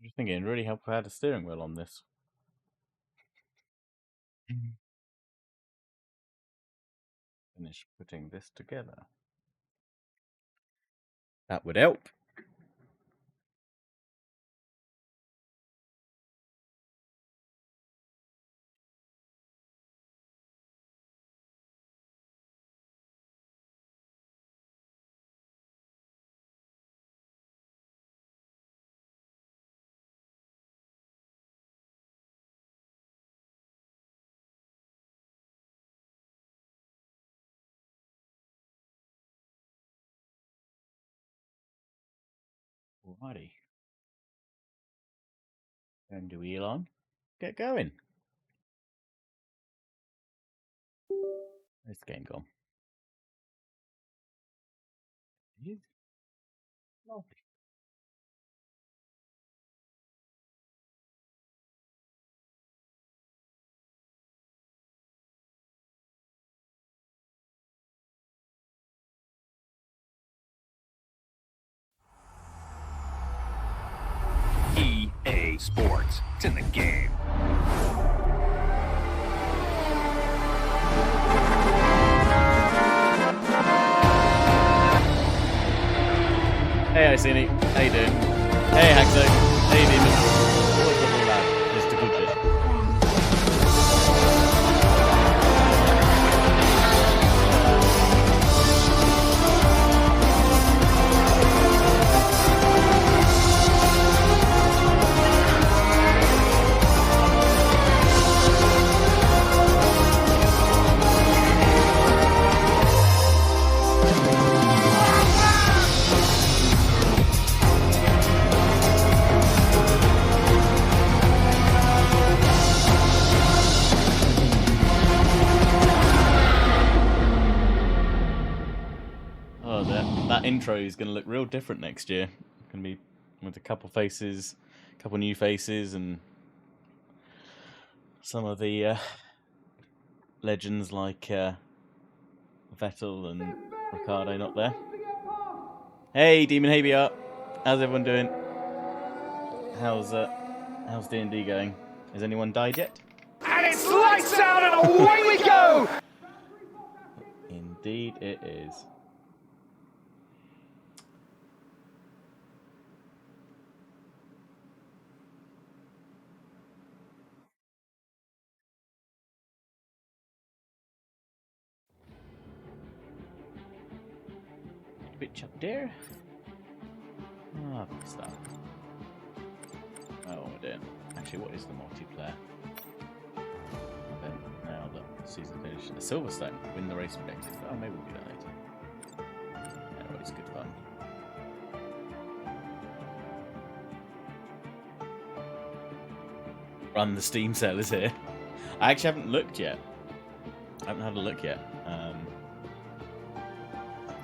just thinking, it'd really help if I had a steering wheel on this. Finish putting this together. That would help. Alrighty. Going to Elon. Get going. Where's the game gone? It is. Lovely. EA Sports. It's in the game. Hey, Iceni. How you doing? Hey, Haxo. Hey, Demon. What's up, all that? Just a good bit. Oh, that intro is going to look real different next year. It's going to be with a couple faces, a couple new faces, and some of the legends like Vettel and Ricciardo not there. Hey, Demon, hey, BR. How's everyone doing? How's D&D going? Has anyone died yet? And it's lights out and away we go! Indeed it is. Bitch up there. Ah, good stuff. Oh, what we're doing. Actually, what is the multiplayer? Then, now that the season finished. A Silverstone. Win the race objective. Oh, maybe we'll do that later. Yeah, always good fun. Run the Steam sale is here. I actually haven't looked yet. I haven't had a look yet.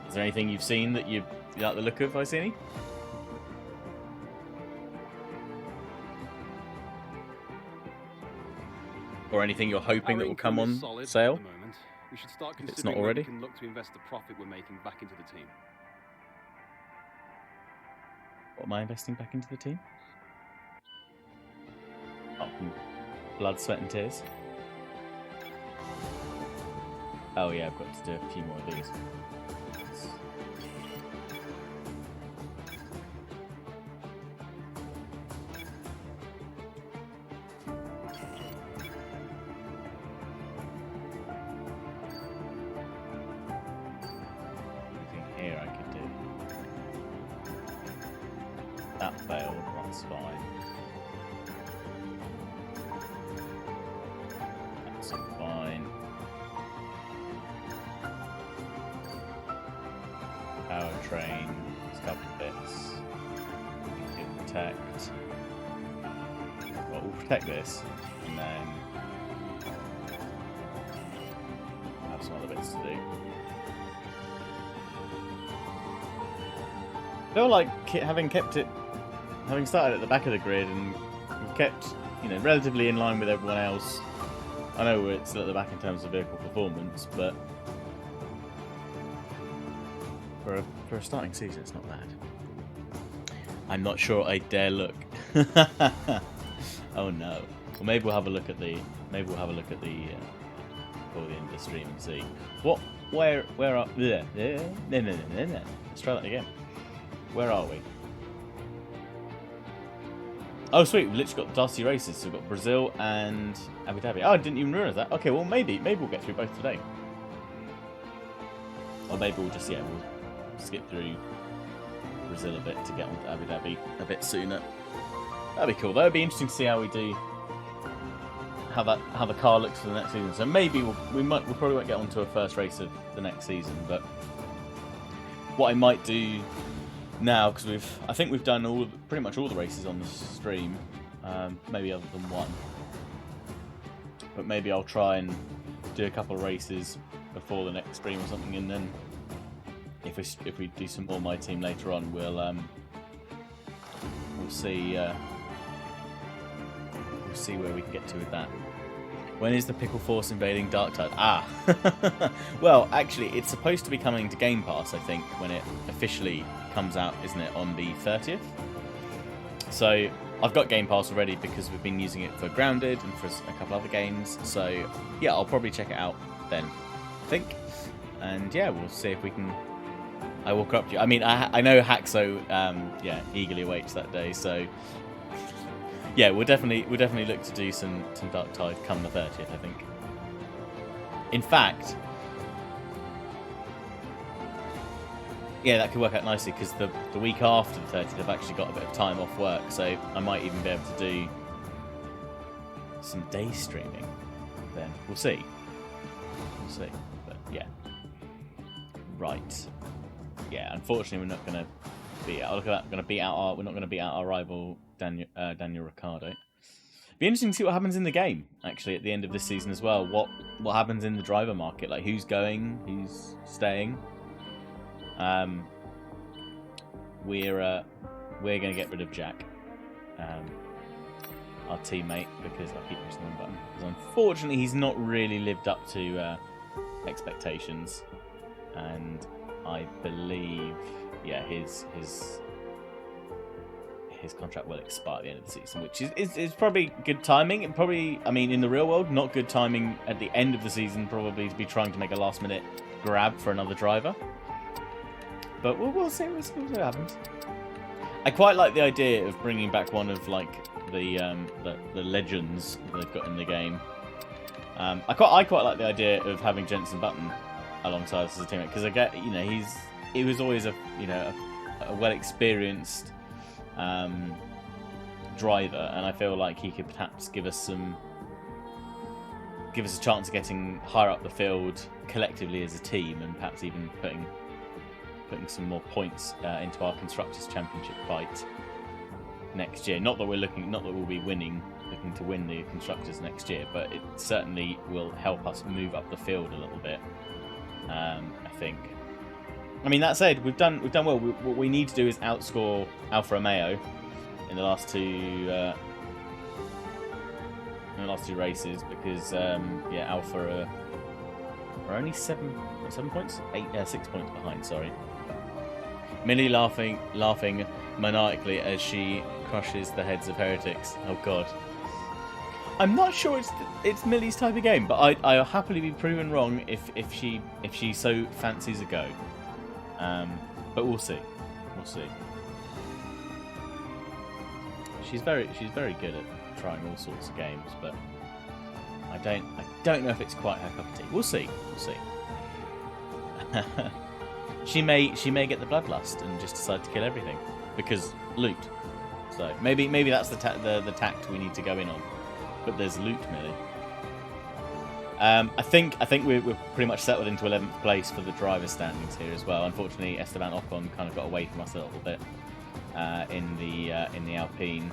Is there anything you've seen that you like the look of, Iceni? Or anything you're hoping that will come on sale? We should start If it's not already. We can look to invest the profit we're making back into the team. What am I investing back into the team? Oh, blood, sweat and tears. Oh yeah, I've got to do a few more of these. Anything here I could do. That failed, that's fine. That's fine. Powertrain, a couple of bits. We can protect. Well, we'll protect this, and then have some other bits to do. I feel like having started at the back of the grid and we've kept, relatively in line with everyone else. I know we're still at the back in terms of vehicle performance, but for a starting season, it's not bad. I'm not sure I dare look. Oh no. Well, maybe we'll have a look at the. Maybe we'll have a look at the. Before the end of the stream and see what. Where are? No. Let's try that again. Where are we? Oh sweet, we've literally got the last 2 races. So we've got Brazil and Abu Dhabi. Oh, I didn't even realise that. Okay, well maybe we'll get through both today. Or maybe we'll just we'll skip through Brazil a bit to get on to Abu Dhabi a bit sooner. That'd be cool. That'd be interesting to see how we do, how the car looks for the next season. So maybe we probably won't get onto a first race of the next season. But what I might do now, because I think we've done pretty much all the races on the stream, maybe other than one. But maybe I'll try and do a couple of races before the next stream or something, and then if we do some more My Team later on, we'll see where we can get to with that. When is the Pickle Force invading Darktide? Ah, well, actually, it's supposed to be coming to Game Pass, I think, when it officially comes out, isn't it, on the 30th? So I've got Game Pass already because we've been using it for Grounded and for a couple other games. So yeah, I'll probably check it out then, I think. And yeah, we'll see if we can. I will corrupt you. I mean, I know Haxo, eagerly awaits that day. So yeah, we'll definitely look to do some Darktide come the 30th, I think. In fact, yeah, that could work out nicely because the week after the 30th, I've actually got a bit of time off work, so I might even be able to do some day streaming. Then we'll see. But yeah, right. Yeah, unfortunately, we're not going to beat out. Look at that. We're not going to beat out our rival Daniel Ricciardo. Be interesting to see what happens in the game actually at the end of this season as well. What happens in the driver market? Like who's going, who's staying. We're going to get rid of Jack, our teammate, because I keep pressing the button. Because unfortunately, he's not really lived up to expectations, and I believe, yeah, his contract will expire at the end of the season, which is probably good timing. And probably, I mean, in the real world, not good timing at the end of the season, probably to be trying to make a last-minute grab for another driver. But we'll see what happens. I quite like the idea of bringing back one of like the legends that they've got in the game. I quite like the idea of having Jenson Button alongside us as a teammate, because I get, you know, he was always a well experienced driver, and I feel like he could perhaps give us a chance of getting higher up the field collectively as a team, and perhaps even putting some more points into our Constructors' Championship fight next year. Not that we'll be looking to win the Constructors next year, but it certainly will help us move up the field a little bit. I think. I mean, that said, we've done well. What we need to do is outscore Alfa Romeo in the last two races, because Alfa are only 7 points, 6 points behind. Sorry. Millie laughing maniacally as she crushes the heads of heretics. Oh God. I'm not sure it's Millie's type of game, but I'll happily be proven wrong if she so fancies a go. But we'll see. She's very good at trying all sorts of games, but I don't know if it's quite her cup of tea. We'll see. She may get the bloodlust and just decide to kill everything because loot. So maybe that's the tact we need to go in on. But there's loot, Millie. I think we're pretty much settled into 11th place for the driver standings here as well. Unfortunately, Esteban Ocon kind of got away from us a little bit in the Alpine,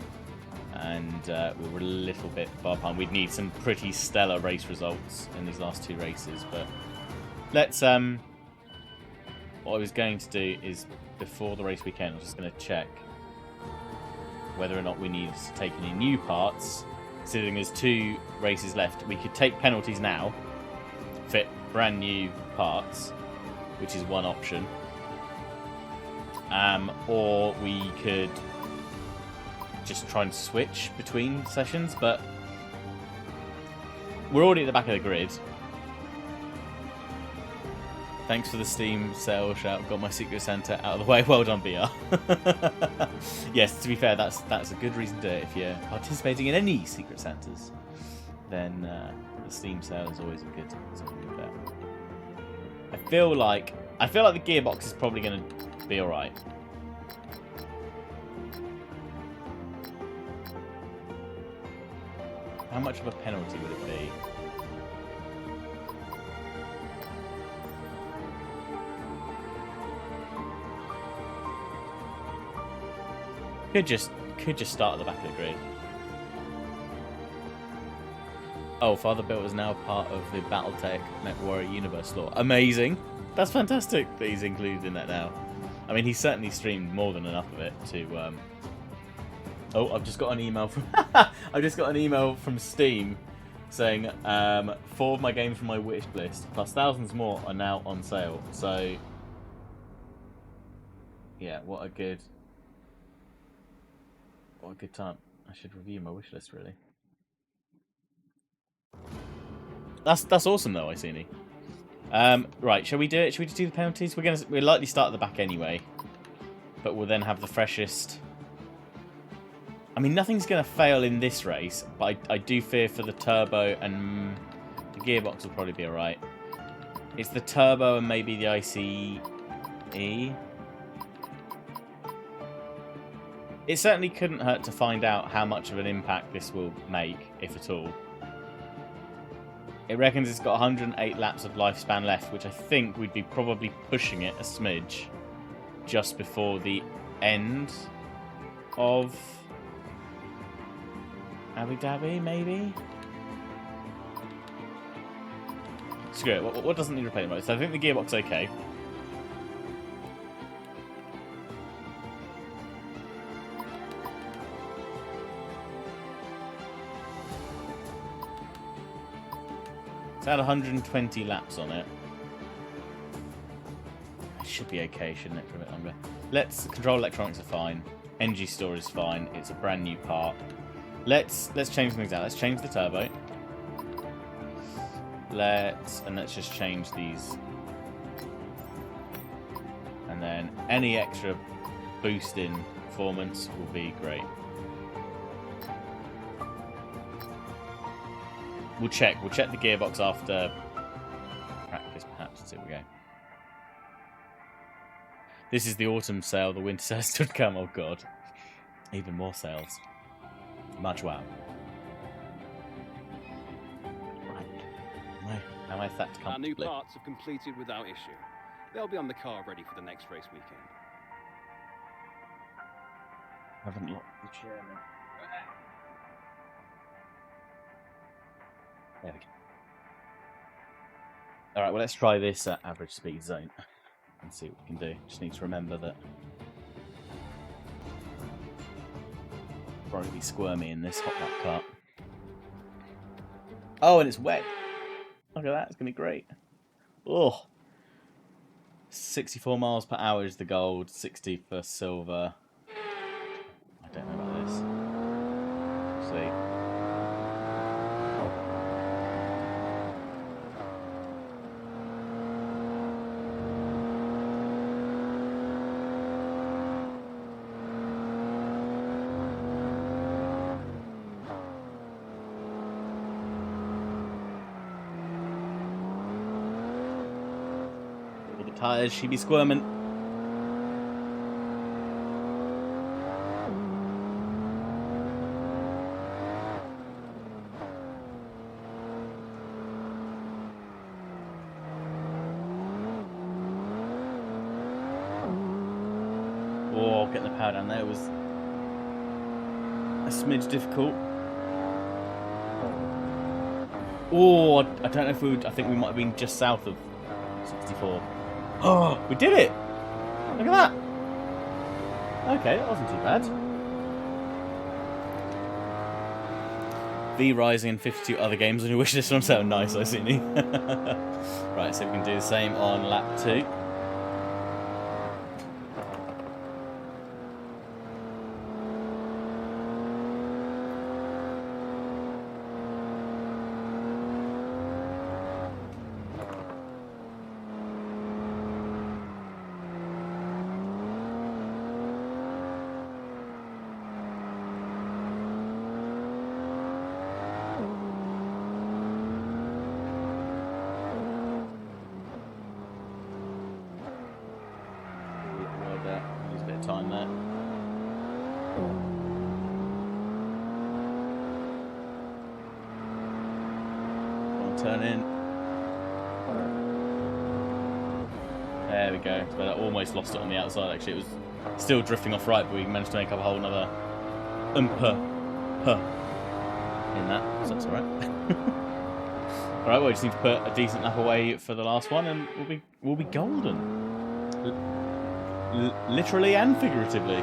and we were a little bit far behind. We'd need some pretty stellar race results in these last 2 races, but let's. What I was going to do is, before the race weekend, I was just going to check whether or not we need to take any new parts. Considering there's 2 races left, we could take penalties now, fit brand new parts, which is one option. Or we could just try and switch between sessions, but we're already at the back of the grid. Thanks for the Steam sale shout. Got my Secret Santa out of the way. Well done, BR. Yes, to be fair, that's a good reason to do it. If you're participating in any Secret Santas, then the Steam sale is always a good bet. I feel like the gearbox is probably going to be all right. How much of a penalty would it be? Could just start at the back of the grid. Oh, Father Built is now part of the BattleTech MechWarrior Universe lore. Amazing! That's fantastic that he's included in that now. I mean, he's certainly streamed more than enough of it to. Oh, I've just got an email from Steam saying 4 of my games from my wish list plus thousands more are now on sale. So yeah, what a good time. I should review my wish list, really. That's awesome though, Iceni. Right, shall we do it? Shall we just do the penalties? We'll likely start at the back anyway, but we'll then have the freshest. I mean, nothing's going to fail in this race, but I do fear for the turbo, and the gearbox will probably be alright. It's the turbo and maybe the ICE. It certainly couldn't hurt to find out how much of an impact this will make, if at all. It reckons it's got 108 laps of lifespan left, which I think we'd be probably pushing it a smidge just before the end of Abu Dhabi, maybe? Screw it. What doesn't need replacement mode? So I think the gearbox is okay. It's had 120 laps on it. It should be okay, shouldn't it, for a bit longer? Control electronics are fine. Energy store is fine. It's a brand new part. Let's change things out. Let's change the turbo. Let's just change these. And then any extra boost in performance will be great. We'll check the gearbox after practice, perhaps. Here we go. This is the autumn sale. The winter sale still to come. Oh god, even more sales. Much wow. Right. How am I sat comfortably? Our new parts have completed without issue. They'll be on the car ready for the next race weekend. Haven't locked the chairman. There we go. Alright, well, let's try this at average speed zone and see what we can do. Just need to remember that probably be squirmy in this hot lap kart. Oh, and it's wet. Look at that, it's going to be great. Oh, 64 miles per hour is the gold, 60 for silver. I don't know about this. Let's see. Tires, she be squirming. Oh, getting the power down there was a smidge difficult. Oh, I don't know if we would. I think we might have been just south of 64. Oh, we did it! Look at that! Okay, that wasn't too bad. V Rising and 52 other games on your wishlist on sale. Nice, I see. Right, so we can do the same on lap 2. turn in. There we go. So I almost lost it on the outside, actually. It was still drifting off right, but we managed to make up a whole another in that, so that's alright. Alright, well, we just need to put a decent lap away for the last one, and we'll be golden. Literally and figuratively.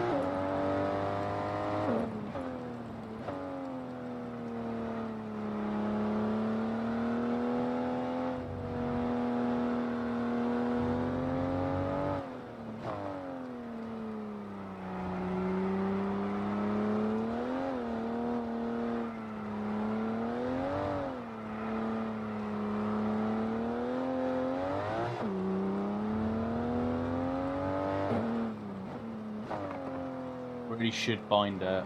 Really should bind the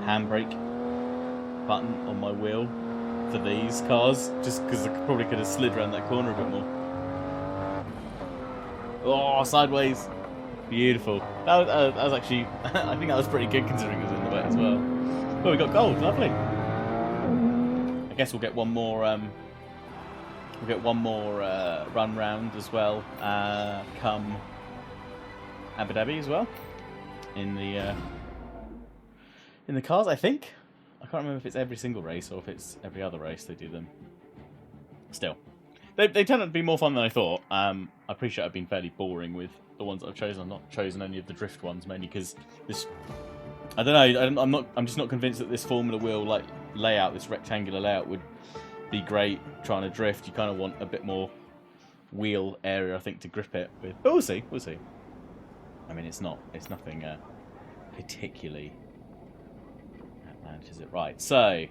handbrake button on my wheel for these cars, just because I probably could have slid around that corner a bit more. Oh, sideways, beautiful. That was actually, I think that was pretty good considering it was in the wet as well. Oh, we got gold, lovely. I guess we'll get one more. We'll get one more run round as well, come Abu Dhabi as well, in the cars. I think I can't remember if it's every single race or if it's every other race they do them. Still, they tend to be more fun than I thought. I appreciate I've been fairly boring with the ones that I've chosen. I've not chosen any of the drift ones mainly because this. I don't know. I'm just not convinced that this Formula Wheel like layout, this rectangular layout, would be great trying to drift. You kind of want a bit more wheel area, I think, to grip it with. But we'll see. We'll see. I mean, it's nothing particularly outlandish, is it? Right. So,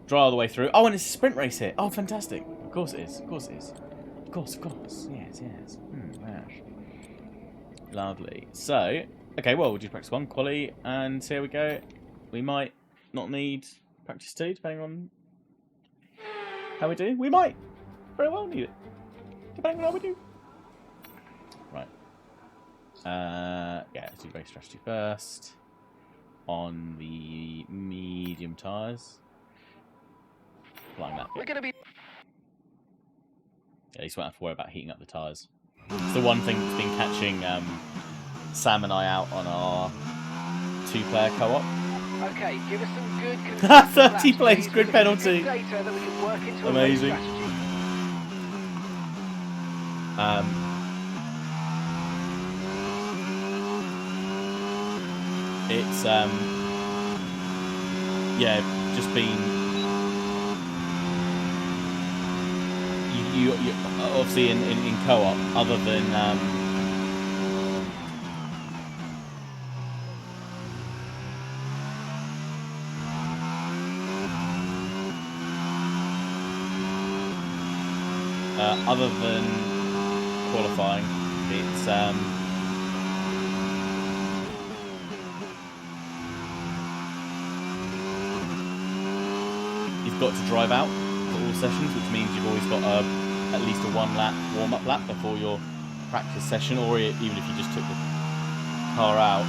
drive all the way through. Oh, and it's a sprint race here. Oh, fantastic. Of course it is. Of course it is. Of course. Yes. Gosh. Lovely. So, okay. Well, we'll do practice 1, quali, and here we go. We might not need practice 2, depending on how we do. We might very well need it, depending on how we do. Right. Yeah, let's do race strategy first. On the medium tyres. Applying that. We're gonna be. Yeah, at least won't have to worry about heating up the tyres. It's the one thing that's been catching Sam and I out on our 2-player co-op. Okay, give us some good. 30 plays grid penalty. Data that we can work into a Amazing. race strategy. It's yeah, just been you obviously in co-op, other than qualifying, it's you've got to drive out for all sessions, which means you've always got at least a 1 lap warm-up lap before your practice session, or even if you just took the car out.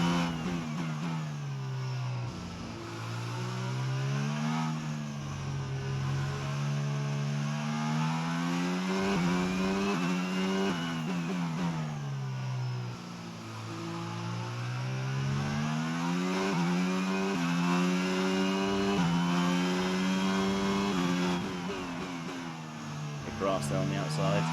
Grass there on the outside.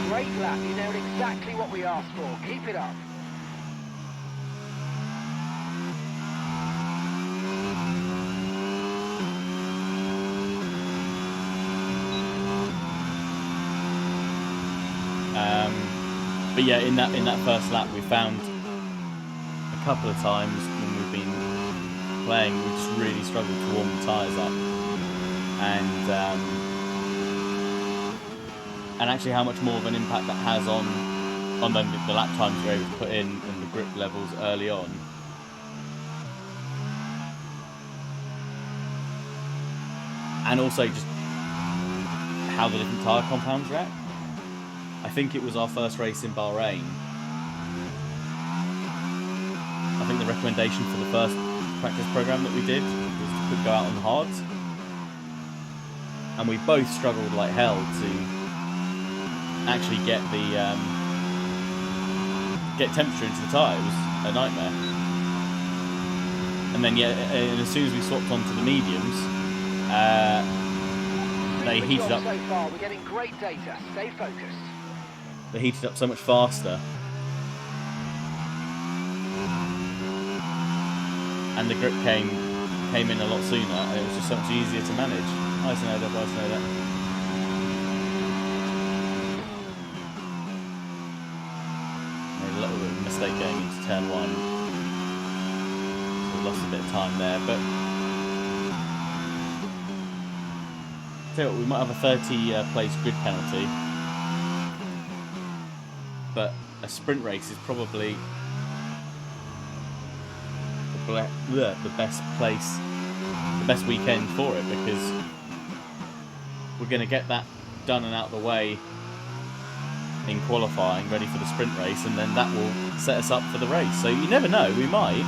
Great lap, you nailed exactly what we asked for. Keep it up. But yeah, in that first lap, we found a couple of times when we've been playing, we just really struggled to warm the tyres up, and actually how much more of an impact that has on the lap times you're able to put in and the grip levels early on. and also just how the different tyre compounds react. I think it was our first race in Bahrain. I think the recommendation for the first practice program that we did was to go out on the hards, and we both struggled like hell to actually get the get temperature into the tyre. It was a nightmare. And then and as soon as we swapped onto the mediums, they heated up. So far, we're getting great data. Stay focused. They heated up so much faster, and the grip came in a lot sooner, and it was just so much easier to manage. I know that. Made a little bit of a mistake going into turn 1. So we lost a bit of time there, but tell you what, we might have a 30 place grid penalty, but a sprint race is probably the best place, the best weekend for it, because we're going to get that done and out of the way in qualifying, ready for the sprint race, and then that will set us up for the race. So you never know, we might.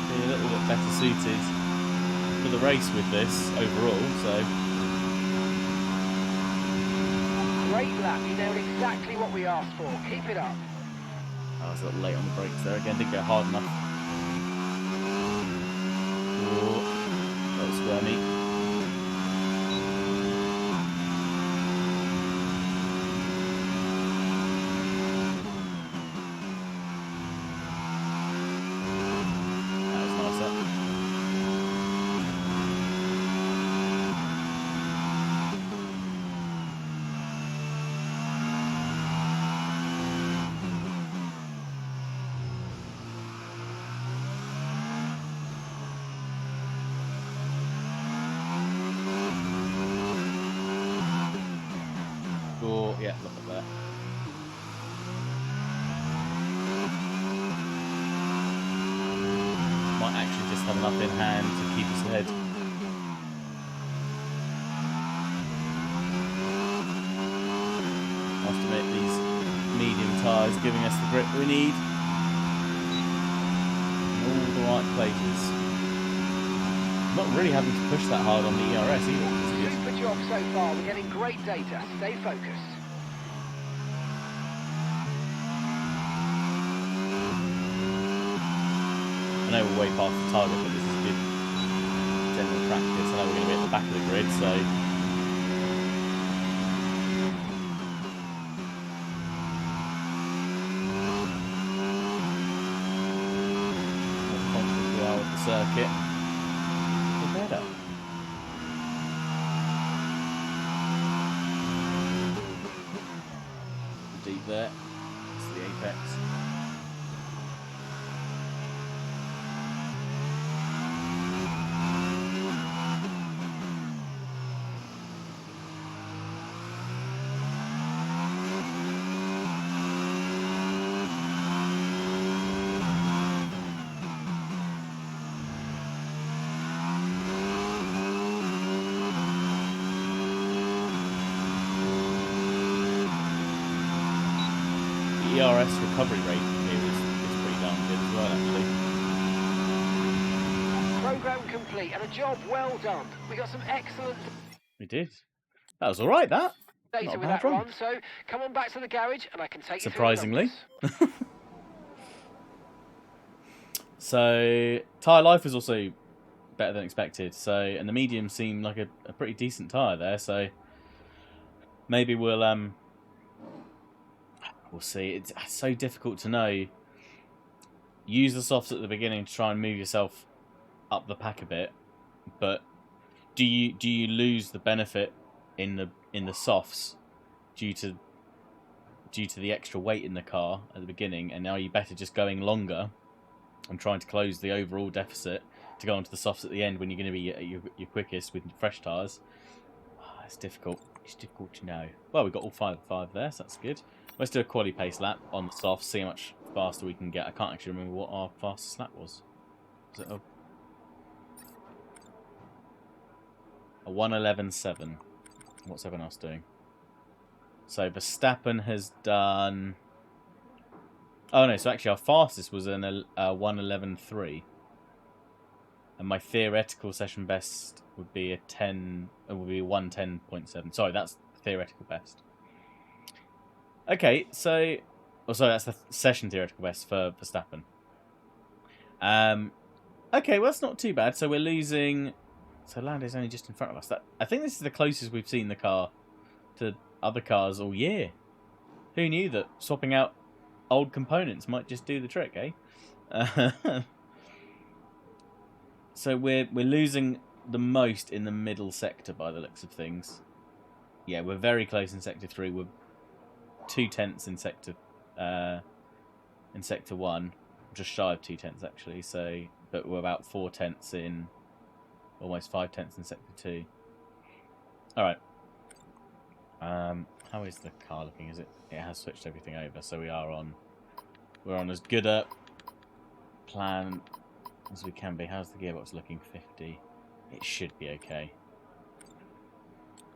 Be a little bit better suited for the race with this overall, so... Great lap, you nailed exactly what we asked for. Keep it up. I was a little late on the brakes there again, didn't go hard enough. Oh, that was squirmy. That was nicer. Yeah, look at that. Might actually just have enough in hand to keep us ahead. I must admit, these medium tyres giving us the grip we need in all the right places. Not really having to push that hard on the ERS either. Super job so far. We're getting great data. Stay focused. I know we're way past the target, but this is good general practice. I know we're going to be at the back of the grid, so... the more confident we are with the circuit, the better. Deep there. It's the apex. ERS recovery rate here is pretty darn good as well, actually. Program complete and a job well done. We got some excellent We did. That was alright, that. data Not a with bad that run. run, so come on back to the garage and I can take Surprisingly. you through the numbers. So, tyre life was also better than expected. So, and the medium seemed like a pretty decent tyre there. So, maybe we'll see. It's so difficult to know. Use the softs at the beginning to try and move yourself up the pack a bit, but do you lose the benefit in the softs due to the extra weight in the car at the beginning, and now you're better just going longer and trying to close the overall deficit to go onto the softs at the end when you're going to be at your quickest with fresh tyres? It's difficult. It's difficult to know. Well, we've got all 5 there, so that's good. Let's do a quali pace lap on the soft, see how much faster we can get. I can't actually remember what our fastest lap was. Was it a 1:11.7? What's everyone else doing? So Verstappen has done... Oh no, so actually our fastest was a 1:11.3. And my theoretical session best would be a 1:10.7. Sorry, that's theoretical best. Okay, so... Oh, sorry, that's the session theoretical best for Verstappen. Okay, well, that's not too bad. So we're losing... So Lando's only just in front of us. I think this is the closest we've seen the car to other cars all year. Who knew that swapping out old components might just do the trick, eh? So we're losing the most in the middle sector by the looks of things. Yeah, we're very close in sector 3. We're 2/10 in sector 1, just shy of 2/10 actually. So, but we're about 4/10 in, almost 5/10 in sector 2. All right. How is the car looking? Is it? It has switched everything over, so we're on as good a plan as we can be. How's the gearbox looking? 50. It should be okay.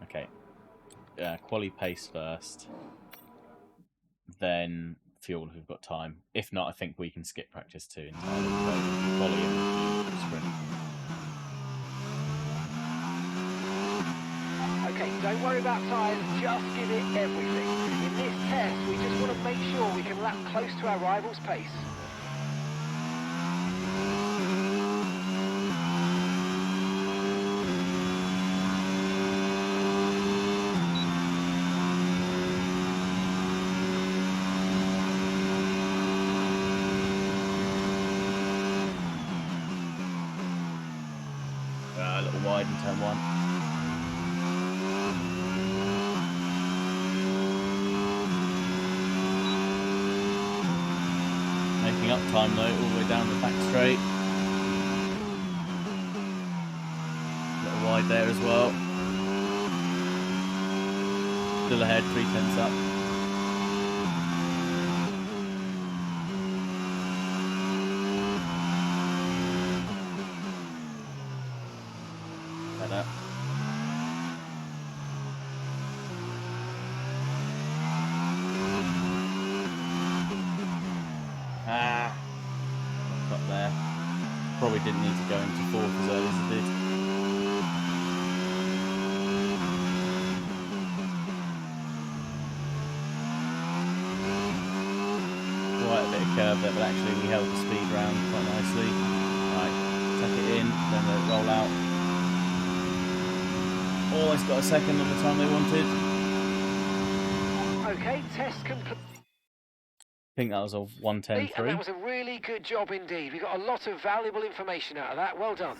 Okay. Quali pace first. Then fuel if we've got time. If not, I think we can skip practice too entirely. Quali and sprint. Okay, don't worry about tyres, just give it everything. In this test, we just want to make sure we can lap close to our rival's pace. A little wide in turn 1. Making up time though, all the way down the back straight. A little wide there as well. Still ahead, 3/10 up. Better. Up there. Probably didn't need to go into 4th as early as it did. Quite a bit of curve there, but actually we held the speed round quite nicely. Right, tuck it in, then let it roll out. Almost got a second of the time they wanted. Okay, test complete. I think that was a 1:10.3. And that was a really good job indeed. We got a lot of valuable information out of that. Well done.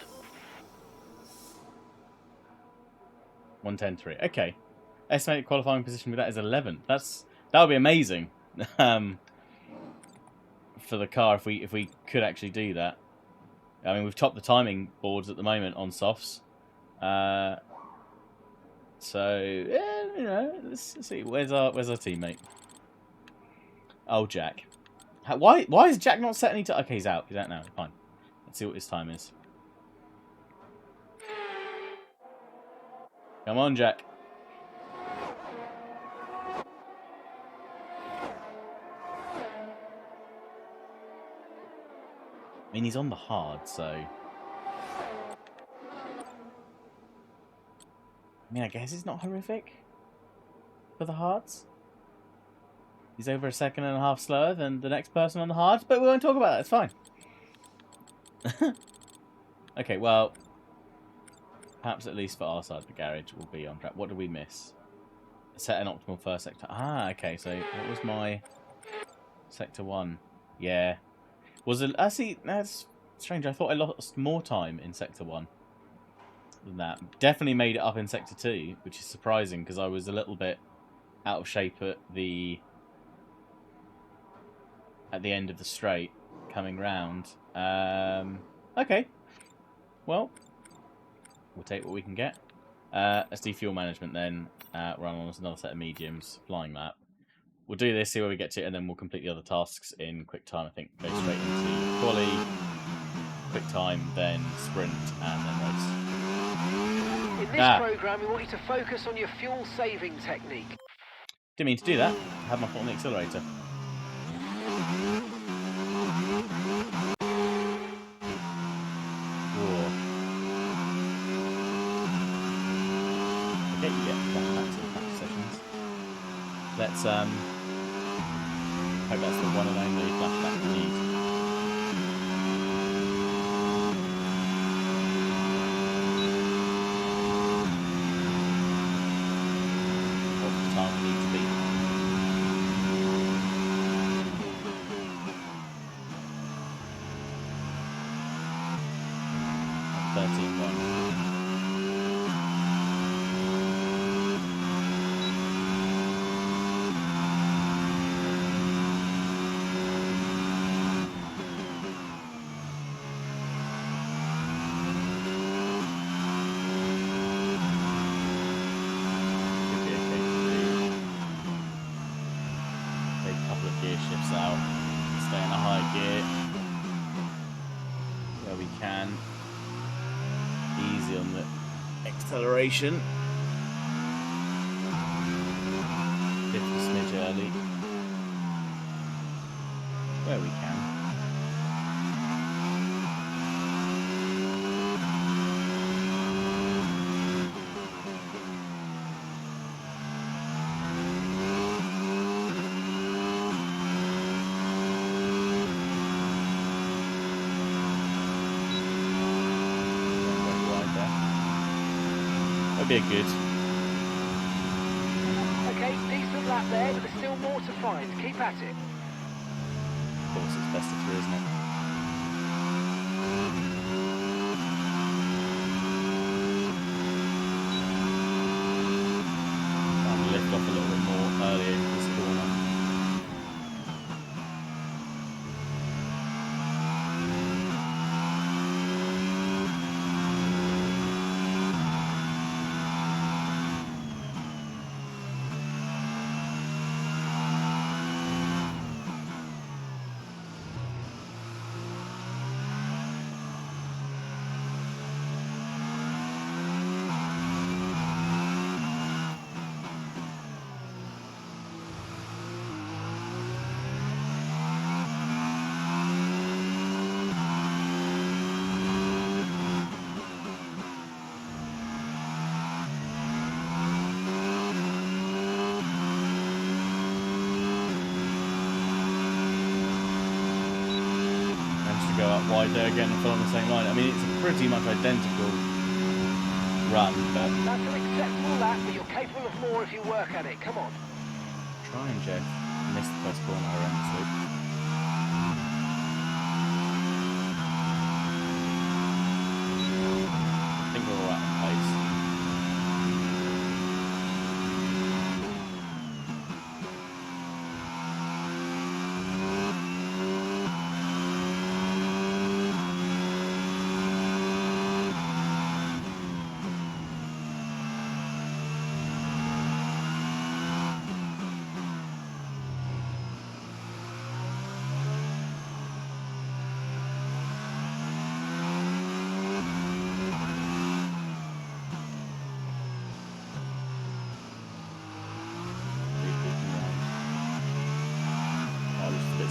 1:10.3. Okay. Estimated qualifying position with that is 11th. That would be amazing. For the car if we could actually do that. I mean, we've topped the timing boards at the moment on softs. So yeah, you know, let's see. Where's our teammate? Oh, Jack. Why is Jack not set any time? Okay, he's out. He's out now. Fine. Let's see what his time is. Come on, Jack. I mean, he's on the hard, so... I mean, I guess it's not horrific for the hards. He's over a second and a half slower than the next person on the hard, but we won't talk about that. It's fine. Okay, well, perhaps at least for our side, the garage will be on track. What did we miss? Set an optimal first sector. Ah, okay. So what was my sector 1? Yeah. Was it? See, that's strange. I thought I lost more time in sector 1 than that. Definitely made it up in sector 2, which is surprising because I was a little bit out of shape at the end of the straight coming round. Okay. Well, we'll take what we can get. Let's do fuel management then. Run on another set of mediums. Flying lap. we'll do this, see where we get to, and then we'll complete the other tasks in quick time. I think go straight into quali, quick time, then sprint, and then race. In this program, we want you to focus on your fuel saving technique. Didn't mean to do that. Had my foot on the accelerator. Whoa. Okay, yeah, back to the practice sessions. Let's hope that's the one and only flashback we need. What's the time we need to beat? 13-1. Gear shifts out, stay in a high gear where we can, easy on the acceleration, lift a smidge early where we can. That'd be a good. Okay, decent lap there, but there's still more to find. Keep at it. Of course, it's best of three, isn't it? Trying to lift off a little bit more earlier into this corner. Go up wide there again and fill on the same line. I mean, it's a pretty much identical run, but That's an acceptable lap, but you're capable of more if you work at it. Come on. trying, Jeff. Missed the first corner around the loop. I think we're all right in pace.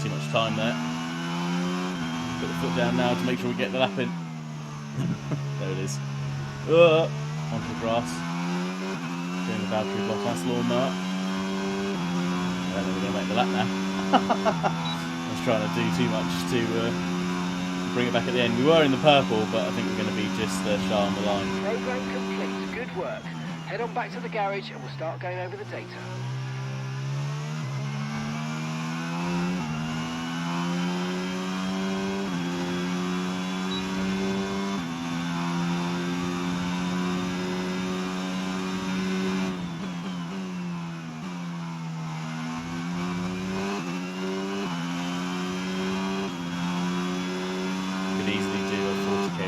Too much time there. Put the foot down now to make sure we get the lap in. There it is. Onto the grass. Doing the Valkyrie block last lawnmower. I don't think we're going to make the lap now. I was trying to do too much to bring it back at the end. We were in the purple, but I think we're going to be just shy on the line. Program complete. Good work. Head on back to the garage and we'll start going over the data.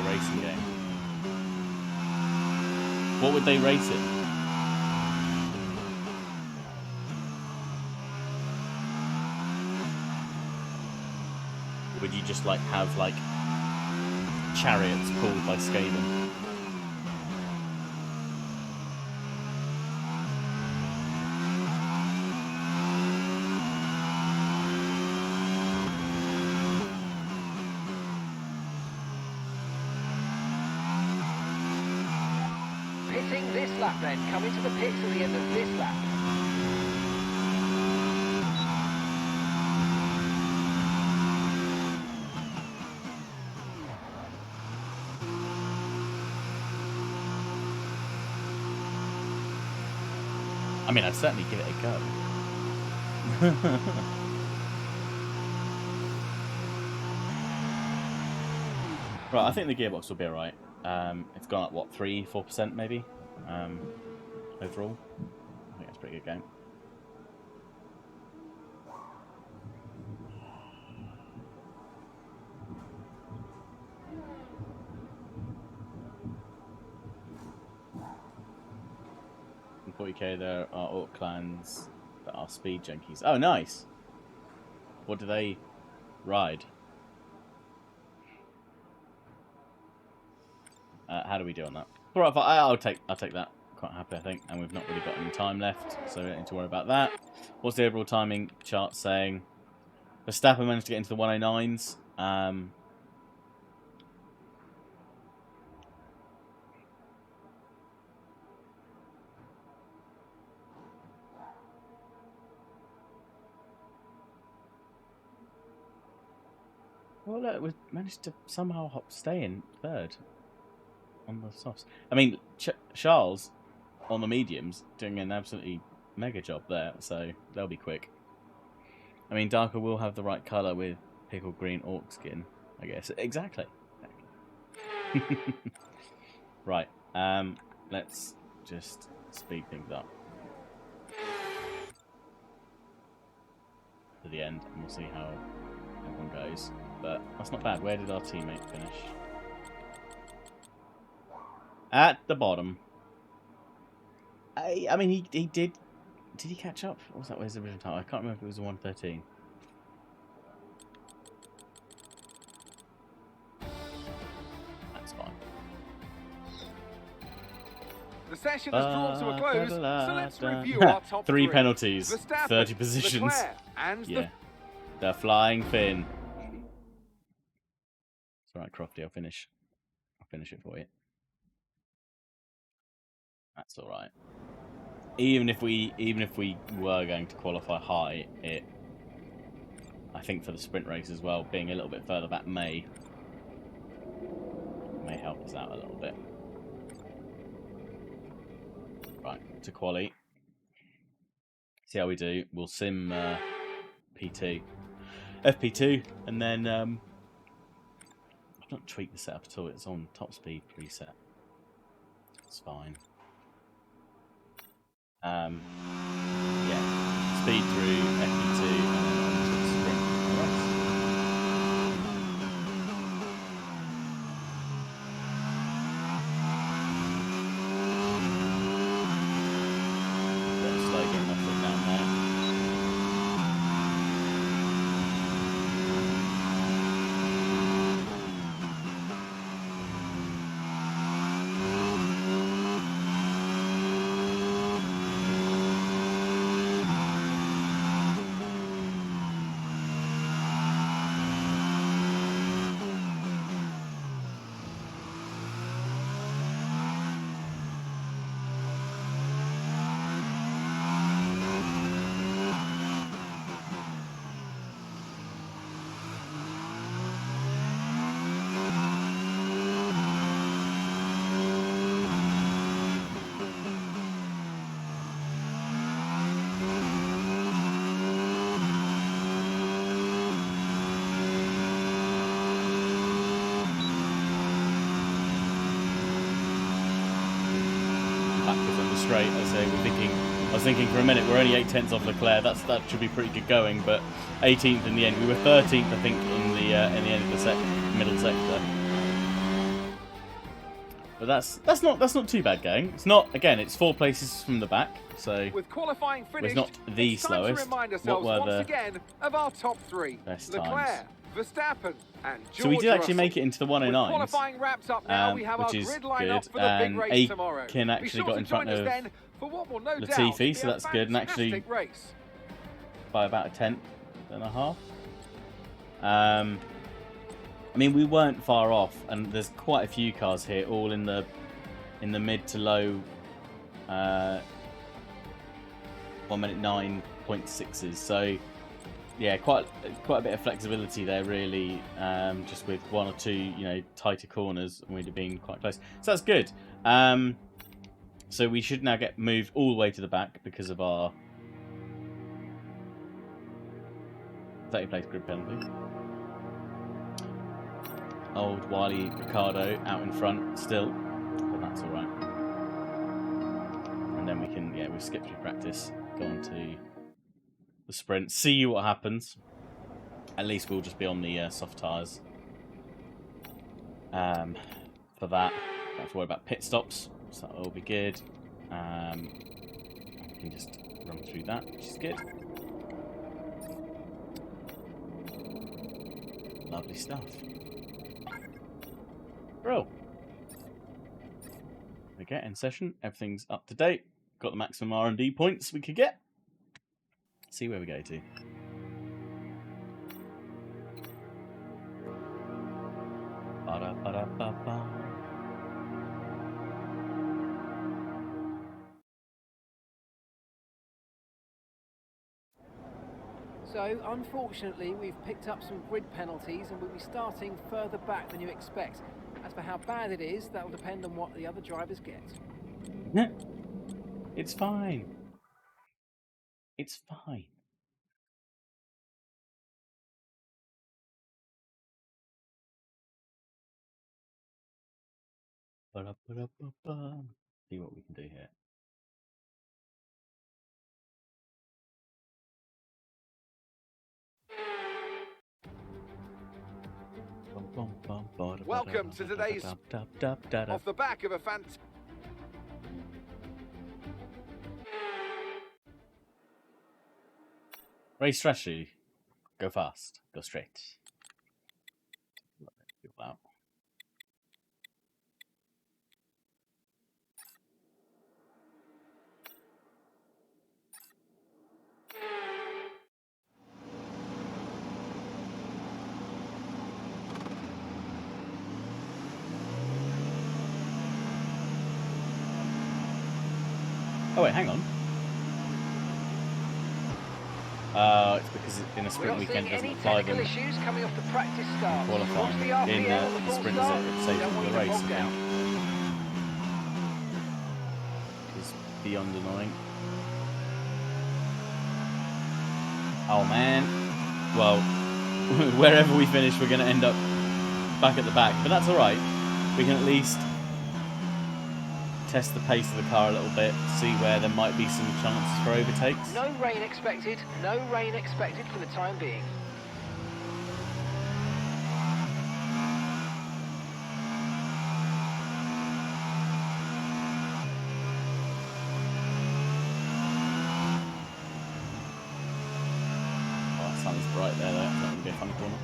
Racing game. What would they rate it? you just like have like chariots pulled by Skaven. Pitting this lap then. Come into the pits at the end of this lap. I mean, I'd certainly give it a go. Right, I think the gearbox will be alright. It's gone up, what, 3-4% maybe? Overall. I think that's a pretty good game. In 40k there are orc clans that are speed junkies. Oh, nice! What do they ride? How do we do on that? All right, I'll take that. Quite happy, I think. And we've not really got any time left, so we don't need to worry about that. What's the overall timing chart saying? Verstappen managed to get into the 109s. Well, look, we managed to somehow stay in third on the softs. I mean, Charles on the mediums doing an absolutely mega job there, so they'll be quick. I mean, Darker will have the right colour with pickle green orc skin, I guess. Exactly. Right, let's just speed things up to the end, and we'll see how everyone goes. But that's not bad. Where did our teammate finish? At the bottom. I mean, he did. Did he catch up? What was that? Where's the original time? I can't remember if it was a 1:13. That's fine. The session has drawn to a close, so let's review our top three three. penalties, Verstappen, 30 positions. Leclerc, and Yeah, the flying Finn. It's alright, Crofty. I'll finish it for you. That's alright. Even if we were going to qualify high, I think for the sprint race as well, being a little bit further back may help us out a little bit. Right, to quali. See how we do. We'll sim P2, FP2, and then I've not tweaked the setup at all. It's on top speed preset. It's fine. Yeah, speed through FP2 and then on to the sprint race. Bit of slow getting off it down there. Straight, I was thinking for a minute we're only 8/10 off Leclerc. That should be pretty good going, but 18th in the end. We were 13th, I think, in the end of the middle sector. But that's not too bad going. It's not, again, it's 4 places from the back, so with qualifying finished, it's not the it's time slowest. to remind What ourselves were once the again of our top 3. best Leclerc, times? Verstappen and George So we did actually Russell. make it into the With 109s, qualifying wrapped up now, we have our which is grid lineup good. for the big race tomorrow. Aiken Be actually sure got to in front join us of then for what will no doubt Latifi, be so a that's good, and actually fantastic race. by about a tenth and a half. I mean, we weren't far off, and there's quite a few cars here, all in the mid to low 1 minute 9.6s. So yeah, quite a bit of flexibility there, really. Just with one or two, tighter corners, and we'd have been quite close. So that's good. So we should now get moved all the way to the back because of our 30th place grid penalty. Old wily Ricardo out in front still, but that's all right. And then we can, we'll skip through practice, go on to the sprint, see what happens. At least we'll just be on the soft tyres. For that, don't have to worry about pit stops, so that will be good. We can just run through that, which is good. Lovely stuff. Bro. Okay, in session, everything's up to date. Got the maximum R&D points we could get. See where we go to. Ba-da-ba-da-ba-ba. So, unfortunately, we've picked up some grid penalties and we'll be starting further back than you expect. As for how bad it is, that will depend on what the other drivers get. It's fine. It's fine. Ba-da-ba-da-ba-ba. See what we can do here. Welcome to today's off the back of a fantastic. Race strategy. Go fast. Go straight. People out. Oh wait, hang on. It's because in a sprint weekend it doesn't apply them Issues coming off the practice start. qualifying. In the sprint it saves for the race, I think. Which is beyond annoying. Oh man. Well, wherever we finish we're going to end up back at the back. But that's alright. We can at least test the pace of the car a little bit, see where there might be some chances for overtakes. No rain expected. No rain expected for the time being. Oh, that sun is bright there, though. That's not going to be a fun corner.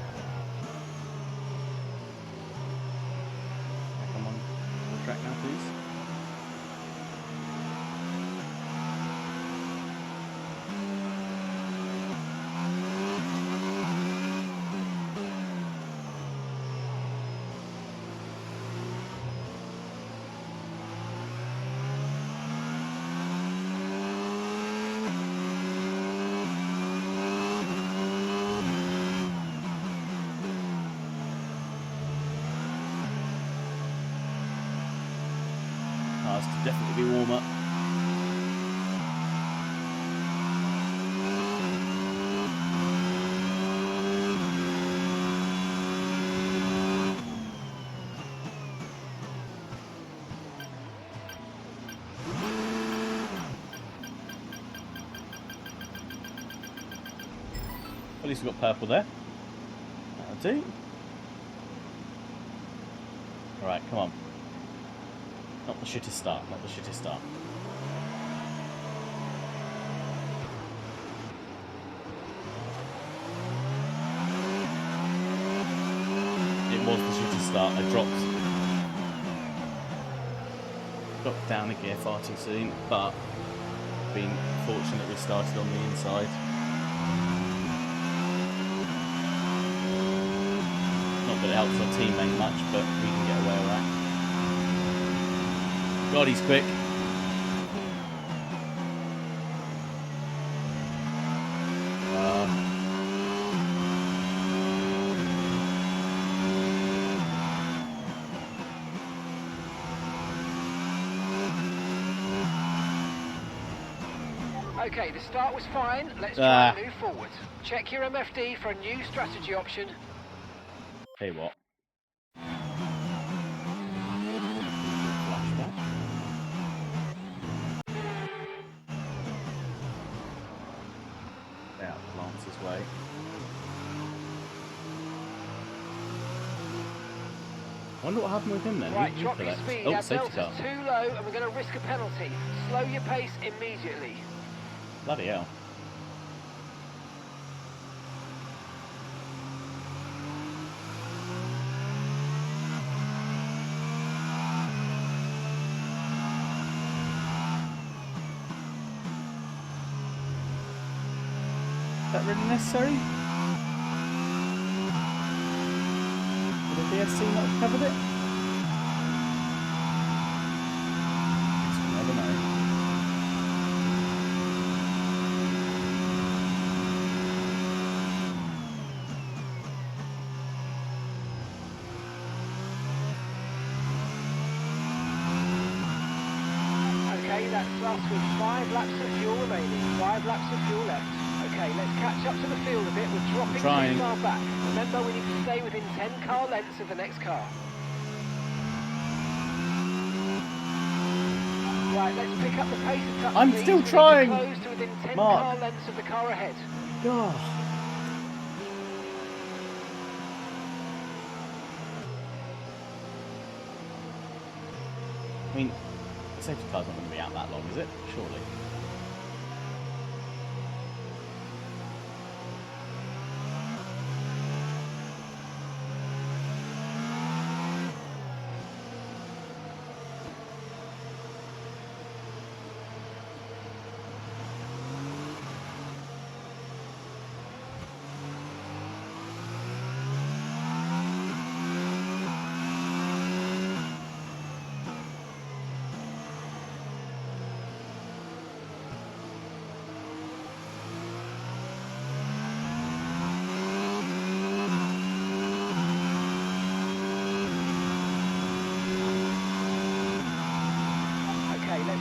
Come on, the track now, please. Cars could definitely be warm up. At least we've got purple there. That'll do. Alright, come on. Not the shittest start, not the shittest start. was the shittest start. I dropped down a gear far too soon, but been fortunate we started on the inside. Not that it helps our teammate much, but we can get away with that. God, he's quick. Okay, the start was fine. Let's try and move forward. Check your MFD for a new strategy option. Hey, what? Yeah, Lance's way. I wonder what happened with him then. Right, drop your speed. Oh, Our safety delta's car. too low and we're going to risk a penalty. Slow your pace immediately. Bloody hell. Is that really necessary? Would the BSC not have covered it? We'll never know. Okay, that's us with 5 laps of fuel remaining. 5 laps of fuel left. Okay, let's catch up to the field a bit. We're dropping too far back. Remember, we need to stay within 10 car lengths of the next car. Right, let's pick up the pace a touch. I'm still trying. Close to within 10 Mark. car lengths of the car ahead. God. I mean, the safety car's not going to be out that long, is it? Surely.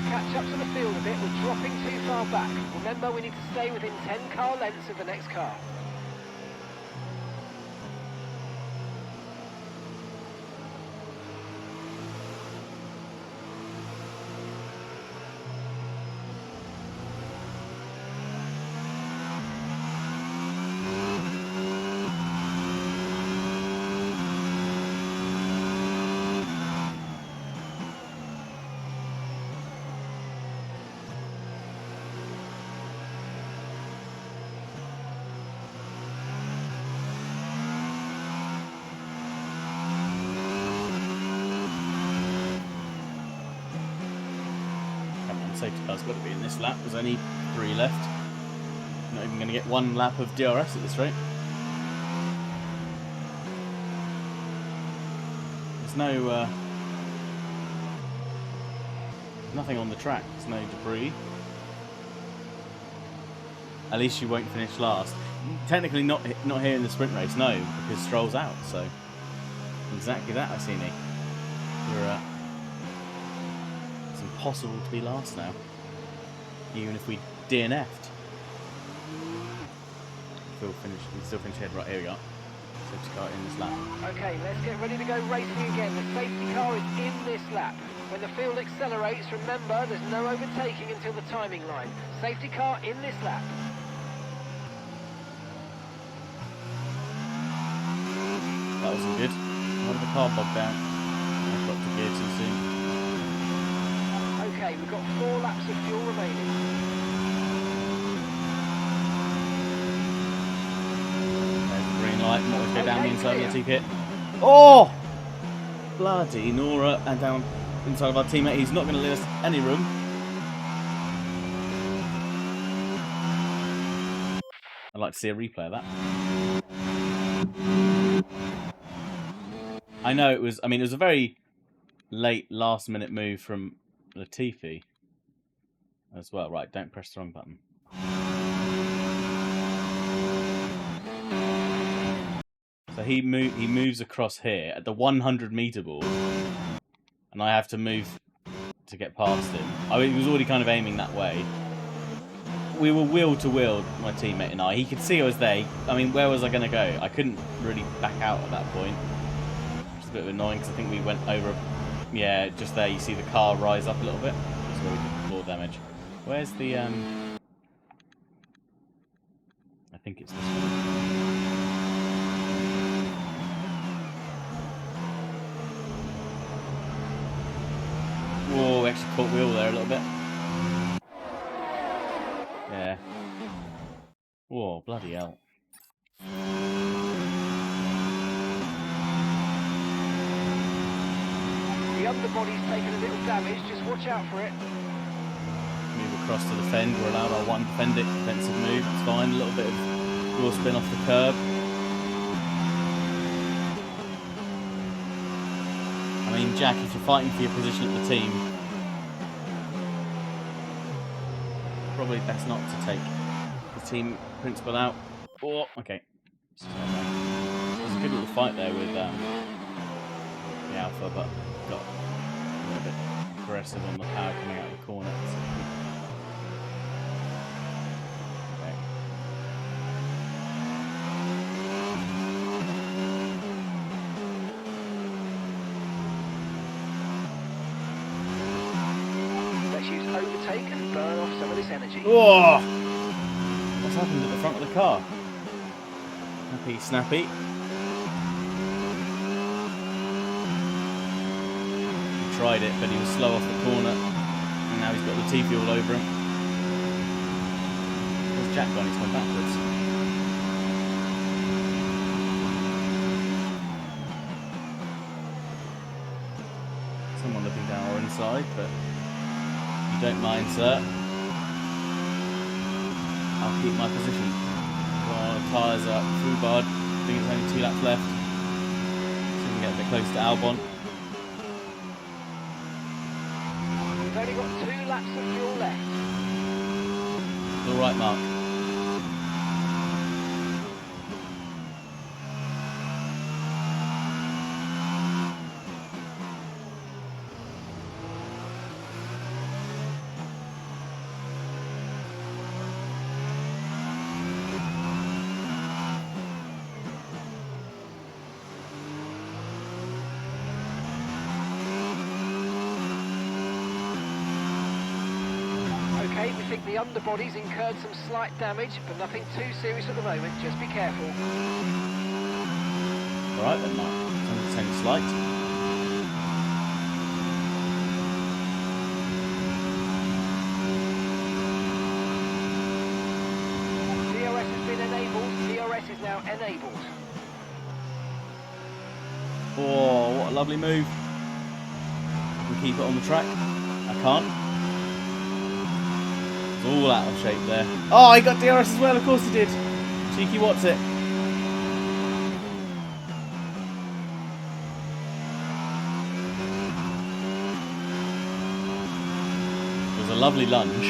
Catch up to the field a bit, we're dropping too far back. Remember, we need to stay within 10 car lengths of the next car. Safety car's got to be in this lap. There's only 3 left. Not even going to get 1 lap of DRS at this rate. There's no nothing on the track. There's no debris. At least you won't finish last. Technically not here in the sprint race, no, because Stroll's out. So exactly that, I see me. You're impossible to be last now, even if we DNF'd. We still finish ahead. Right, here we go. Safety car in this lap. Okay, let's get ready to go racing again. The safety car is in this lap. When the field accelerates, remember there's no overtaking until the timing line. Safety car in this lap. That wasn't good. Why did the car bog down? I got to gear too soon. Okay, we've got 4 laps of fuel remaining. There's the green light. Might go down the inside of the pit. Oh! Bloody Nora, and down inside of our teammate. He's not going to leave us any room. I'd like to see a replay of that. I know it was, I mean, it was a very late last-minute move from Latifi as well. Right, don't press the wrong button. So he moves across here at the 100-meter board, and I have to move to get past him. He was already kind of aiming that way. We were wheel to wheel, my teammate and I. He could see I was there. I mean, where was I going to go? I couldn't really back out at that point. Which is a bit annoying because I think we went over. Yeah, just there. You see the car rise up a little bit. That's where we did floor damage. Where's the I think it's this one. Whoa, we actually caught wheel there a little bit. Yeah. Whoa, bloody hell. The underbody's taken a little damage, just watch out for it. Move across to defend. We're allowed our one defensive move. That's fine. A little bit of wheel spin off the curb. I mean, Jack, if you're fighting for your position at the team, probably best not to take the team principal out. Oh, okay. There's a good little fight there with the Alpha, but got a little bit aggressive on the power coming out of the corner. Overtake and burn off some of this energy. Oh! What's happened at the front of the car? Snappy, snappy. He tried it, but he was slow off the corner. And now he's got Latifi all over him. Where's Jack gone? He's gone backwards. Someone looking down our inside, but don't mind, sir. I'll keep my position. Oh, tyres up. Fubard. I think it's only 2 laps left. So we can get a bit close to Albon. We've only got 2 laps of fuel left. It's all right, Mark. We think the underbody's incurred some slight damage, but nothing too serious at the moment. Just be careful. Alright then, Mark. It's only slight. DRS has been enabled. DRS is now enabled. Oh, what a lovely move. Can we keep it on the track? I can't. All out of shape there. Oh, he got DRS as well, of course he did. Cheeky what's it. It was a lovely lunge.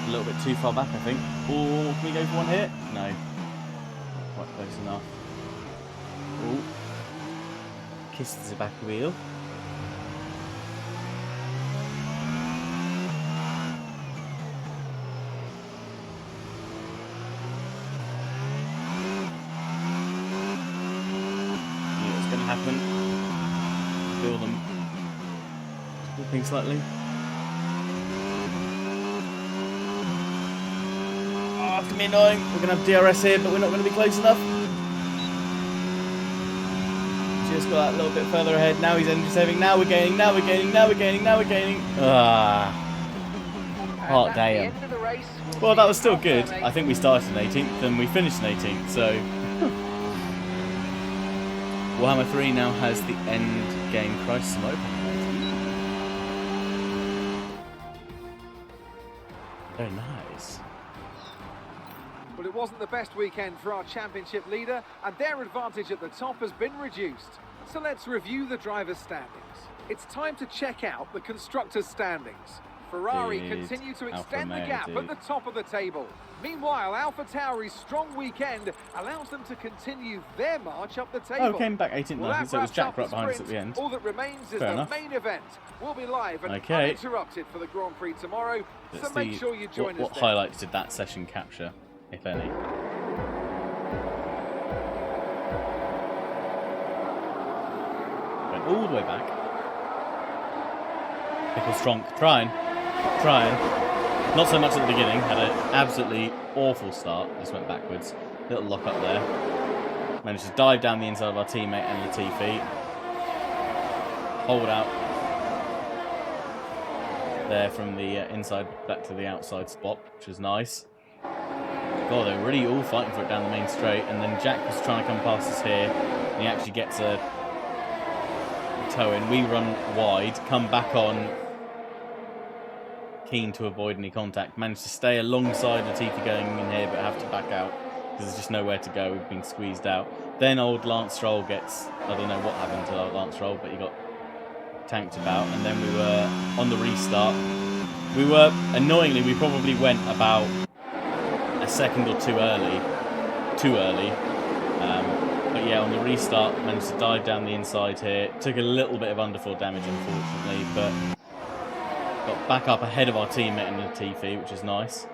A little bit too far back, I think. Oh, can we go for one here? No. Not quite close enough. Oh. Kissed the back wheel. Happen. Feel them flipping slightly. Oh, it's gonna be annoying. We're gonna have DRS here, but we're not gonna be close enough. Just got that little bit further ahead. Now he's energy saving. Now we're gaining. Now we're gaining. Now we're gaining. Now we're gaining. Ah. Oh, that's damn. the end of the race. Well, see that you was still out there, good. mate. I think we started in 18th and we finished in 18th, so... Warhammer 3 now has the end game Crisis mode. Very nice. Well, it wasn't the best weekend for our championship leader, and their advantage at the top has been reduced. So let's review the drivers' standings. It's time to check out the constructors' standings. Ferrari Dude, continue to Alfa extend the Romeo, gap dude. at the top of the table. Meanwhile, AlphaTauri's strong weekend allows them to continue their march up the table. Oh, came back 18th, Well, 19th, that so it was wraps Jack up right the behind us at sprint. the end. All that remains is Fair the enough. main event. We'll be live and Okay. uninterrupted for the Grand Prix tomorrow, Let's so make see sure you join what us there. highlights did that session capture, if any. Went all the way back. Pickle Stronk trying. Not so much at the beginning, had an absolutely awful start, just went backwards. Little lock up there. Managed to dive down the inside of our teammate and Latifi. Hold out there from the inside back to the outside spot, which was nice. God, they were really all fighting for it down the main straight, and then Jack was trying to come past us here, and he actually gets a toe in. We run wide, come back on, keen to avoid any contact. Managed to stay alongside Latifi going in here, but have to back out because there's just nowhere to go. We've been squeezed out. Then old Lance Stroll gets, I don't know what happened to Lance Stroll, but he got tanked about, and then we were on the restart. We were, annoyingly, we probably went about a second or two early. But yeah, on the restart, managed to dive down the inside here. Took a little bit of underfoot damage, unfortunately, but got back up ahead of our teammate in Latifi, which is nice.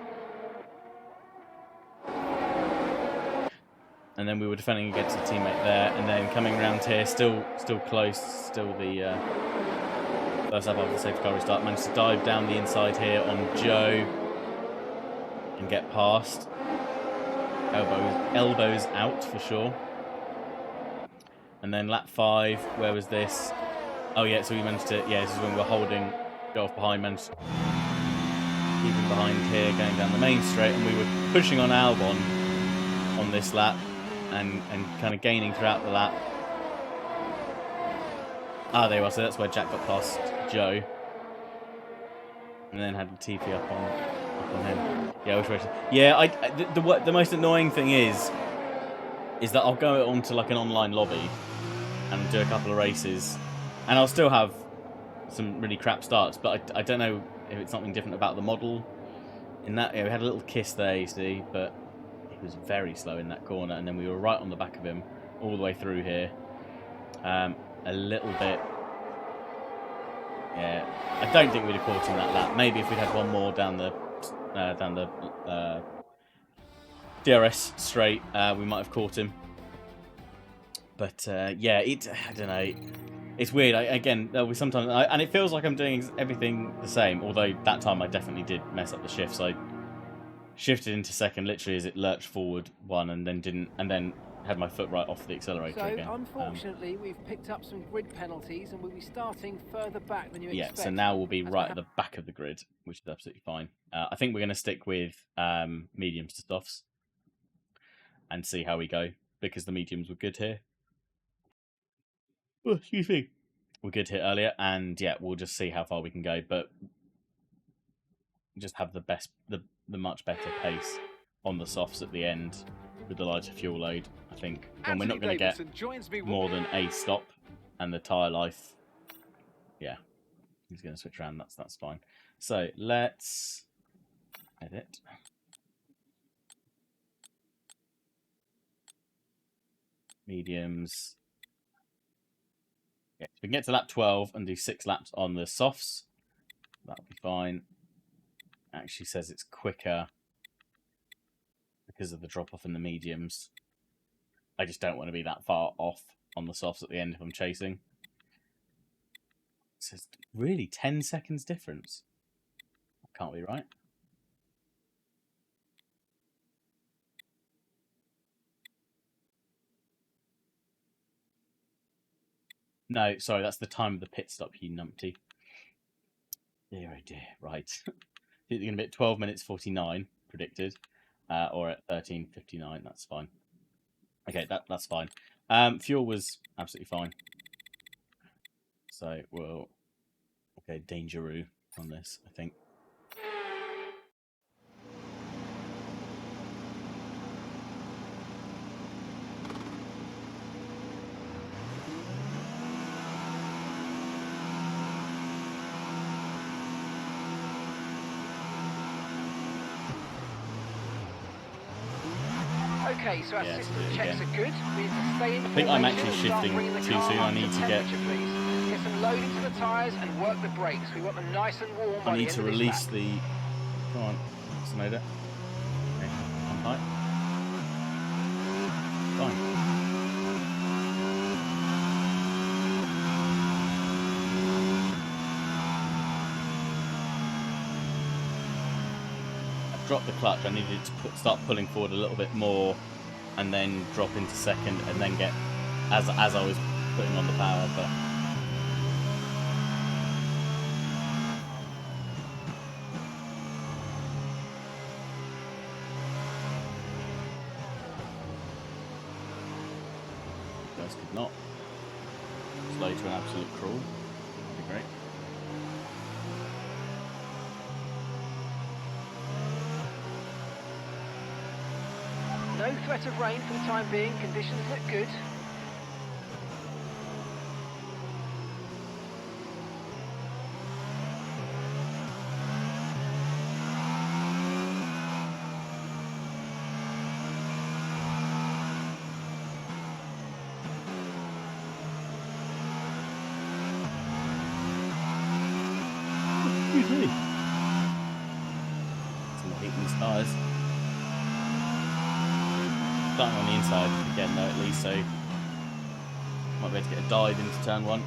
And then we were defending against a teammate there, and then coming around here, still close, still the first up after the safety car restart. Managed to dive down the inside here on Joe and get past. Elbows out for sure. And then lap 5, where was this? Oh yeah, so we managed to, yeah, this is when we were holding, go off behind, managed to keep him behind here, going down the main straight, and we were pushing on Albon on this lap, and kind of gaining throughout the lap. Ah, there you are, so that's where Jack got past Joe. And then had Latifi up on him. Yeah, the most annoying thing is that I'll go onto like an online lobby and do a couple of races, and I'll still have some really crap starts, but I don't know if it's something different about the model. In that, yeah, we had a little kiss there, you see, but he was very slow in that corner, and then we were right on the back of him all the way through here. A little bit. Yeah, I don't think we'd have caught him that lap. Maybe if we'd had one more down the DRS straight, we might have caught him. But yeah, I don't know. It's weird. Again, there'll be sometimes, and it feels like I'm doing everything the same. Although that time I definitely did mess up the shifts. I shifted into second literally as it lurched forward one, and then didn't, and then had my foot right off the accelerator So, again. unfortunately, we've picked up some grid penalties and we'll be starting further back than you expect. Yeah, so now we'll be As right at the back of the grid, which is absolutely fine. I think we're going to stick with mediums to softs and see how we go, because the mediums were good here. Oh, excuse me. We're good here earlier, and yeah, we'll just see how far we can go, but just have the much better pace on the softs at the end with the lighter fuel load. I think when we're not going to get more than a stop, and the tyre life, yeah, he's going to switch around. That's fine. So let's edit. Mediums. Yeah, so we can get to lap 12 and do 6 laps on the softs. That'll be fine. Actually says it's quicker because of the drop off in the mediums. I just don't want to be that far off on the softs at the end if I'm chasing. It says really 10 seconds difference. That can't be right. No, sorry, that's the time of the pit stop, you numpty. Dear, oh dear, right. You're going to be at 12 minutes 49 predicted, or at 13:59. That's fine. Okay, that's fine. Fuel was absolutely fine. So we'll Dangeroo on this, I think. Okay, so our Yeah, system let's do it checks again. are good. We need to stay in I think I'm formation actually and start shifting bringing the too car soon. up I need to get. temperature, please. Get some load into the tyres and work the brakes. We want them nice and warm by I the need end to of this release lap. the. Come on, Tsunoda. Okay, I'm high. Fine. I've dropped the clutch. I needed to start pulling forward a little bit more, and then drop into second, and then get as I was putting on the power, but. Guys could not slow to an absolute crawl. That'd be great. No threat of rain for the time being. Conditions look good. Excuse me. Some more heat in these tyres. Starting on the inside again though, at least, so might be able to get a dive into turn one.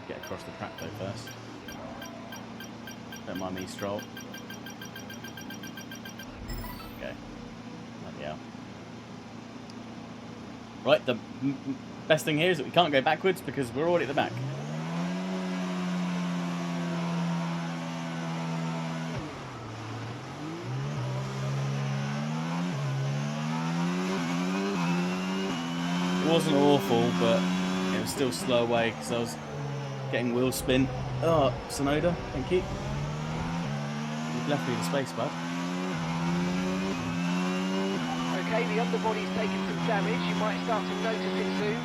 Get across the track though first. Don't mind me, Stroll. Okay. Bloody hell. Right, the best thing here is that we can't go backwards because we're already at the back. It wasn't awful, but it was still slow away because I was getting wheel spin. Oh, Tsunoda, thank you. You've left me the space, bud. Okay, the underbody's taken some damage. You might start to notice it soon.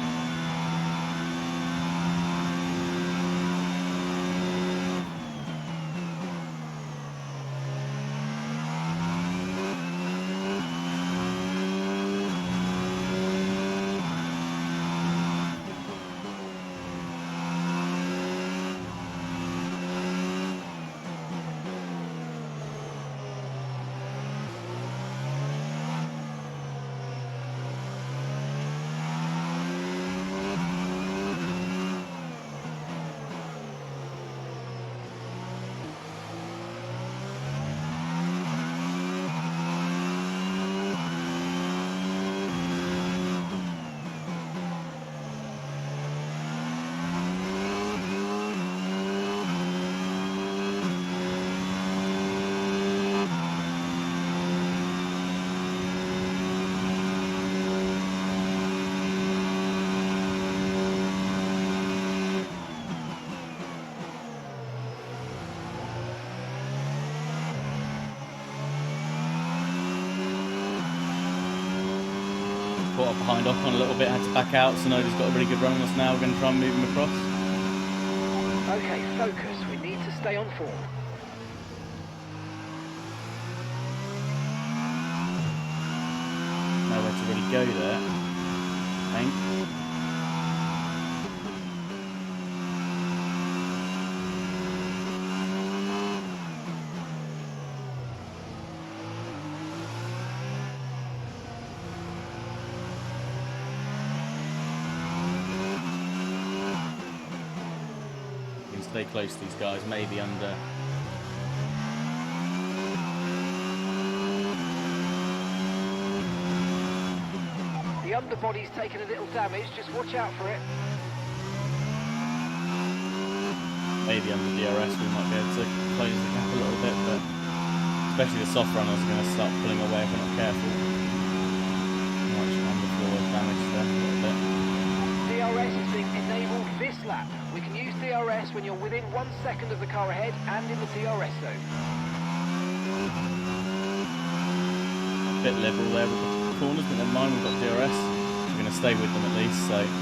Caught up behind Ocon a little bit, had to back out. Tsunoda's got a really good run on us now. We're going to try and move him across. Okay, focus. We need to stay on form. Nowhere to really go there. Thank. Stay close to these guys, maybe under. The underbody's taken a little damage. Just watch out for it. Maybe under DRS we might be able to close the gap a little bit, but especially the soft runners are going to start pulling away if we're not careful. Much underfloor damage there a little bit. DRS is being enabled this lap. We can use DRS when you're within 1 second of the car ahead and in the DRS zone. A bit liberal there with the corners, but never mind, we've got DRS. We're going to stay with them at least, so if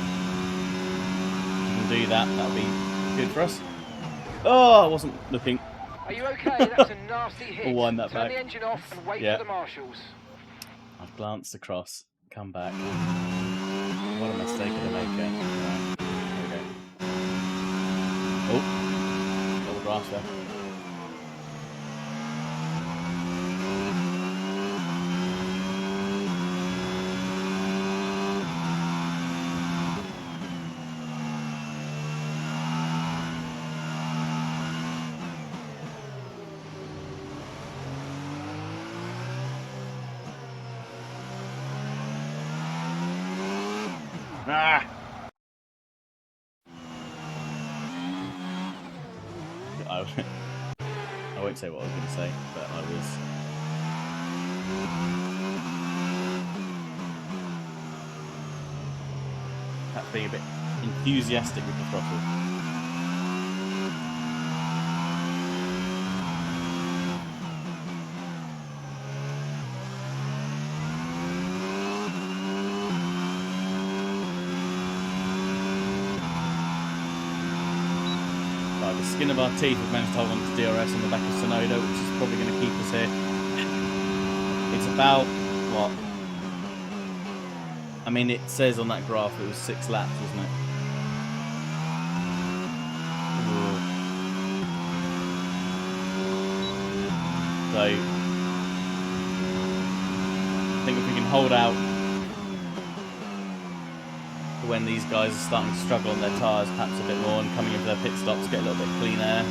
we can do that, that'll be good for us. Oh, I wasn't looking. Are you okay? That's a nasty hit. We'll wind that Turn back. the engine off and wait Yeah. for the marshals. I've glanced across, come back. What a mistake did I make here? Right, there we go. Oh, double grass there. Ah! I won't say what I was going to say, but I was... perhaps being a bit enthusiastic with the throttle. The skin of our teeth have managed to hold on to DRS on the back of Tsunoda, which is probably going to keep us here. It's about, what? I mean, it says on that graph it was 6 laps, wasn't it? Ooh. So, I think if we can hold out when these guys are starting to struggle on their tyres perhaps a bit more and coming into their pit stops, get a little bit clean air.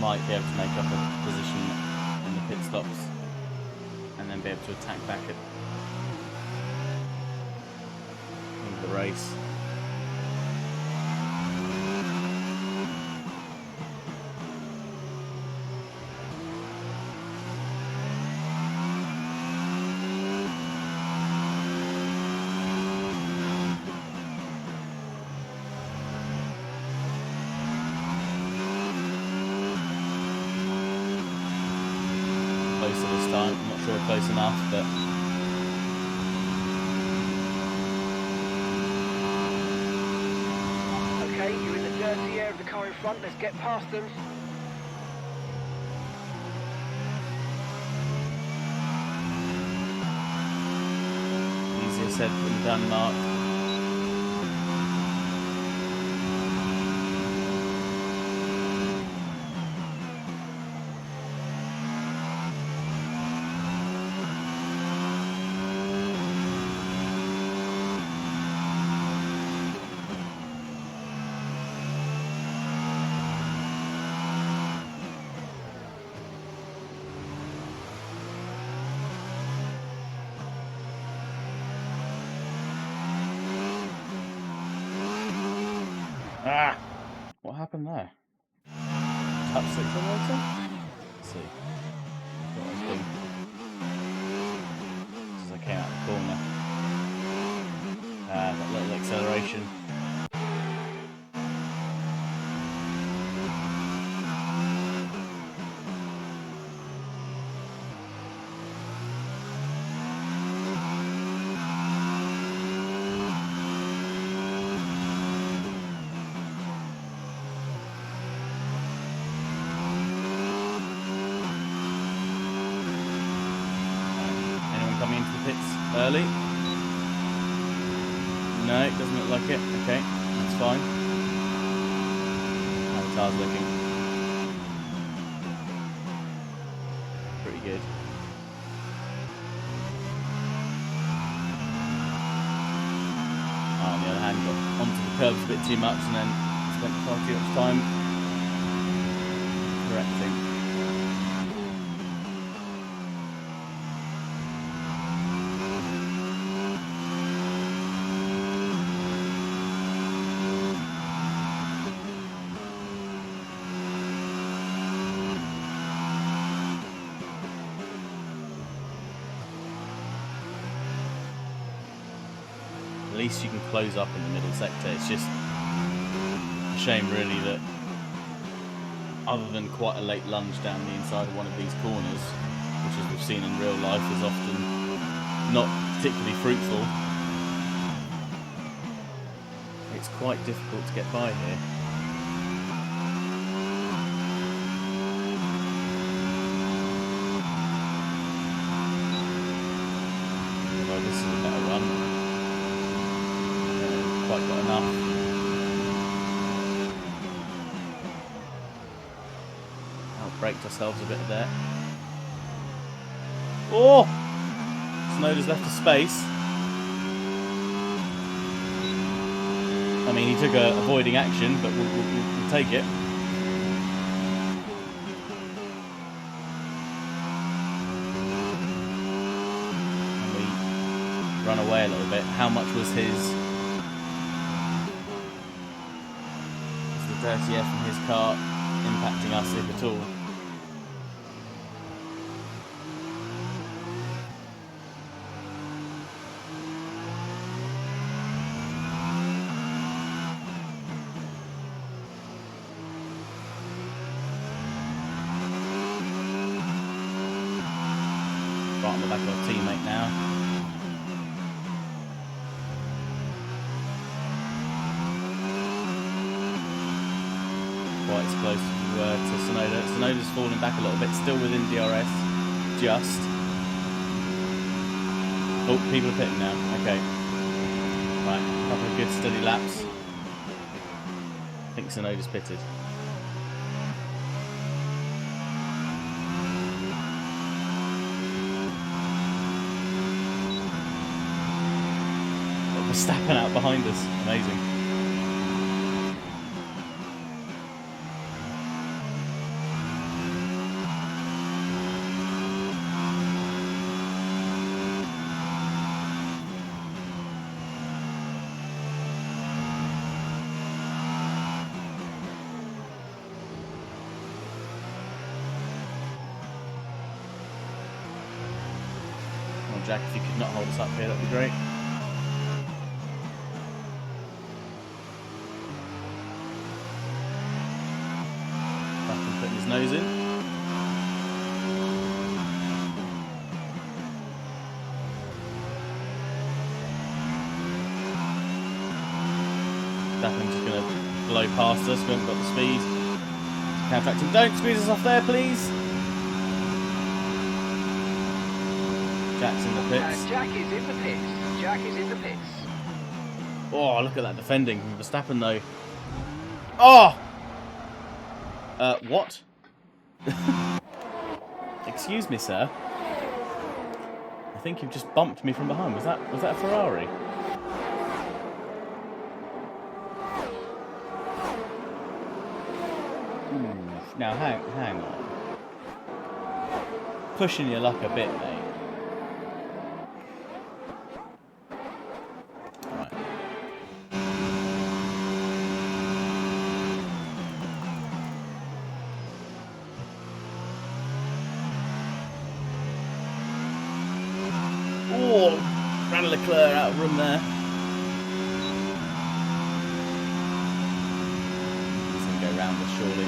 Might be able to make up a position in the pit stops and then be able to attack back at the end of the race. This time, I'm not sure we're close enough, but Okay, you're in the dirty air of the car in front. Let's get past them. easier said than done, Mark. Ah! What happened there? Touch the accelerator? Let's see. What I was doing. As I came out the corner. That little acceleration. Coming into the pits early. No, it doesn't look like it. Okay, that's fine. How the car's looking. Pretty good. On the other hand, got onto the curbs a bit too much and then spent far too much time correcting. At least you can close up in the middle sector. It's just a shame, really, that other than quite a late lunge down the inside of one of these corners, which as we've seen in real life is often not particularly fruitful, it's quite difficult to get by here. Although this is a better run. Quite got enough. Braked ourselves a bit there. Oh! Tsunoda's left a space. I mean, he took a avoiding action, but we'll take it. And we run away a little bit. How much was his... Was the dirty air from his car impacting us, if at all? Right on the back of our teammate now. Quite as close as we were to Tsunoda. Tsunoda's falling back a little bit, still within DRS. Just. Oh, people are pitting now. Okay. Right, a couple of good steady laps. I think Tsunoda's pitted. Verstappen out behind us. Amazing. Come on, Jack, if you could not hold us up here, that'd be great. Putting his nose in. Verstappen's just going to blow past us. We haven't got the speed. Counteract him. Don't squeeze us off there, please. Jack's in the pits. Jack is in the pits. Jack is in the pits. Oh, look at that defending from Verstappen, though. Oh! What? Excuse me, sir. I think you've just bumped me from behind. Was that a Ferrari? Now hang on. Pushing your luck a bit, mate. Oh, ran Leclerc out of room there. He's going to go round us, surely.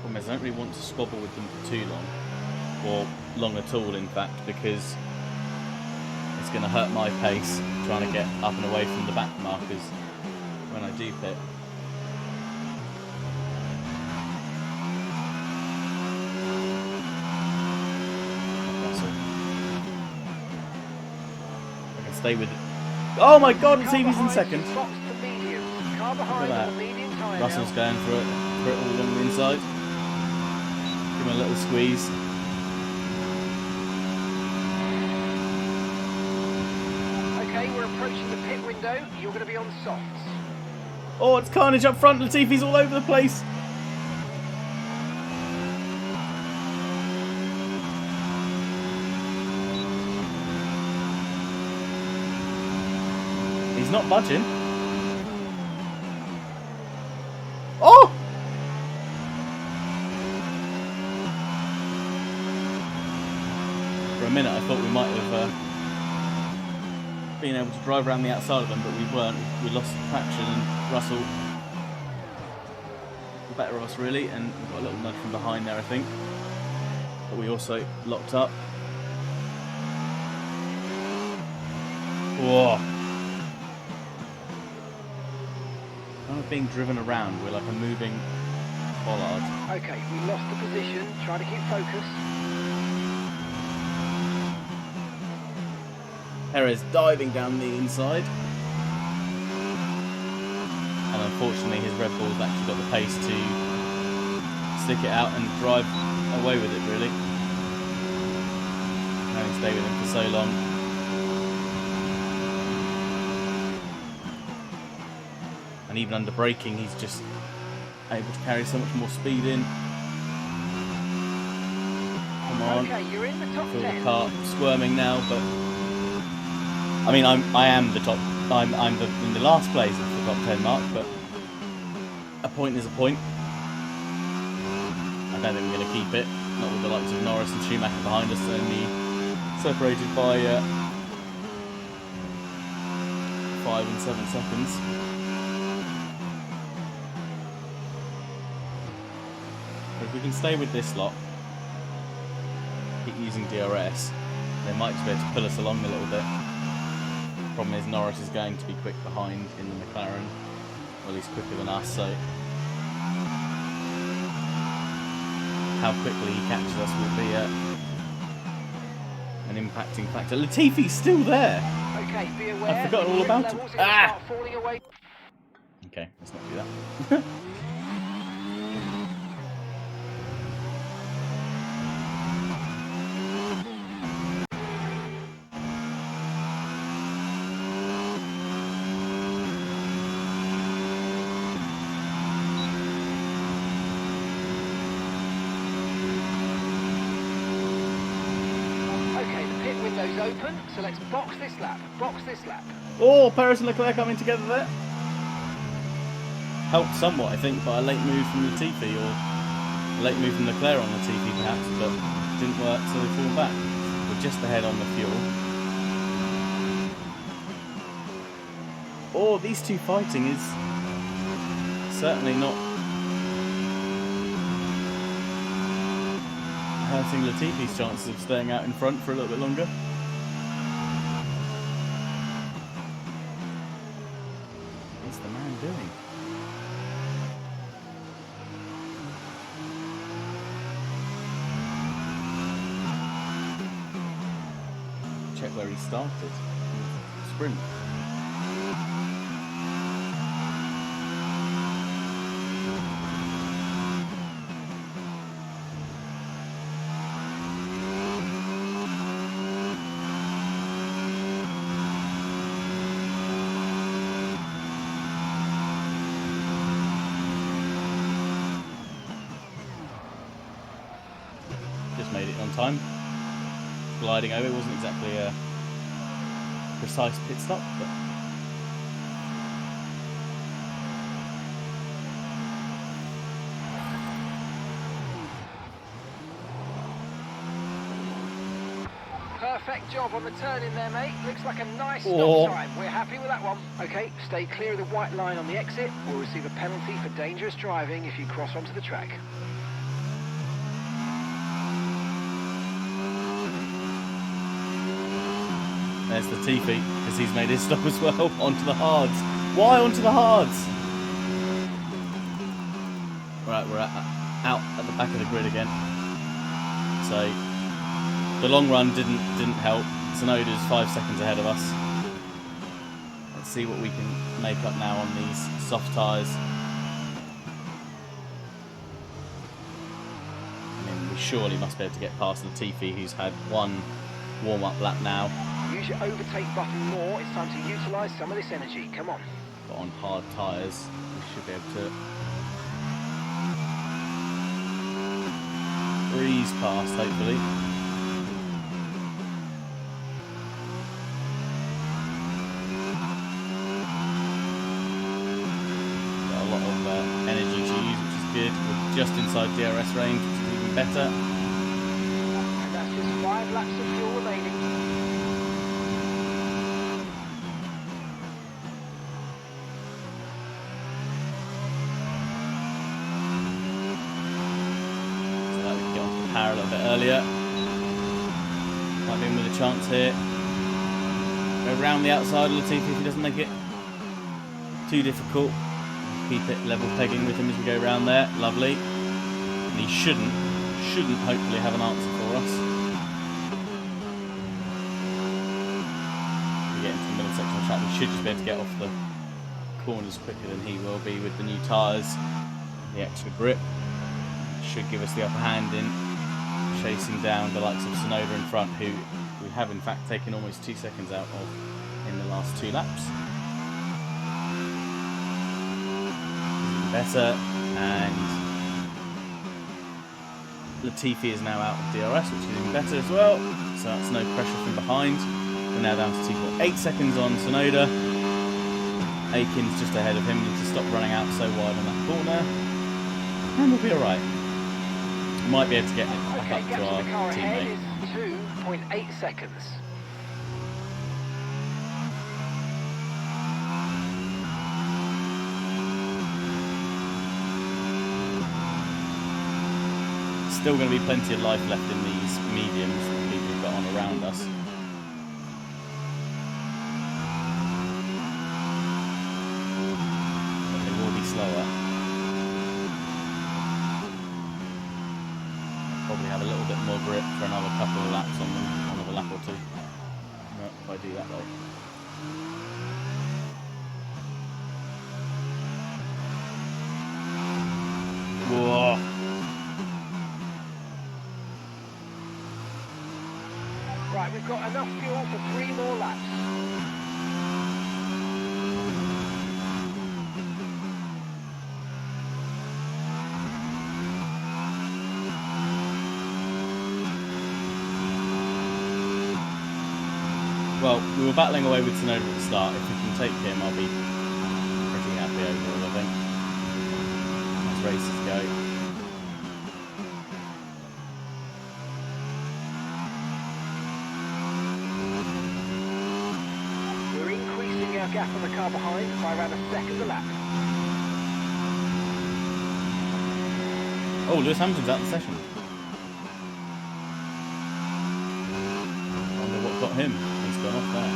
Problem is, I don't really want to squabble with them for too long. Or long at all, in fact, because it's going to hurt my pace trying to get up and away from the back markers when I do pit. I can stay with it. Oh my god, Latifi's in second. Look at that. Russell's going for it all along the inside. Give him a little squeeze. We're approaching the pit window. You're going to be on softs. Oh, it's carnage up front. Latifi's all over the place. He's not budging. Oh! For a minute I thought we might have been able to drive around the outside of them, but we weren't. We lost traction, and Russell, the better of us really, and we got a little nudge from behind there I think. But we also locked up. Whoa! Kind of being driven around. We're like a moving bollard. Okay, we lost the position. Try to keep focus. Perez diving down the inside. And unfortunately his Red Bull's actually got the pace to stick it out and drive away with it really. Having stayed with him for so long. And even under braking he's just able to carry so much more speed in. Come on. Okay, you're in the top Feel 10. the car squirming now, but I mean, I am the top. I'm in the last place of the top 10 mark, but a point is a point. I don't think we're going to keep it. Not with the likes of Norris and Schumacher behind us, only separated by 5 and 7 seconds. If we can stay with this lot, keep using DRS, they might just be able to pull us along a little bit. Problem is Norris is going to be quick behind in the McLaren, well he's quicker than us, so how quickly he catches us will be an impacting factor. Latifi's still there! Okay, be aware. I forgot all about him. Start falling away. Okay, let's not do that. Open, so let's box this lap. Box this lap. Oh, Perez and Leclerc coming together there. Helped somewhat, I think, by a late move from Latifi, or a late move from Leclerc on Latifi perhaps, but didn't work, so they fall back. We're just ahead on the fuel. Oh, these two fighting is certainly not hurting Latifi's chances of staying out in front for a little bit longer. What's the man doing? Check where he started. Sprint. Made it on time. Gliding over, it wasn't exactly a precise pit stop, but perfect job on the turn in there, mate. Looks like a nice Oh. stop time. We're happy with that one. Okay, stay clear of the white line on the exit. We'll receive a penalty for dangerous driving if you cross onto the track. there's the Latifi, because he's made his stop as well. Onto the hards. Why onto the hards? Right, we're out at the back of the grid again. So the long run didn't help. Tsunoda's 5 seconds ahead of us. Let's see what we can make up now on these soft tyres. I mean, we surely must be able to get past Latifi, who's had one warm-up lap now. Use your overtake button more. It's time to utilise some of this energy. Come on. But on hard tyres, we should be able to breeze past, hopefully. just inside DRS range, which is even better. And that's just 5 laps of fuel remaining. So that we can get onto the power a little bit earlier. Might be in with a chance here. Go round the outside of Latifi if he doesn't make it too difficult. Keep it level pegging with him as we go around there. Lovely. And he shouldn't hopefully have an answer for us. We get into the middle section of the track, we should just be able to get off the corners quicker than he will be with the new tyres. The extra grip should give us the upper hand in chasing down the likes of Tsunoda in front, who we have in fact taken almost 2 seconds out of in the last 2 laps. Even better, and Latifi is now out of DRS, which is even better as well, so that's no pressure from behind. We're now down to 2.8 seconds on Tsunoda. Aiken's just ahead of him, we need to stop running out so wide on that corner, and we'll be alright. We might be able to get it back Okay, up gap to to our the car ahead teammate. is 2.8 seconds. Still going to be plenty of life left in these mediums that people have got on around us. But they will be slower. Probably have a little bit more grip for another couple of laps on them, another lap or two. No, if I do that though. Whoa! Right, we've got enough fuel for 3 more laps. Well, we were battling away with Tsunoda at the start. If we can take him, I'll be pretty happy overall, I think. As races go. We're increasing our gap on the car behind by around a second a lap. Oh, Lewis Hamilton's out of the session. Wonder what got him. He's gone off there.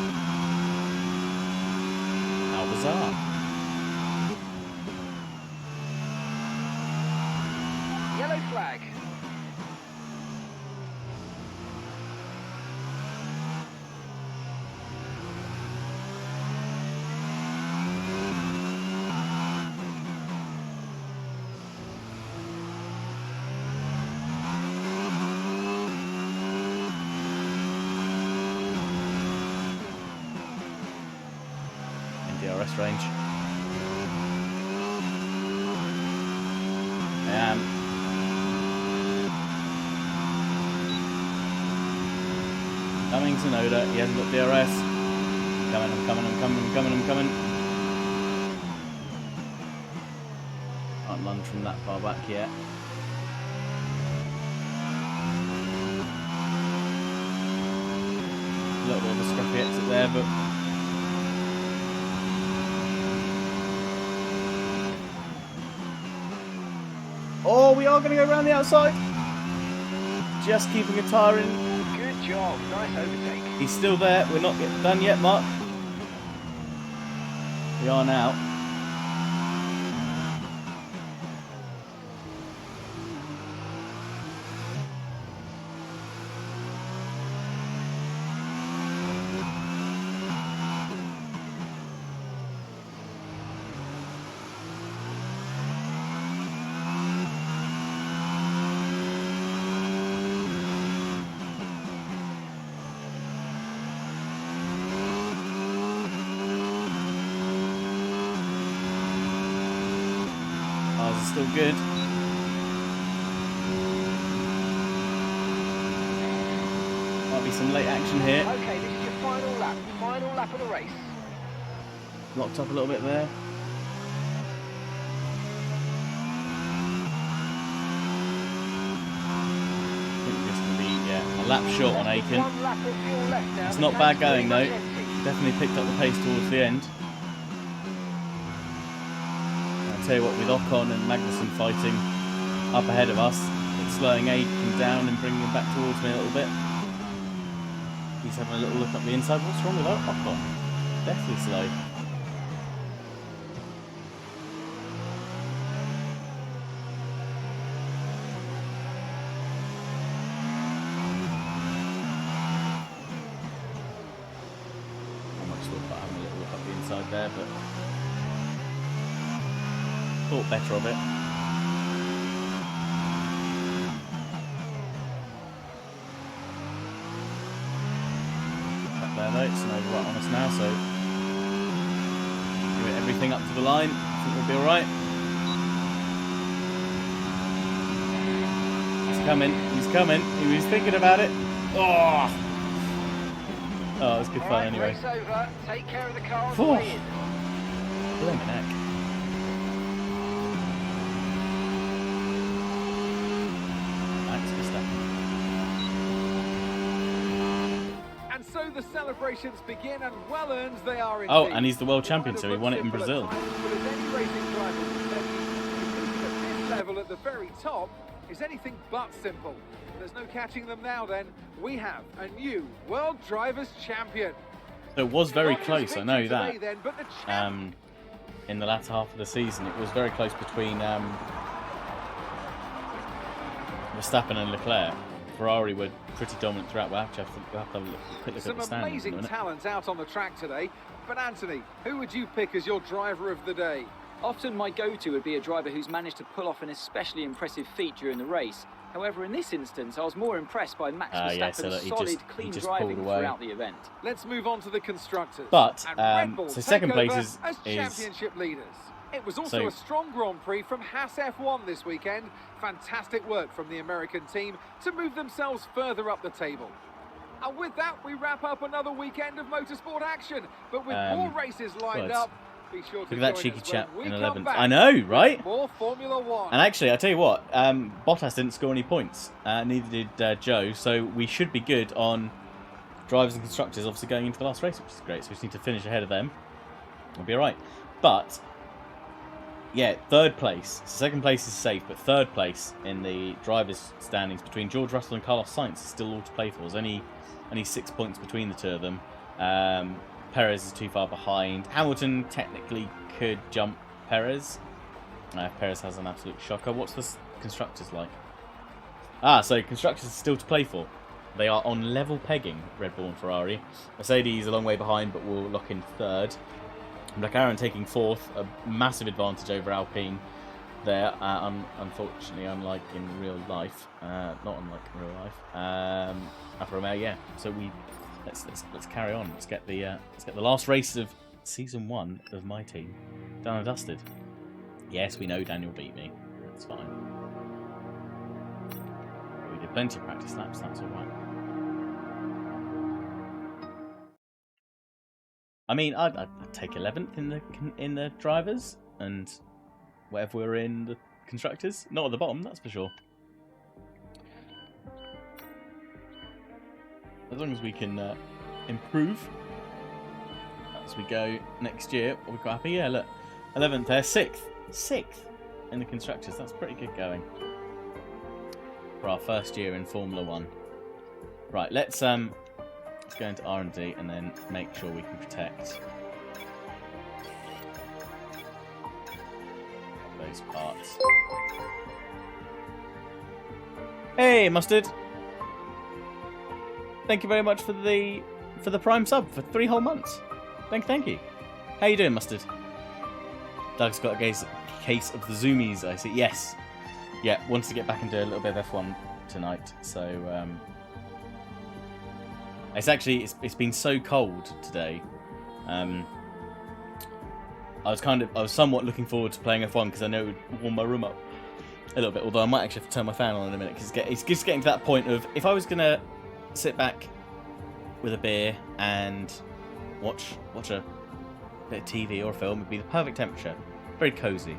How bizarre. Yellow flag. DRS range. I am. Coming Tsunoda, he hasn't got DRS. I'm coming. Can't lunge from that far back yet. A little bit of a scruffy exit there, but oh, we are going to go around the outside. Just keeping a tyre in. Good job, nice overtake. He's still there. We're not done yet, Mark. We are now. Ours is still good. Might be some late action here. Okay, this is your final lap of the race. Locked up a little bit there. Lap short on Aiken. One lap of fuel left now. It's The not bad tank's going pretty though. much empty. Definitely picked up the pace towards the end. I'll tell you what, with Ocon and Magnussen fighting up ahead of us, it's slowing Aiken down and bringing him back towards me a little bit. He's having a little look up the inside. What's wrong with Ocon? Deathly slow. There, but thought better of it. Up there though, it's an over right on us now, so do everything up to the line. I think we'll be alright. He's coming, he's coming. He was thinking about it. Oh! Oh, it was good fun anyway. Race over. Take care of the car on the Oh. way in. Blimey neck. Thanks, Verstappen. And so the celebrations begin, and well earned they are indeed. Oh, and he's the world champion, so he won it in Simple at Brazil. times, but as any racing driver would say, competing at this level at the very top is anything but simple. There's no catching them now then. We have a new World Drivers' Champion. So it was very Not close, just I know victory that. today then, but the champ- In the latter half of the season, it was very close between Verstappen and Leclerc. Ferrari were pretty dominant throughout. We'll have to have a quick look at Some the standings in a amazing minute. talent out on the track today. But Anthony, who would you pick as your driver of the day? Often my go-to would be a driver who's managed to pull off an especially impressive feat during the race. However, in this instance, I was more impressed by Max Verstappen's yeah, so that he solid, just clean pulled driving away. throughout the event. Let's move on to the constructors. But, and Red Bull so take second place over is as championship leaders. It was also So- a strong Grand Prix from Haas F1 this weekend. Fantastic work from the American team to move themselves further up the table. And with that, we wrap up another weekend of motorsport action. But with more races lined well, up, be sure to Look at that join cheeky us chap when in we 11th. come back I know, with right? More Formula One. And actually, I tell you what, Bottas didn't score any points. Neither did Joe. So we should be good on drivers and constructors, obviously going into the last race, which is great. So we just need to finish ahead of them. We'll be all right. But yeah, third place. So second place is safe, but third place in the drivers' standings between George Russell and Carlos Sainz is still all to play for. There's only 6 points between the two of them. Perez is too far behind. Hamilton technically could jump Perez. If Perez has an absolute shocker. What's the constructors like? So constructors are still to play for. They are on level pegging, Red Bull and Ferrari. Mercedes a long way behind, but will lock in third. McLaren taking fourth, a massive advantage over Alpine there. Unfortunately, unlike in real life, not unlike in real life. Alfa Romeo, yeah. So let's carry on. Let's get the last race of season 1 of my team done and dusted. Yes, we know Daniel beat me. That's fine. We did plenty of practice laps. That's all right. I mean, I'd take 11th in the drivers, and whatever we're in the constructors. Not at the bottom, that's for sure. As long as we can improve as we go next year, we'll be quite happy. Yeah, look, 11th there, 6th in the constructors. That's pretty good going for our first year in Formula 1. Right, let's go into R&D and then make sure we can protect those parts. Hey, Mustard! Thank you very much for the Prime sub for 3 whole months. Thank you. How you doing, Mustard? Doug's got a case of the zoomies, I see. Yes. Yeah, wants to get back and do a little bit of F1 tonight, so it's been so cold today. I was somewhat looking forward to playing F1 because I know it would warm my room up a little bit. Although I might actually have to turn my fan on in a minute because it's just getting to that point of if I was gonna sit back with a beer and watch a bit of TV or a film, it'd be the perfect temperature, very cozy.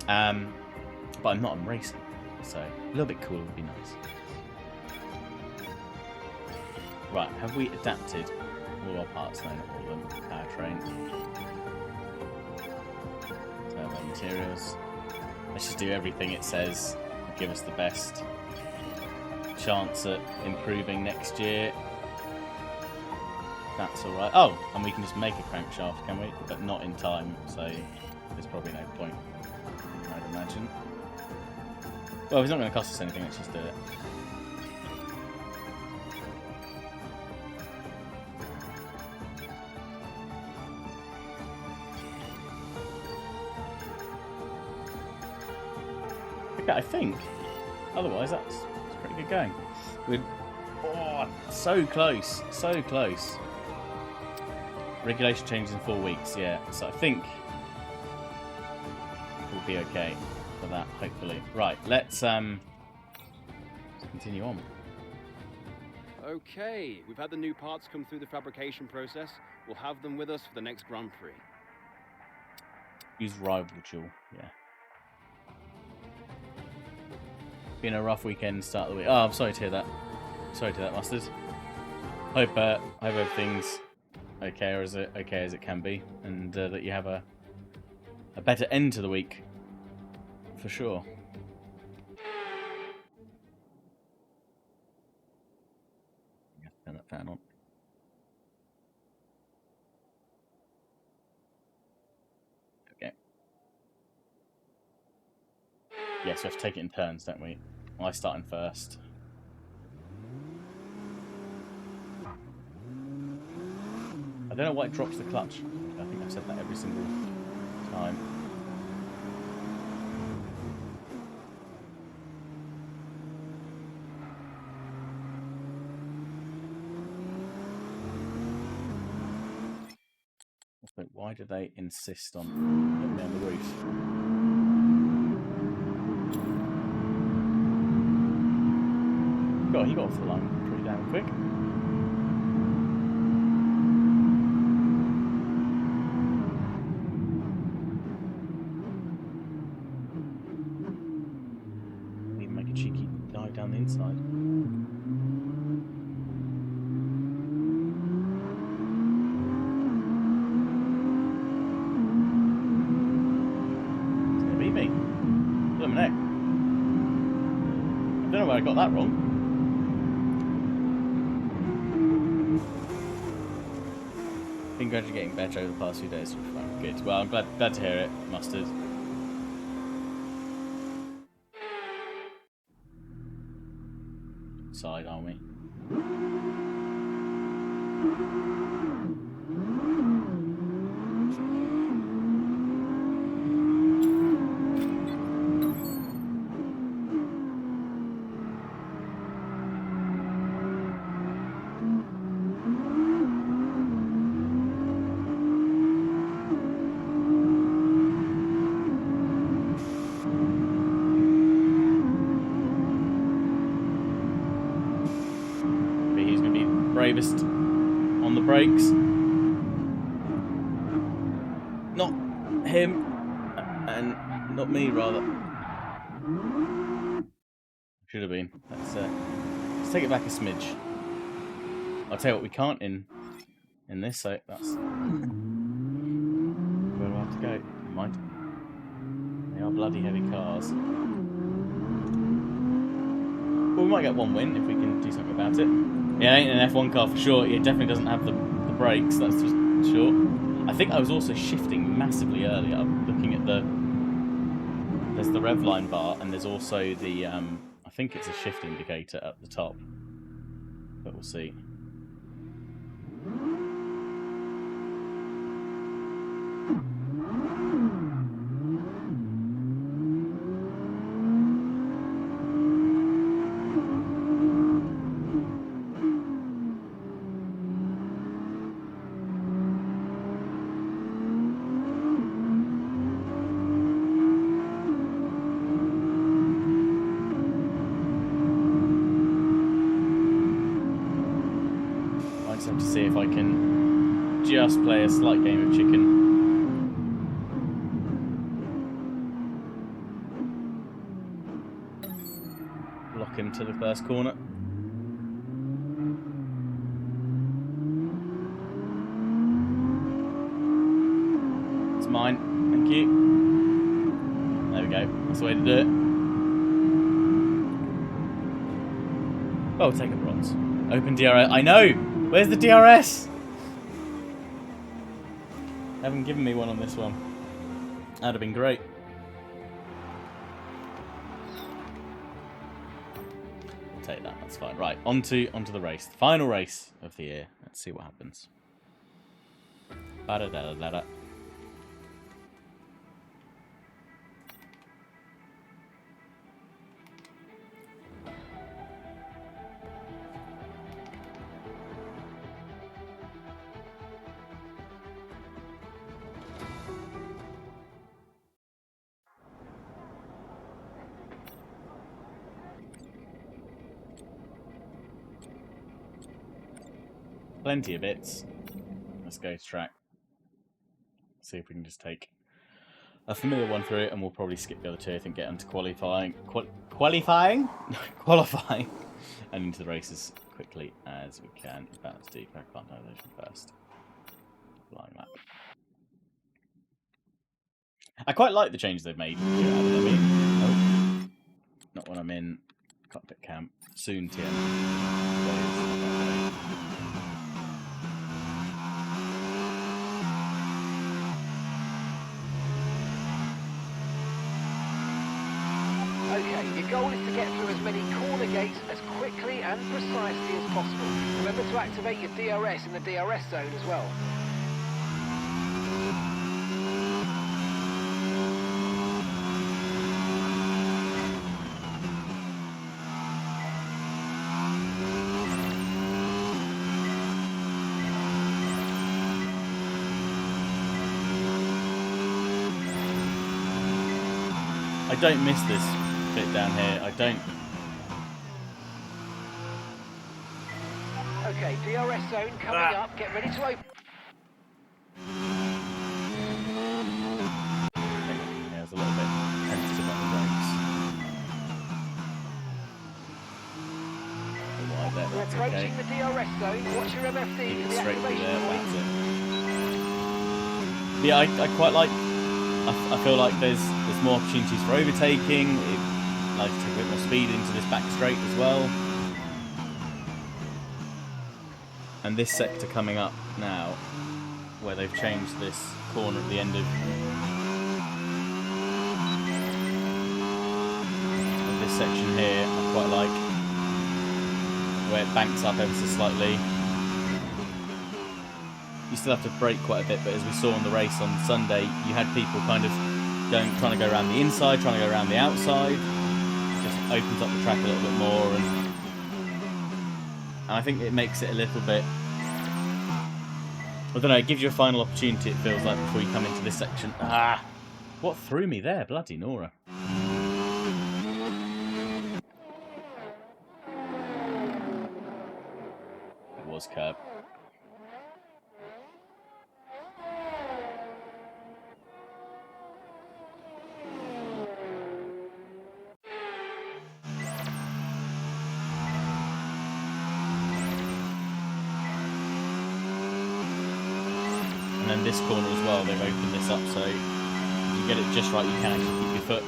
But I'm not. I'm racing, so a little bit cooler would be nice. Right, have we adapted all our parts? No, not all of them. Powertrain. Turbo materials. Let's just do everything it says. Give us the best chance at improving next year. That's alright. Oh, and we can just make a crankshaft, can we? But not in time, so there's probably no point, I'd imagine. Well, it's not going to cost us anything, let's just do it. Okay, I think. Otherwise, that's pretty good going. We're so close, so close. Regulation changes in 4 weeks, yeah. So I think we'll be okay for that, hopefully. Right, let's continue on. Okay, we've had the new parts come through the fabrication process. We'll have them with us for the next Grand Prix. Use rival duel, yeah. Been a rough weekend start of the week. Oh, I'm sorry to hear that. Sorry to hear that, Mustard. Hope everything's okay, or as okay as it can be, and that you have a better end to the week, for sure. Turn that fan on. Okay. Yes, we have to take it in turns, don't we? Well, I start in first. I don't know why it drops the clutch. I think I've said that every single time. Also, why do they insist on putting me on the roof? God, he got off the line pretty damn quick. Cheeky dive down the inside. It's gonna beat me. Look at my neck. I don't know where I got that wrong. Been gradually getting better over the past few days. Good. Well, I'm glad to hear it, Mustard. Side, aren't we? Bravest on the brakes. Not him, and not me, rather. Should have been. Let's take it back a smidge. I'll tell you what we can't in this, so that's where we'll have to go. Never mind. They are bloody heavy cars. Well, we might get one win if we can do something about it. Yeah, it ain't an F1 car for sure. It definitely doesn't have the brakes, that's just sure. I think I was also shifting massively earlier. I'm looking at there's the revline bar, and there's also the, I think it's a shift indicator at the top. But we'll see. To see if I can just play a slight game of chicken. Lock him to the first corner. you. There we go. That's the way to do it. Oh, take a bronze. Open DRS. I know! Where's the DRS? They haven't given me one on this one. That'd have been great. We'll take that. That's fine. Right, onto the race. The final race of the year. Let's see what happens. Ba-da-da-da-da-da. Plenty of bits. Let's go to track. See if we can just take a familiar one through it, and we'll probably skip the other two, I think, get into qualifying, qualifying, and into the races quickly as we can. In fact, let's do track quantization first. Flying lap. I quite like the changes they've made. Not when I'm in cockpit camp. Soon, TM. Okay, your goal is to get through as many corner gates as quickly and precisely as possible. Remember to activate your DRS in the DRS zone as well. I don't miss this bit down here. I don't. Okay, DRS zone coming up. Get ready to open. Yeah, it's a little bit tentative on the brakes. Wide there, We're that's approaching okay. the DRS zone. Watch your MFD Keep for it the straight through activation there, point. that's it. Yeah, I quite like. I feel like there's more opportunities for overtaking. It allows you to take a bit more speed into this back straight as well. And this sector coming up now, where they've changed this corner at the end of this section here, I quite like where it banks up ever so slightly. You still have to brake quite a bit, but as we saw in the race on Sunday, you had people kind of trying to go around the inside, trying to go around the outside. It just opens up the track a little bit more, and I think it makes it a little bit, I don't know, it gives you a final opportunity, it feels like, before you come into this section. What threw me there? Bloody Nora. It was curb. And then this corner as well, they've opened this up, so if you get it just right, you can actually keep your foot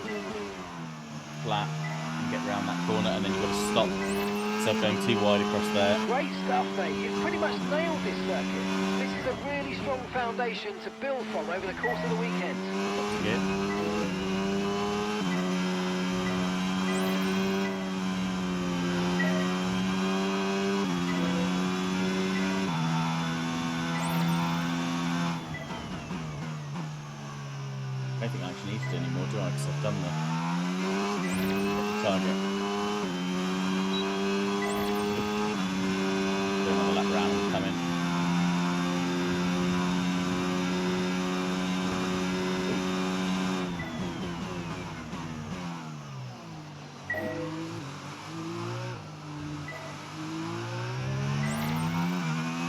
flat and get around that corner, and then you've got to stop yourself going too wide across there. Great stuff, mate. You've pretty much nailed this circuit. This is a really strong foundation to build from over the course of the weekend. That's good. I don't think I actually need to do any more, do I? Because I've done the target. Do another lap round and come in.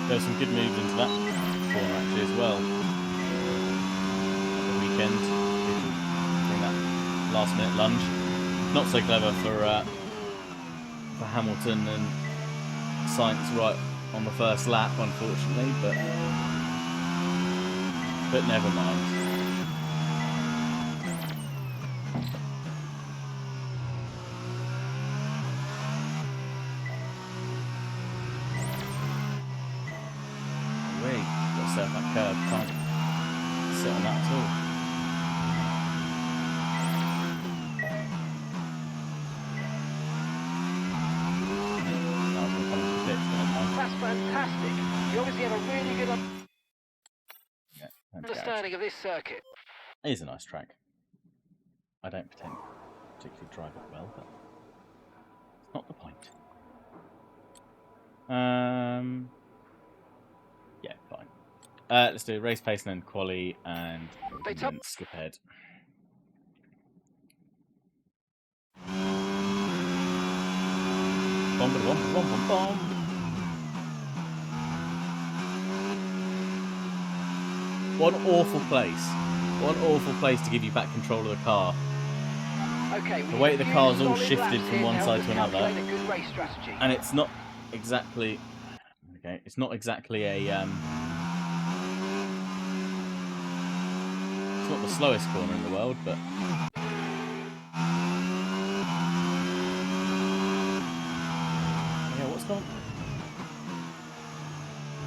There's some good moves into that corner actually as well. The weekend, doing that last minute lunge. Not so clever for Hamilton and Sainz right on the first lap, unfortunately, but never mind. stay off that curb. Can't sit on that at all. Now I'm going to come to the pitch, but never mind. That's fantastic. You obviously have a really good Yeah, understanding of this circuit. it is a nice track. I don't pretend to particularly drive it well, but it's not the point. Yeah, fine. Let's do race pace and then quali and then skip ahead. Bom, bom, bom, bom, bom. What an awful place. What an awful place to give you back control of the car. Okay, The weight of the car's all shifted from one side to another. A good race strategy. And it's not exactly... Okay, it's not exactly a... It's not the slowest corner in the world, but... Yeah, what's going on?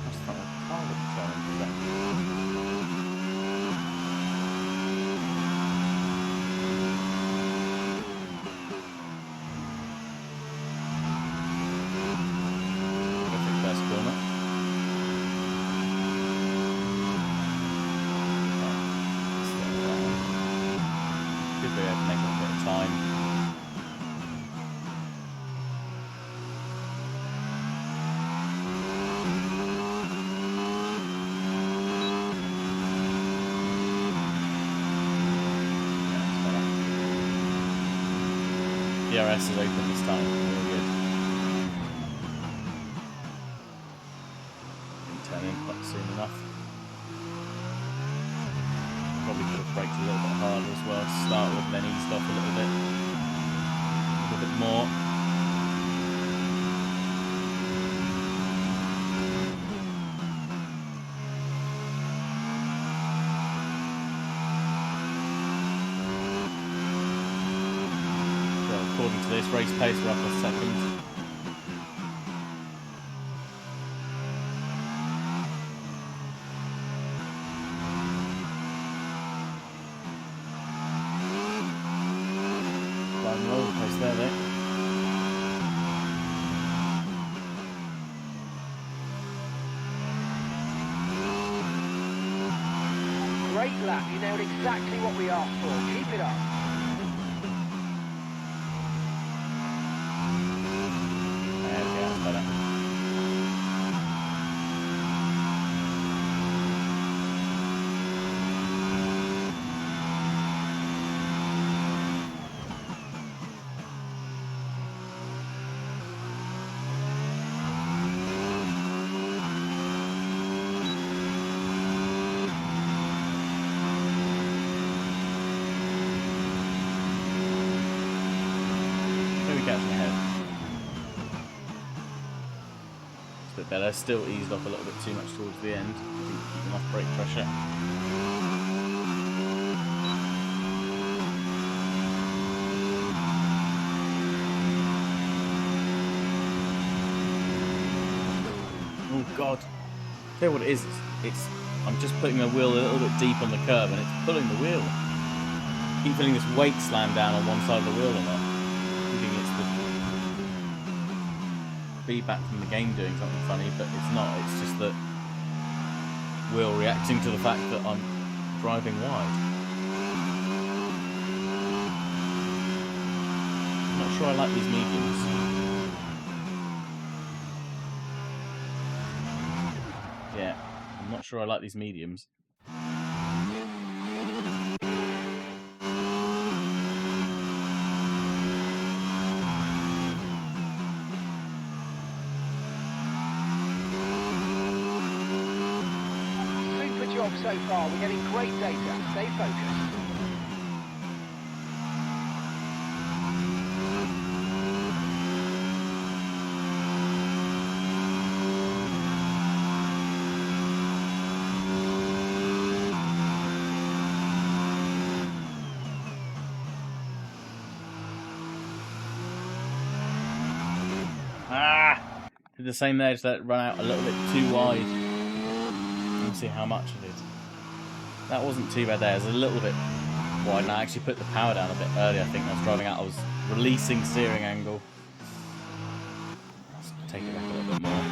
That's the front of the car that's going into that. First corner. Should be able to make a bit of time. DRS is open this time. Really good. Turn in quite soon enough. Probably could have braked a little bit harder as well to start with, and then eased off a little bit more. So according to this race pace, we're up a second. Roller pace there, Great lap. You nailed exactly what we asked for. Keep it up. There we go, that's better. Catching ahead. It's a bit better. Still eased off a little bit too much towards the end. Didn't keep enough brake pressure. Oh god! Tell you what it is. It's I'm just putting my wheel a little bit deep on the curb, and it's pulling the wheel. I keep feeling this weight slam down on one side of the wheel a lot. It's the feedback from the game doing something funny, but it's not. It's just that wheel reacting to the fact that I'm driving wide. I'm not sure I like these mediums. Yeah, I'm not sure I like these mediums. So far, we're getting great data. Stay focused. Did the same there, just let it run out a little bit too wide. We'll see how much it is. That wasn't too bad there. It was a little bit wide, and I actually put the power down a bit earlier. I think I was driving out. I was releasing steering angle. Let's take it back a little bit more.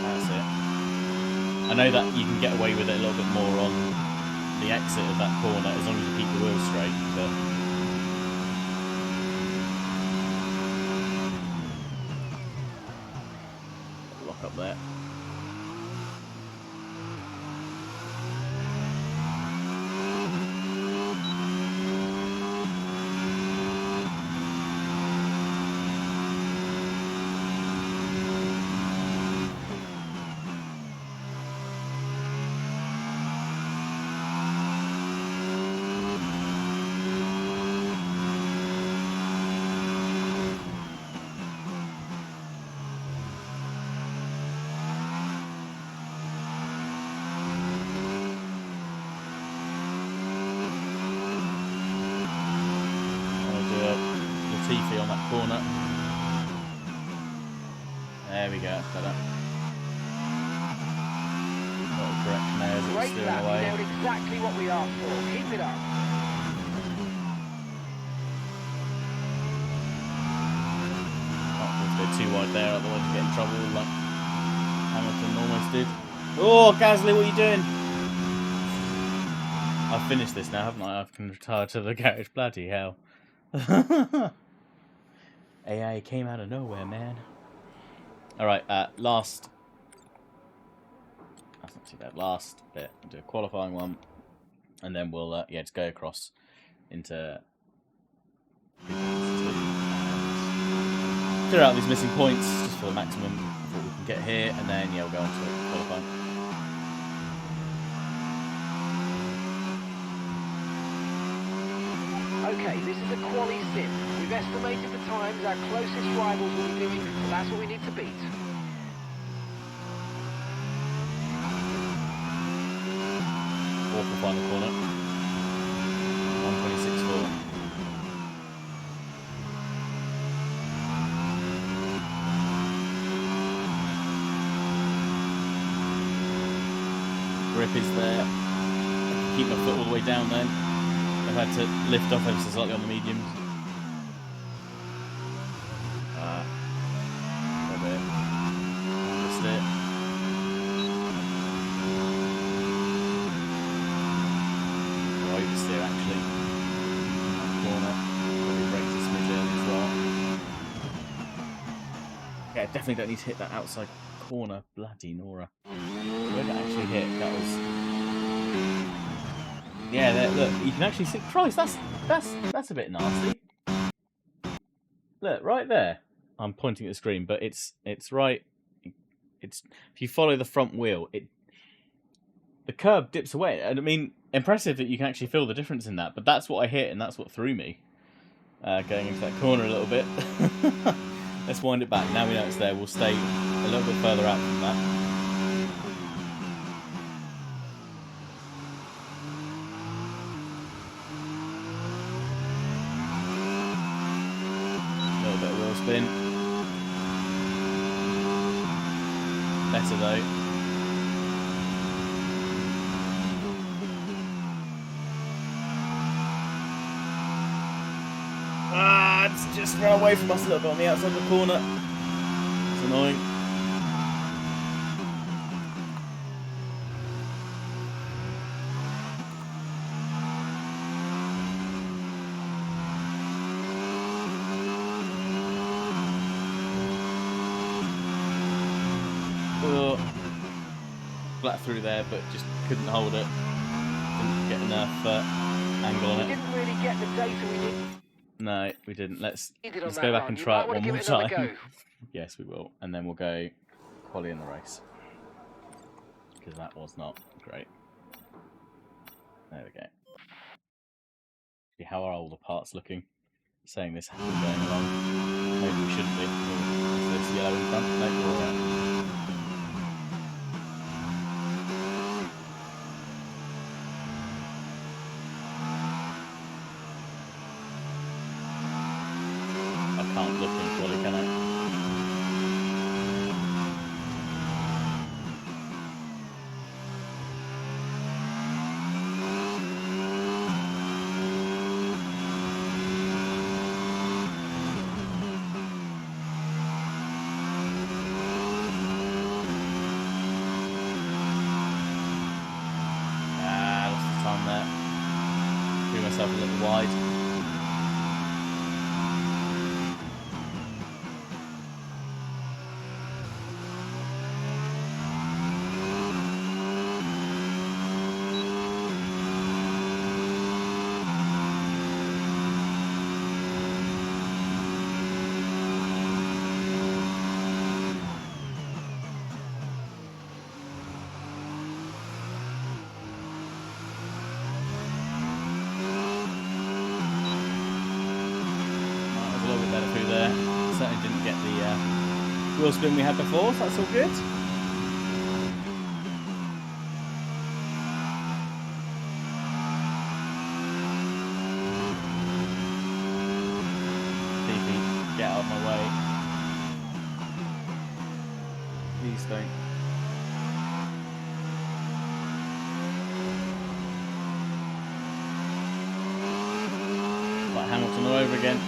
That's it. I know that you can get away with it a little bit more on the exit of that corner as long as you keep the wheels straight, but lock up there. Latifi on that corner. There we go, that's better. Little correction there as it's Great steering lap, away. you know exactly what we asked for. Keep it up. Oh, let's go too wide there, otherwise you get in trouble like Hamilton almost did. Oh, Gasly, what are you doing? I've finished this now, haven't I? I can retire to the garage. Bloody hell. AI came out of nowhere, man. Alright, last... That's not too bad. Last bit. We'll do a qualifying one. And then we'll, yeah, just go across into... clear out these missing points, just for the maximum of what we can get here. And then, yeah, we'll go on to qualifying. Okay, this is a quali sim. We've estimated the times our closest rivals will be doing, so that's what we need to beat. Awful final corner. 126.4. Grip is there. I can keep my foot all the way down then. I've had to lift off ever so slightly on the mediums. A bit. Missed it. Right steer actually. Corner. Probably brakes a smidge early as well. Yeah, definitely don't need to hit that outside corner. Bloody Nora. Where did it actually hit? That was... Yeah, there, look, you can actually see. Christ, that's a bit nasty. Look, right there. I'm pointing at the screen, but it's right. It's if you follow the front wheel, the curb dips away. And I mean, impressive that you can actually feel the difference in that. But that's what I hit, and that's what threw me. Going into that corner a little bit. Let's wind it back. Now we know it's there. We'll stay a little bit further out from that. Spin. Better though. It's just run away from us a little bit on the outside of the corner. It's annoying. Flat through there, but just couldn't hold it. Didn't get enough angle on it. We didn't really get the data we need. No, we didn't. Let's Let's go back and try it one more time. Yes, we will, and then we'll go quali in the race because that was not great. There we go. See how are all the parts looking? Saying this has been going along. Maybe we shouldn't be. Ooh, is this yellow in front? No, we're all right. there. Threw myself a little wide. Certainly didn't get the wheel spin we had before, so that's all good. Beefy, get out of my way. Please don't. Right, Hamilton all over again.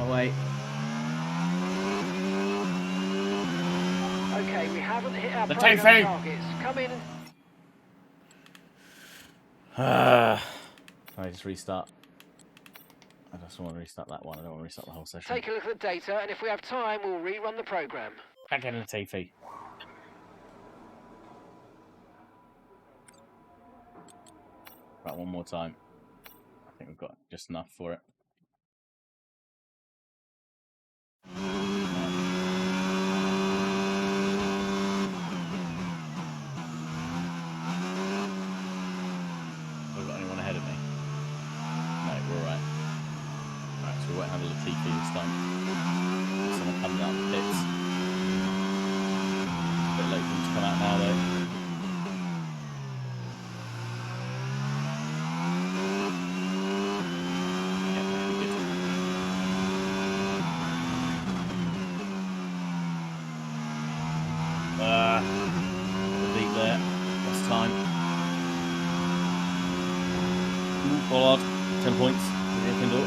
Way. Okay, we haven't hit our The program Tofu! targets. Come in and... Can I just restart? I just want to restart that one. I don't want to restart the whole session. take a look at the data, and if we have time, we'll rerun the program. Back in the Latifi. Right, one more time. I think we've got just enough for it. Have we got anyone ahead of me? No, we're alright. Alright, so we won't have a Latifi this time. Someone coming out of the pits. A bit late for them to come out now though. Pollard, 10 points. Kendall.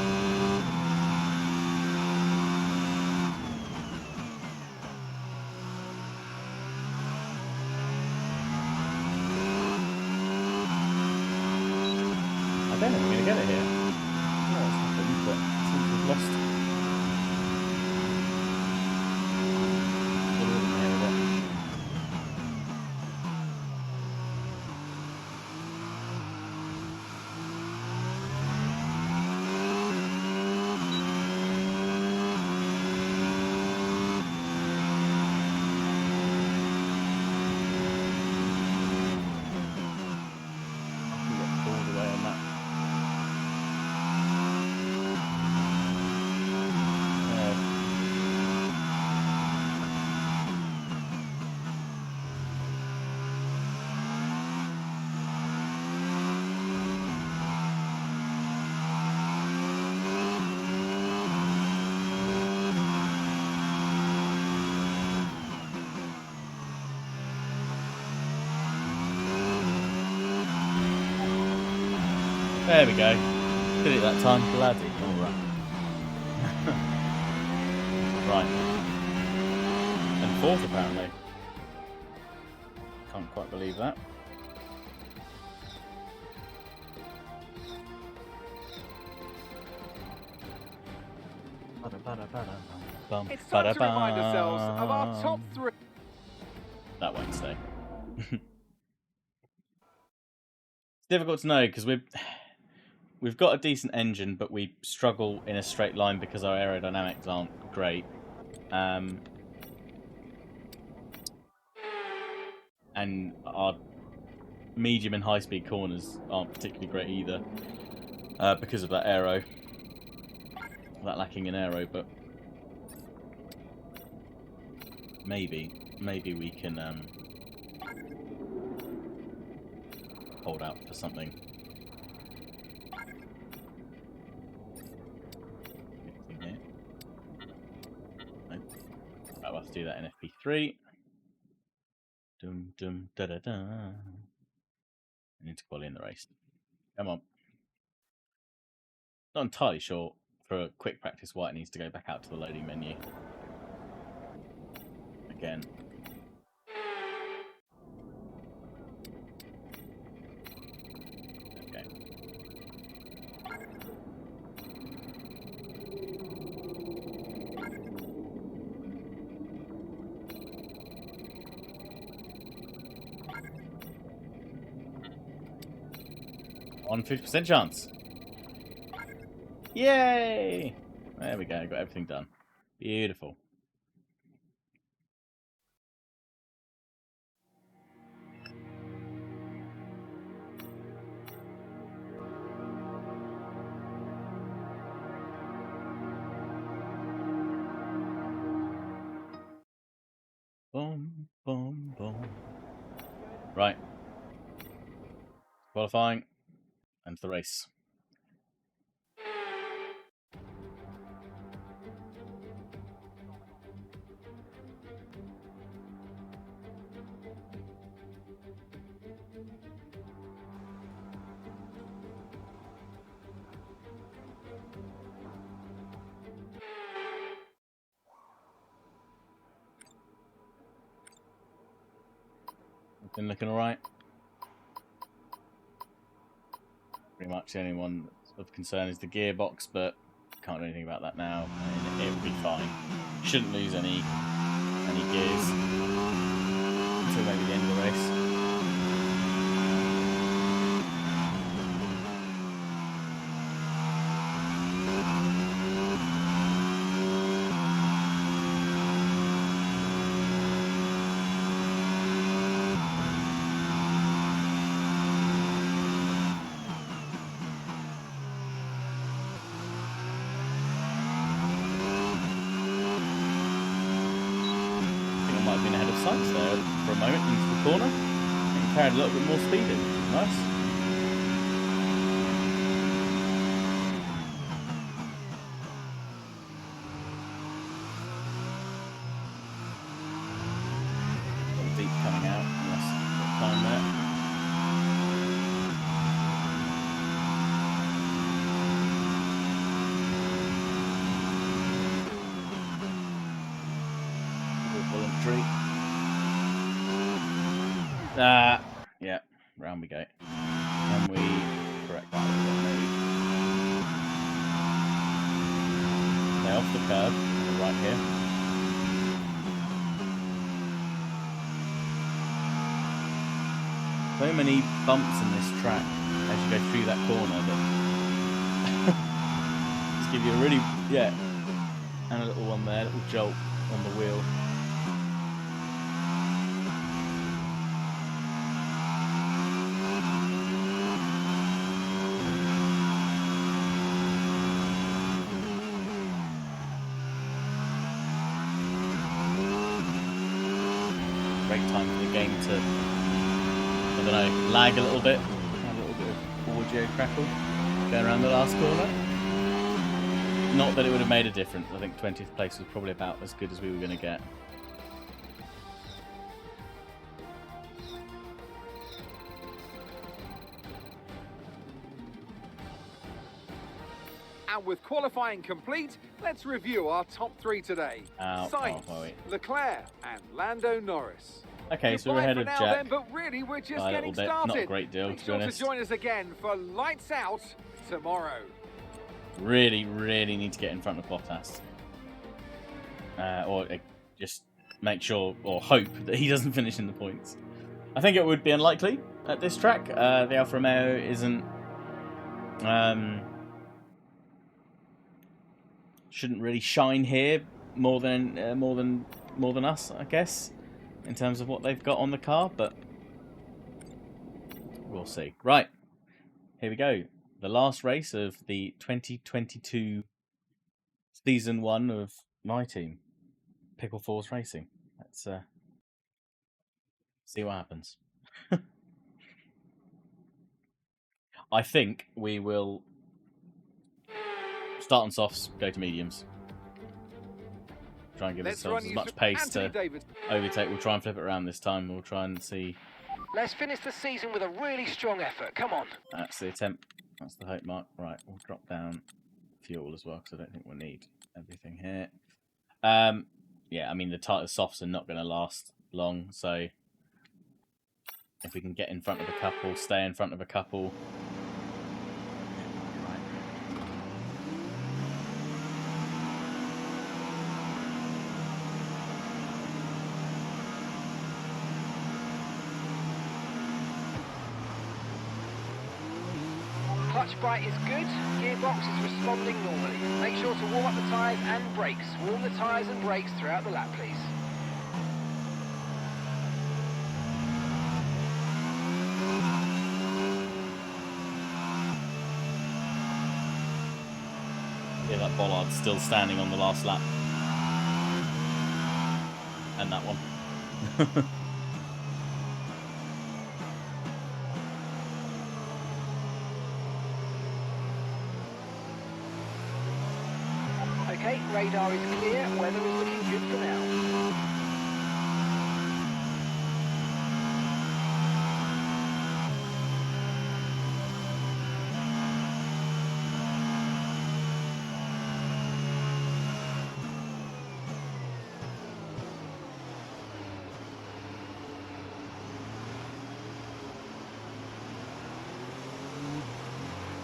I don't think we're going to get it here. I don't know what's happened, but it seems we've lost. A little bit here with it. There we go. Did it that time. Bloody alright. Right. And fourth apparently. Can't quite believe that. It's time to remind ourselves of our top three. That won't stay. It's difficult to know because we've got a decent engine, but we struggle in a straight line because our aerodynamics aren't great. And our medium and high-speed corners aren't particularly great either because of that aero. That lacking in aero, but maybe we can hold out for something. Nope. I'll have to do that in FP3. Dum dum da da da. I need to qualify in the race. Come on. Not entirely sure for a quick practice why it needs to go back out to the loading menu. Again. On 50% chance. Yay! There we go. Got everything done. Beautiful. Boom, boom, boom. Right. Qualifying. And the race. Been looking alright. Pretty much the only one of concern is the gearbox, but can't do anything about that now. And it will be fine. Shouldn't lose any gears until maybe the end of the race. There for a moment into the corner and carried a little bit more speed in. Nice. A little deep coming out. Nice climb there. Voluntary. Yeah, round we go. And we correct that a little bit, maybe. Stay off the curb, right here. So many bumps in this track as you go through that corner that just give you a really, yeah, and a little one there, a little jolt on the wheel. Great time for the game to, I don't know, lag a little bit. A little bit of audio crackle going around the last corner. Not that it would have made a difference. I think 20th place was probably about as good as we were going to get. And with qualifying complete, let's review our top three today. Sainz, Leclerc and Lando Norris. Okay, so we're ahead of Jack. Then, but really we're just by getting a little bit. started. Not a great deal, Make to be sure honest. to join us again for Lights Out tomorrow. Really, really need to get in front of Bottas. Or just make sure, or hope, that he doesn't finish in the points. I think it would be unlikely at this track. The Alfa Romeo isn't... shouldn't really shine here more than us, I guess, in terms of what they've got on the car, but we'll see. Right, here we go. The last race of the 2022 season 1 of my team, Pickle Force Racing. Let's see what happens. I think we will start on softs, go to mediums. Try and give ourselves as much pace to overtake. We'll try and flip it around this time. We'll try and see. Let's finish the season with a really strong effort. Come on. That's the attempt. That's the hope mark. Right, we'll drop down fuel as well, because I don't think we'll need everything here. Yeah, I mean, the softs are not going to last long, so if we can get in front of a couple, stay in front of a couple. Clutch bite is good, gearbox is responding normally. Make sure to warm up the tyres and brakes. Warm the tyres and brakes throughout the lap, please. Yeah, that bollard's still standing on the last lap. And that one. Okay, radar is clear, weather is looking good for now.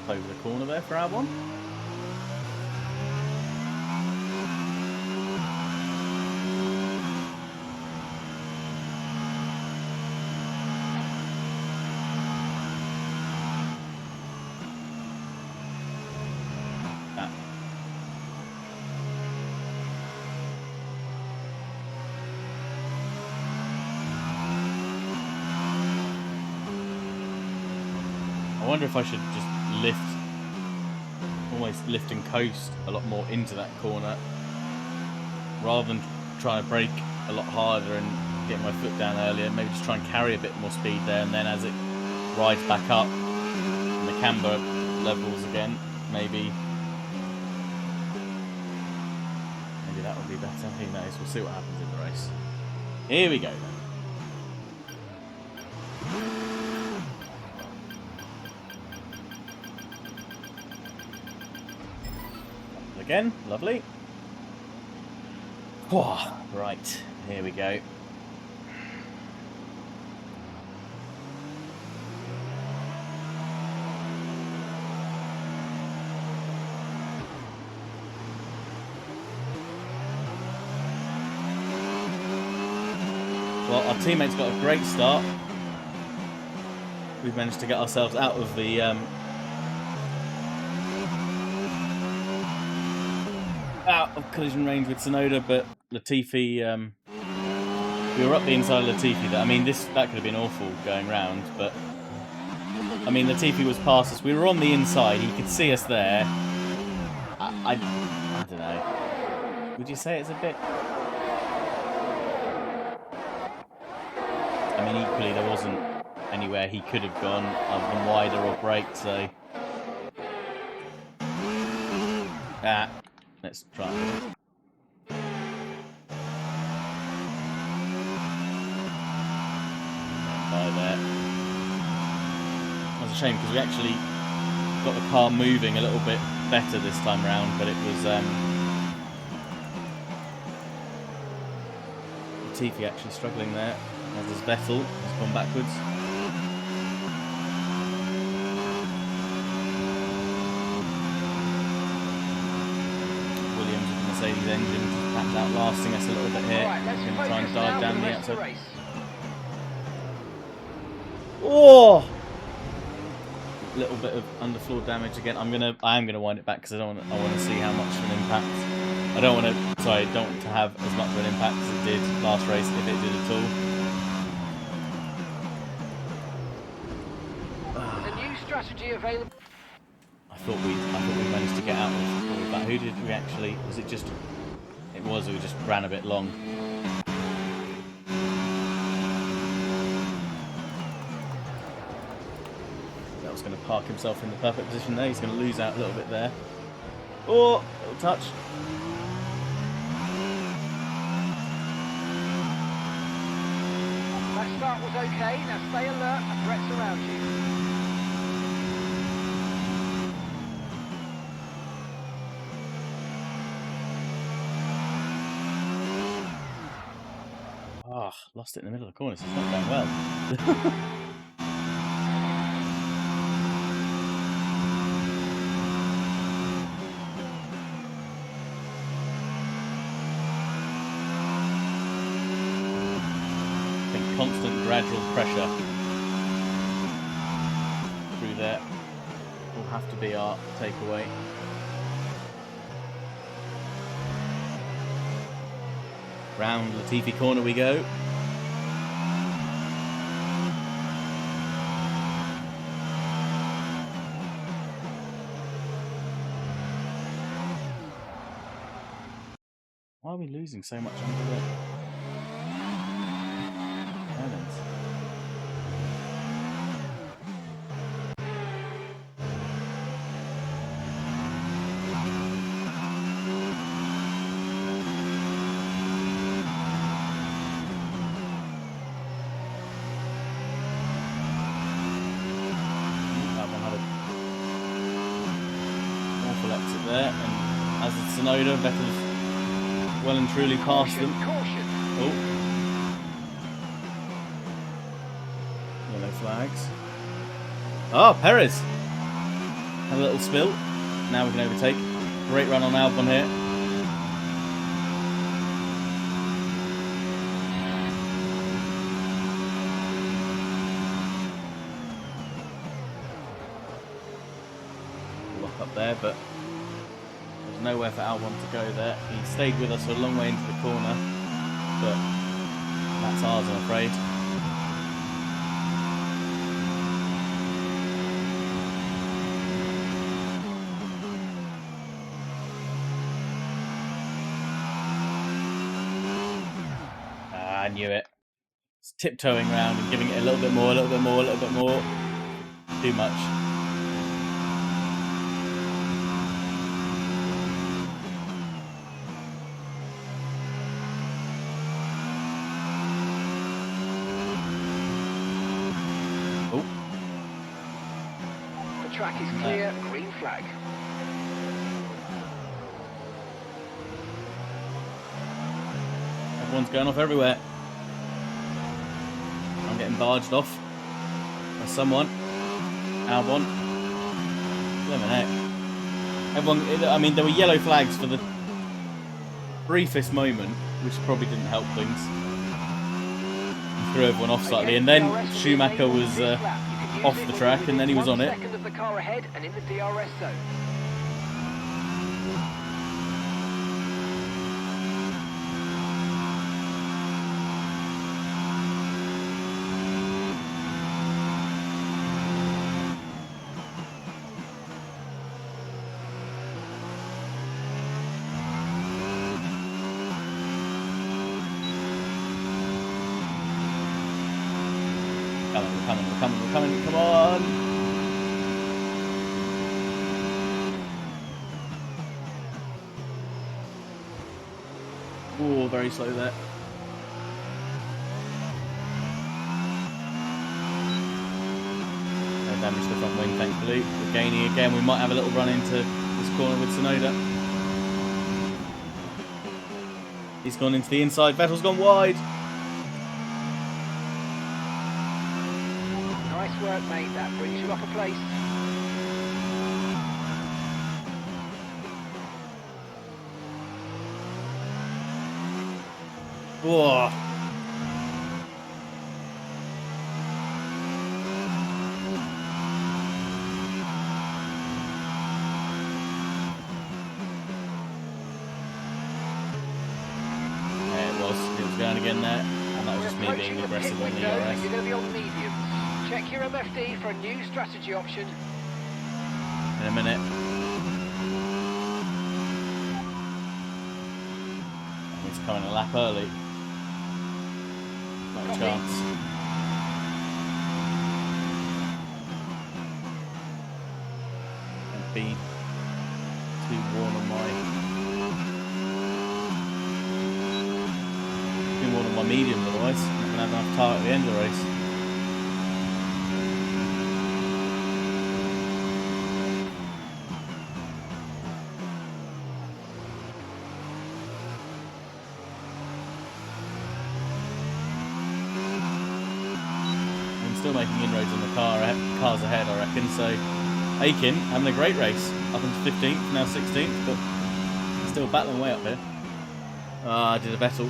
Over the corner there for Albon. I wonder if I should just almost lift and coast a lot more into that corner rather than trying to brake a lot harder and get my foot down earlier. Maybe just try and carry a bit more speed there, and then as it rides back up and the camber levels again, maybe that would be better. Who knows? We'll see what happens in the race. Here we go then. Again, lovely. Oh, right, here we go. Well, our teammates got a great start. We've managed to get ourselves out of the out of collision range with Tsunoda, but Latifi, we were up the inside of Latifi. That could have been awful going round, but I mean, Latifi was past us. We were on the inside. He could see us there. I don't know. Would you say it's a bit? I mean, equally, there wasn't anywhere he could have gone other than wider or brake, so let's try it. By there. That was a shame because we actually got the car moving a little bit better this time around, but it was Latifi actually struggling there, as is Vettel. He's gone backwards. Mercedes engine perhaps outlasting us a little bit here. Right, We're going to try and dive down the outside. Oh! A little bit of underfloor damage again. I am gonna wind it back because I want to see how much of an impact. I don't want to have as much of an impact as it did last race, if it did at all. The new strategy available. I thought we managed to get out of that. Who did we actually? Was it just? It was. We just ran a bit long. That was going to park himself in the perfect position there. He's going to lose out a little bit there. Oh, little touch. That start was okay. Now stay alert. Threats around you. Lost it in the middle of the corner, so it's not going well. I think constant gradual pressure through there will have to be our takeaway. Round Latifi corner we go. Why are we losing so much under the islands? Exit there, and as it's Tsunoda, Vettel's well and truly past them. Oh, yellow flags. Oh, Perez had a little spill. Now we can overtake. Great run on Albon here. Lock up there, but there's nowhere for Albon to go there. He stayed with us a long way into the corner, but that's ours, I'm afraid. I knew it. It's tiptoeing around and giving it a little bit more, a little bit more, a little bit more. Too much. Oh. The track is clear, green flag. Everyone's going off everywhere. I'm getting barged off by someone. Albon. Blimmin' heck. Everyone, I mean, there were yellow flags for the briefest moment, which probably didn't help things. Threw everyone off slightly, and then Schumacher was off the track, and then he was on it. 1 second of the car ahead and in the DRS zone. We're coming, come on! Oh, very slow there. No damage to the front wing, thankfully. We're gaining again. We might have a little run into this corner with Tsunoda. He's gone into the inside. Vettel's gone wide. Nice work, mate. That brings you up a place. Whoa. It was going again there, and that was just me being aggressive on the DRS. You're going to be on mediums. Check your MFD for a new strategy option. In a minute. He's coming a lap early. Not a chance. Don't be too warm on my medium, otherwise I'm not going to have enough tire at the end of the race. Still making inroads on the cars ahead, I reckon. So Aiken having a great race, up into 15th, now 16th, but still battling way up here. I did a Vettel.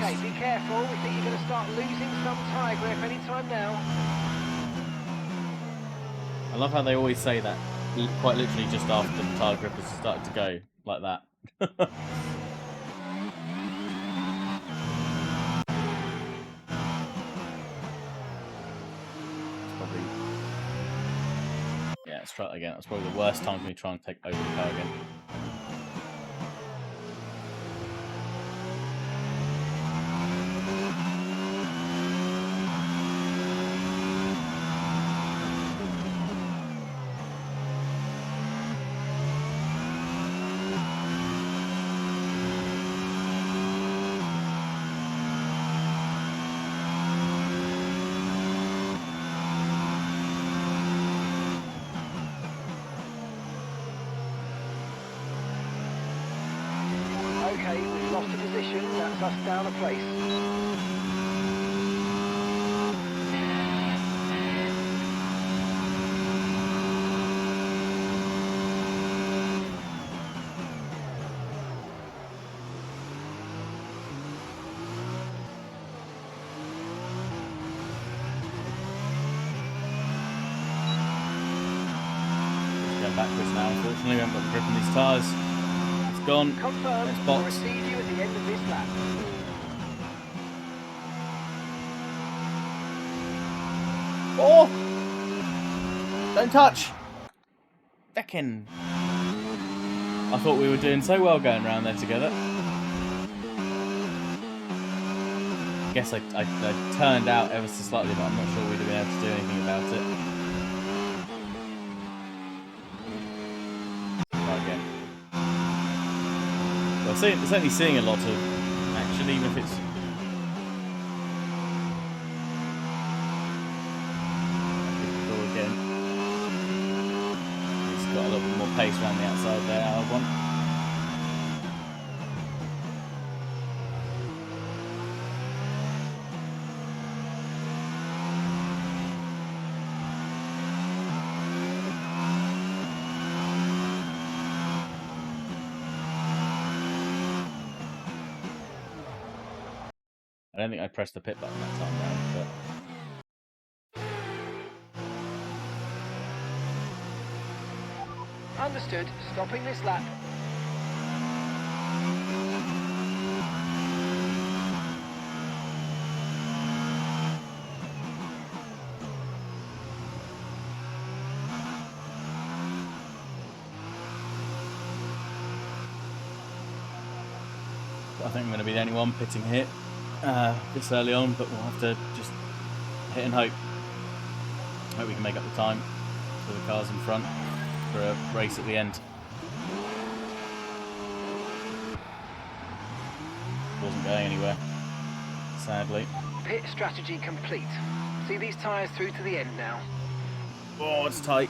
Okay, be careful. We think you're going to start losing some tyre grip any time now. I love how they always say that, quite literally just after the tyre grip has started to go, like that. Yeah, let's try it again. That's probably the worst time for me to try and take over the car again. Okay, we've lost a position. That's us down a place. Going backwards now, unfortunately. We haven't got the grip on these tyres. It's gone. Confirmed. Next We'll box. receive you at the end of this lap. Oh! Don't touch! Feckin'. I thought we were doing so well going around there together. I guess I turned out ever so slightly, but I'm not sure we'd have been able to do anything about it. Try again. Well, certainly seeing a lot of action, even if it's... Go again. He's got a little bit more pace around the outside there, Albon. I don't think I pressed the pit button that time round, but... Understood. Stopping this lap. I think I'm going to be the only one pitting here this early on, but we'll have to just hit and hope. Hope we can make up the time for the cars in front for a race at the end. Wasn't going anywhere, sadly. Pit strategy complete. See these tyres through to the end now. Oh, it's tight.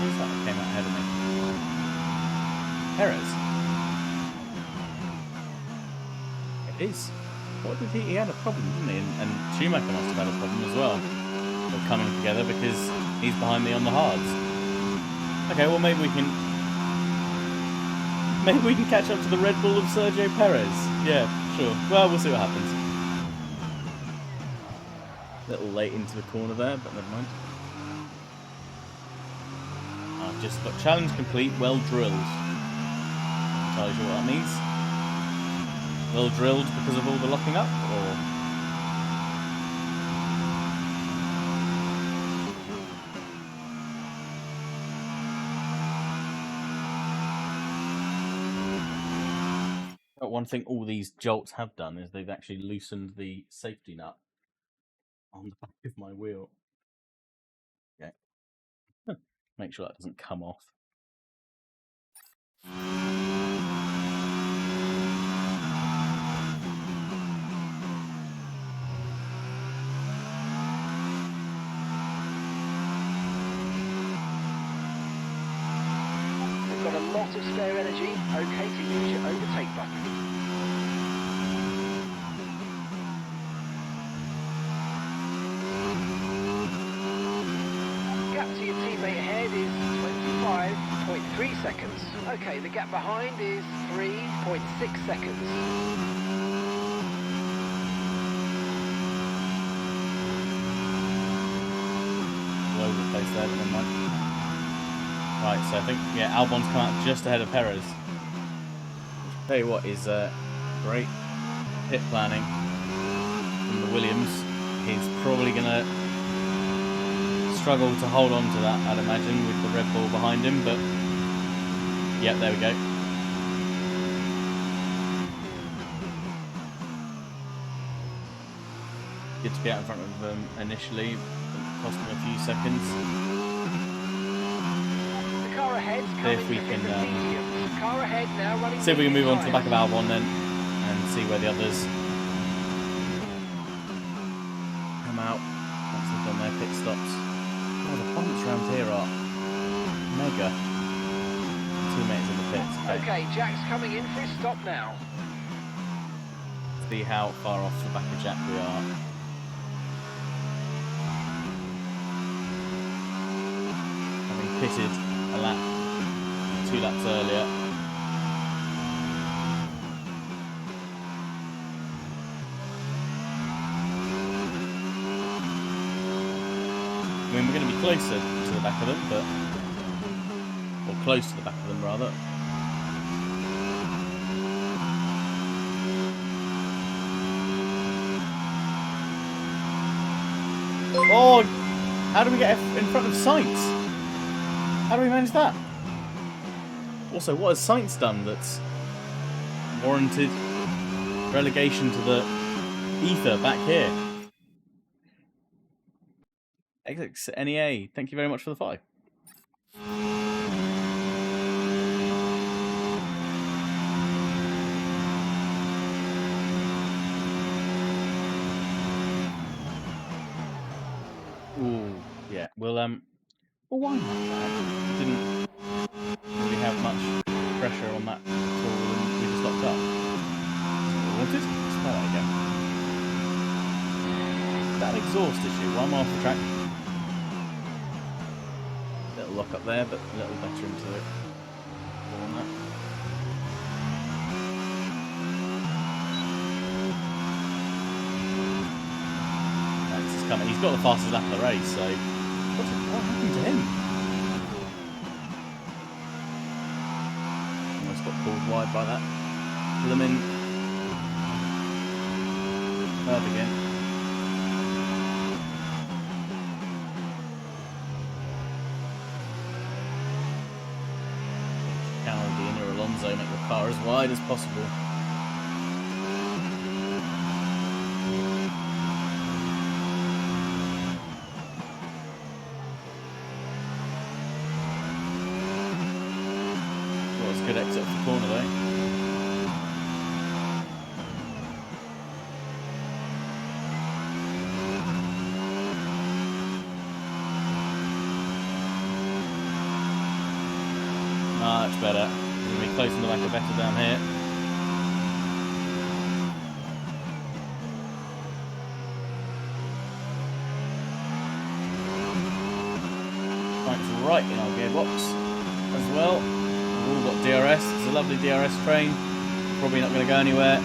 Who's that came out ahead of me? Perez. It is. What did he had a problem, didn't he? And Schumacher must have had a problem as well. They're coming together because he's behind me on the hards. Okay, well maybe we can catch up to the Red Bull of Sergio Perez. Yeah, sure. Well, we'll see what happens. A little late into the corner there, but never mind. I've just got challenge complete, well drilled. Not entirely sure what that means. Well drilled because of all the locking up, or... But one thing all these jolts have done is they've actually loosened the safety nut on the back of my wheel. Okay. Make sure that doesn't come off. We've got a lot of spare energy. Okay to use your overtake button. teammate ahead is 25.3 seconds. Okay, the gap behind is 3.6 seconds. All over the place there, but never mind. Right, so I think, yeah, Albon's come out just ahead of Perez. Tell you what is great pit planning from the Williams. He's probably going to struggle to hold on to that, I'd imagine, with the Red Bull behind him, but yep, there we go. Good to be out in front of them initially, it cost him a few seconds. The car ahead's See if coming we to can hit the medium. Car ahead now running see if we can move on to the medium back of Albon then and see where the others come out once they've done their pit stops. Oh, the bumps around here are mega. Teammates in the pits. Okay, Jack's coming in for his stop now. See how far off the back of Jack we are. Having pitted a lap, 2 laps earlier. I mean, we're going to be closer to the back of them, but... or close to the back of them, rather. Oh! How do we get in front of Sainz? How do we manage that? Also, what has Sainz done that's warranted relegation to the ether back here? XXNEA, thank you very much for the 5. Ooh, yeah. Well, why not? Didn't really have much pressure on that at all, and we just locked up. Wanted? Let's try that again. That exhaust issue. One more off the track. Little lock up there, but a little better into it. More on that. Thanks, he's coming. He's got the fastest lap of the race, so what happened to him? Almost got pulled wide by that. Blooming curve again. Caldine or Alonso make the car as wide as possible. Well, it's a good exit off the corner though. Much better. We're going to be closing the back of Vettel down here. Frank's right in our gearbox as well. We've all got DRS. It's a lovely DRS train. Probably not going to go anywhere.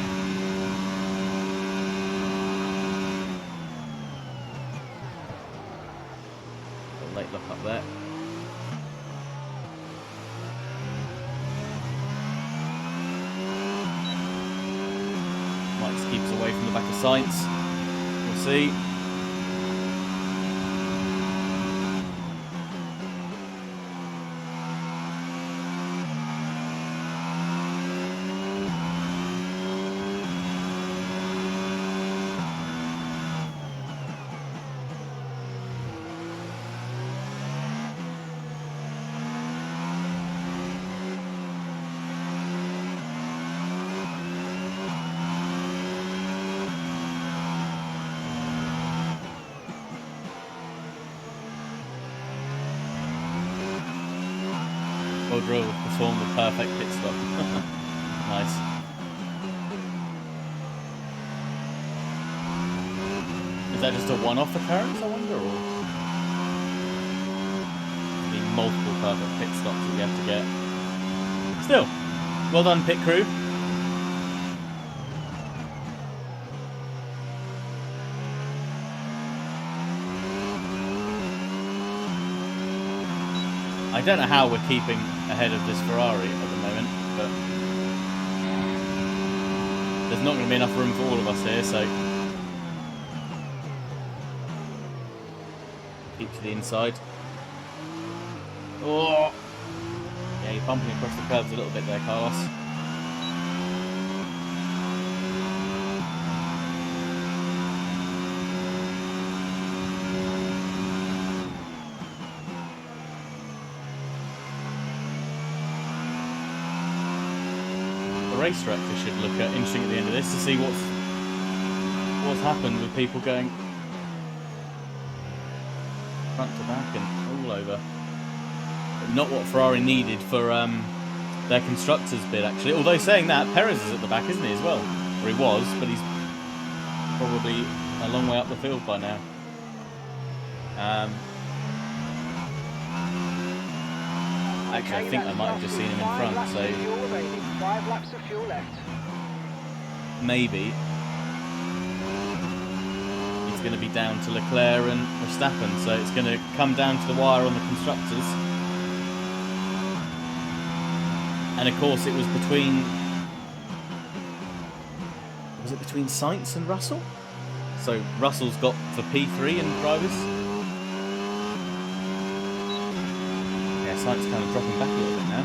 Got a late lock up there. Mike keeps away from the back of Sainz. We'll see. Drill performed the perfect pit stop. Nice. Is that just a one-off occurrence, I wonder, or multiple perfect pit stops that you have to get. Still, well done, pit crew. I don't know how we're keeping ahead of this Ferrari at the moment, but there's not going to be enough room for all of us here, so keep to the inside. Oh, yeah, you're bumping across the curves a little bit there, Carlos. Race director should look at interesting at the end of this to see what's happened with people going front to back and all over. But not what Ferrari needed for their constructors bid, actually. Although saying that, Perez is at the back, isn't he, as well? Or he was, but he's probably a long way up the field by now. Actually, I think I might have just seen him in front, so 5 laps of fuel left. Maybe it's going to be down to Leclerc and Verstappen, so it's going to come down to the wire on the constructors. And of course, it was between Sainz and Russell? So Russell's got for P3 and drivers. Sainz kind of dropping back a little bit now.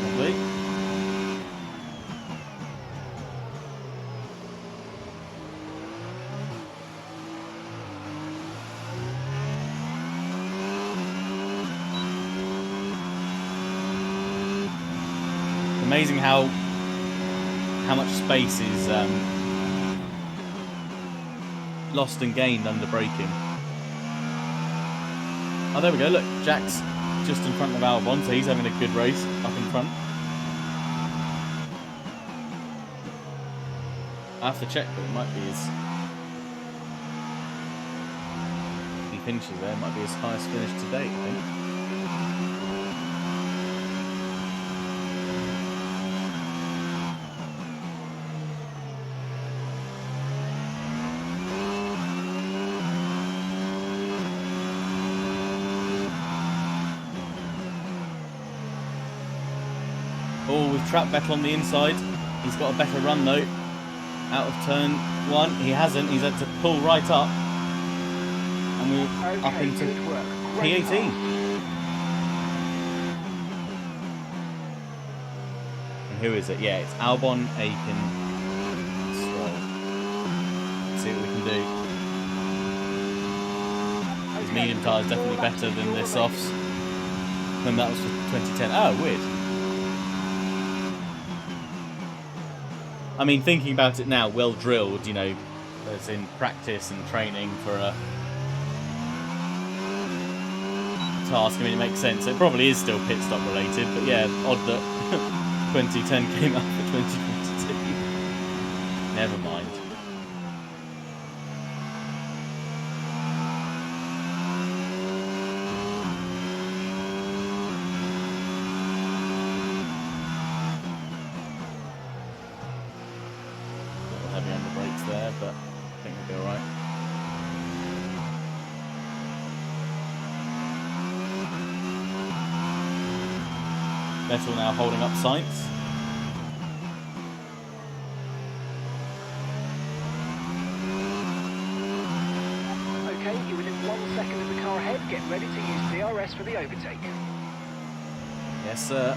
Lovely. Amazing how much space is lost and gained under braking. Oh, there we go, look, Jack's just in front of Albon, so he's having a good race up in front. I have to check, but it might be his... He finishes there, it might be his highest finish to date, I think. Oh, with Trapp back on the inside. He's got a better run though. Out of turn 1. He hasn't. He's had to pull right up. And we're up into P18. And who is it? Yeah, it's Albon, Aiken, Stroll. Let's see what we can do. His medium tyre is definitely better than their softs. And that was for 2010. Oh, weird. I mean, thinking about it now, well drilled, you know, as in practice and training for a task. I mean, it makes sense. It probably is still pit stop related, but yeah, odd that 2010 came up for 2022. Never mind. Heavy on the brakes there, but I think we'll be alright. Vettel now holding up Sainz. Okay, you're within 1 second of the car ahead. Get ready to use DRS for the overtake. Yes, sir.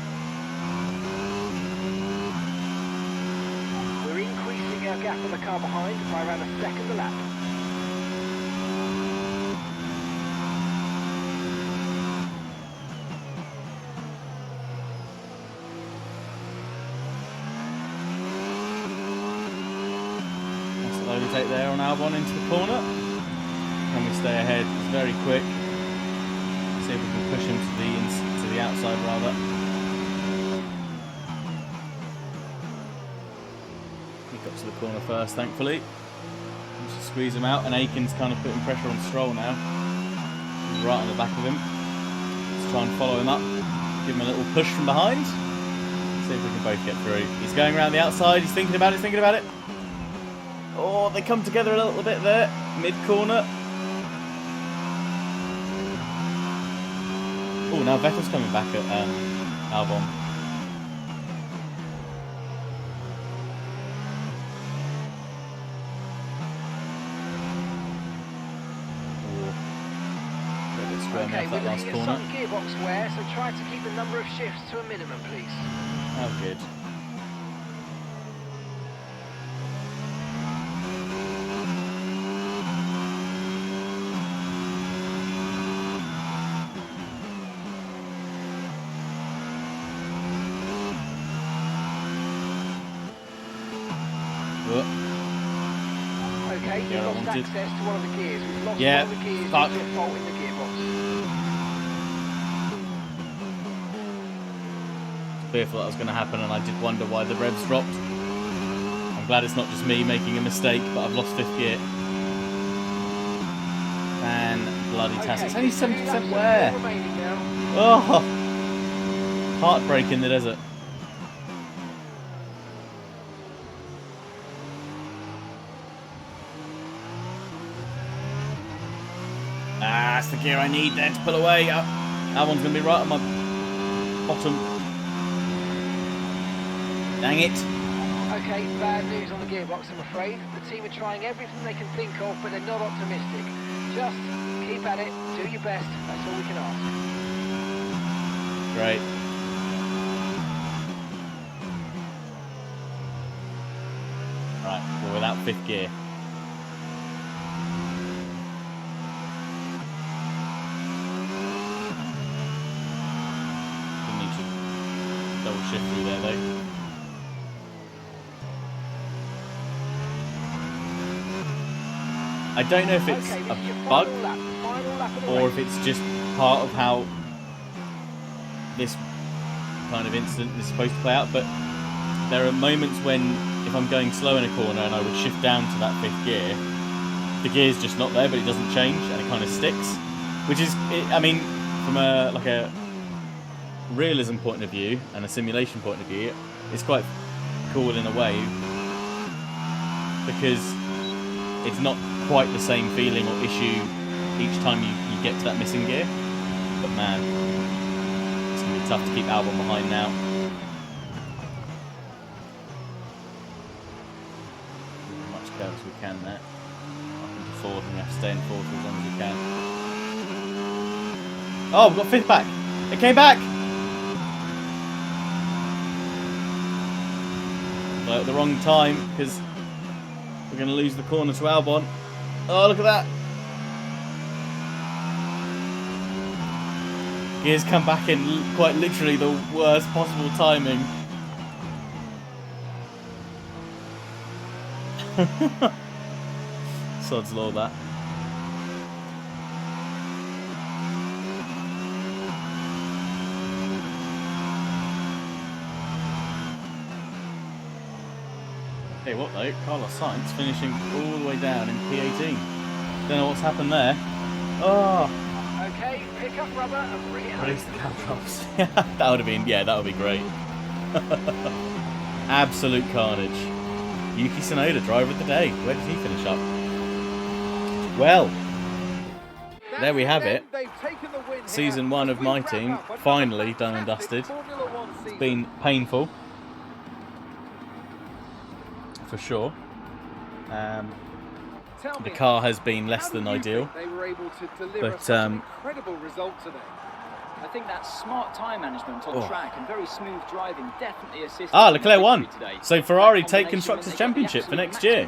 We're increasing our gap on the car behind by around a second a lap. Overtake there on Albon into the corner. Can we stay ahead? It's very quick. See if we can push him to the outside rather. He got to the corner first, thankfully. Just squeeze him out, and Aiken's kind of putting pressure on Stroll now. He's right on the back of him. Let's try and follow him up. Give him a little push from behind. See if we can both get through. He's going around the outside. He's thinking about it, thinking about it. Oh, they come together a little bit there. Mid-corner. Oh, now Vettel's coming back at Albon. Okay, we're looking at some gearbox wear, so try to keep the number of shifts to a minimum, please. How good. Okay, you've lost access to one of the gears. We've lost yeah, one of the gears fuck. due to a fault in the gearbox. Fearful that was going to happen, and I did wonder why the revs dropped. I'm glad it's not just me making a mistake, but I've lost 5th gear. And bloody task. It's only 70% wear. Oh, heartbreak in the desert. Ah, that's the gear I need then to pull away. That one's going to be right on my bottom. Dang it. Okay, bad news on the gearbox, I'm afraid. The team are trying everything they can think of, but they're not optimistic. Just keep at it, do your best, that's all we can ask. Great. Right, we're without 5th gear. Didn't need to double shift through there though. I don't know if it's okay, a bug lap of the or race. if it's just part of how this kind of incident is supposed to play out, but there are moments when if I'm going slow in a corner and I would shift down to that 5th gear, the gear's just not there, but it doesn't change and it kind of sticks, which is, I mean, from a realism point of view and a simulation point of view, it's quite cool in a way because it's not quite the same feeling or issue each time you get to that missing gear. But man, it's going to be tough to keep Albon behind now. As much curve as we can there. Up into 4th, and we have to stay in 4th as long as we can. Oh, we've got 5th back! It came back! But at the wrong time, because we're going to lose the corner to Albon. Oh, look at that. Gears come back in quite literally the worst possible timing. Sod's law, that. Hey, what though? Carlos Sainz finishing all the way down in P18. Don't know what's happened there. Oh! Okay, pick up rubber and bring it home. Release the caltrops. That would have been, yeah, that would be great. Absolute carnage. Yuki Tsunoda, driver of the day. Where did he finish up? Well, there we have it. Season 1 of my team, finally done and dusted. It's been painful. For sure. The car has been less than ideal. But incredible result today. I think that smart tyre management on track and very smooth driving definitely assisted. Leclerc won. So Ferrari take Constructors' Championship for next year.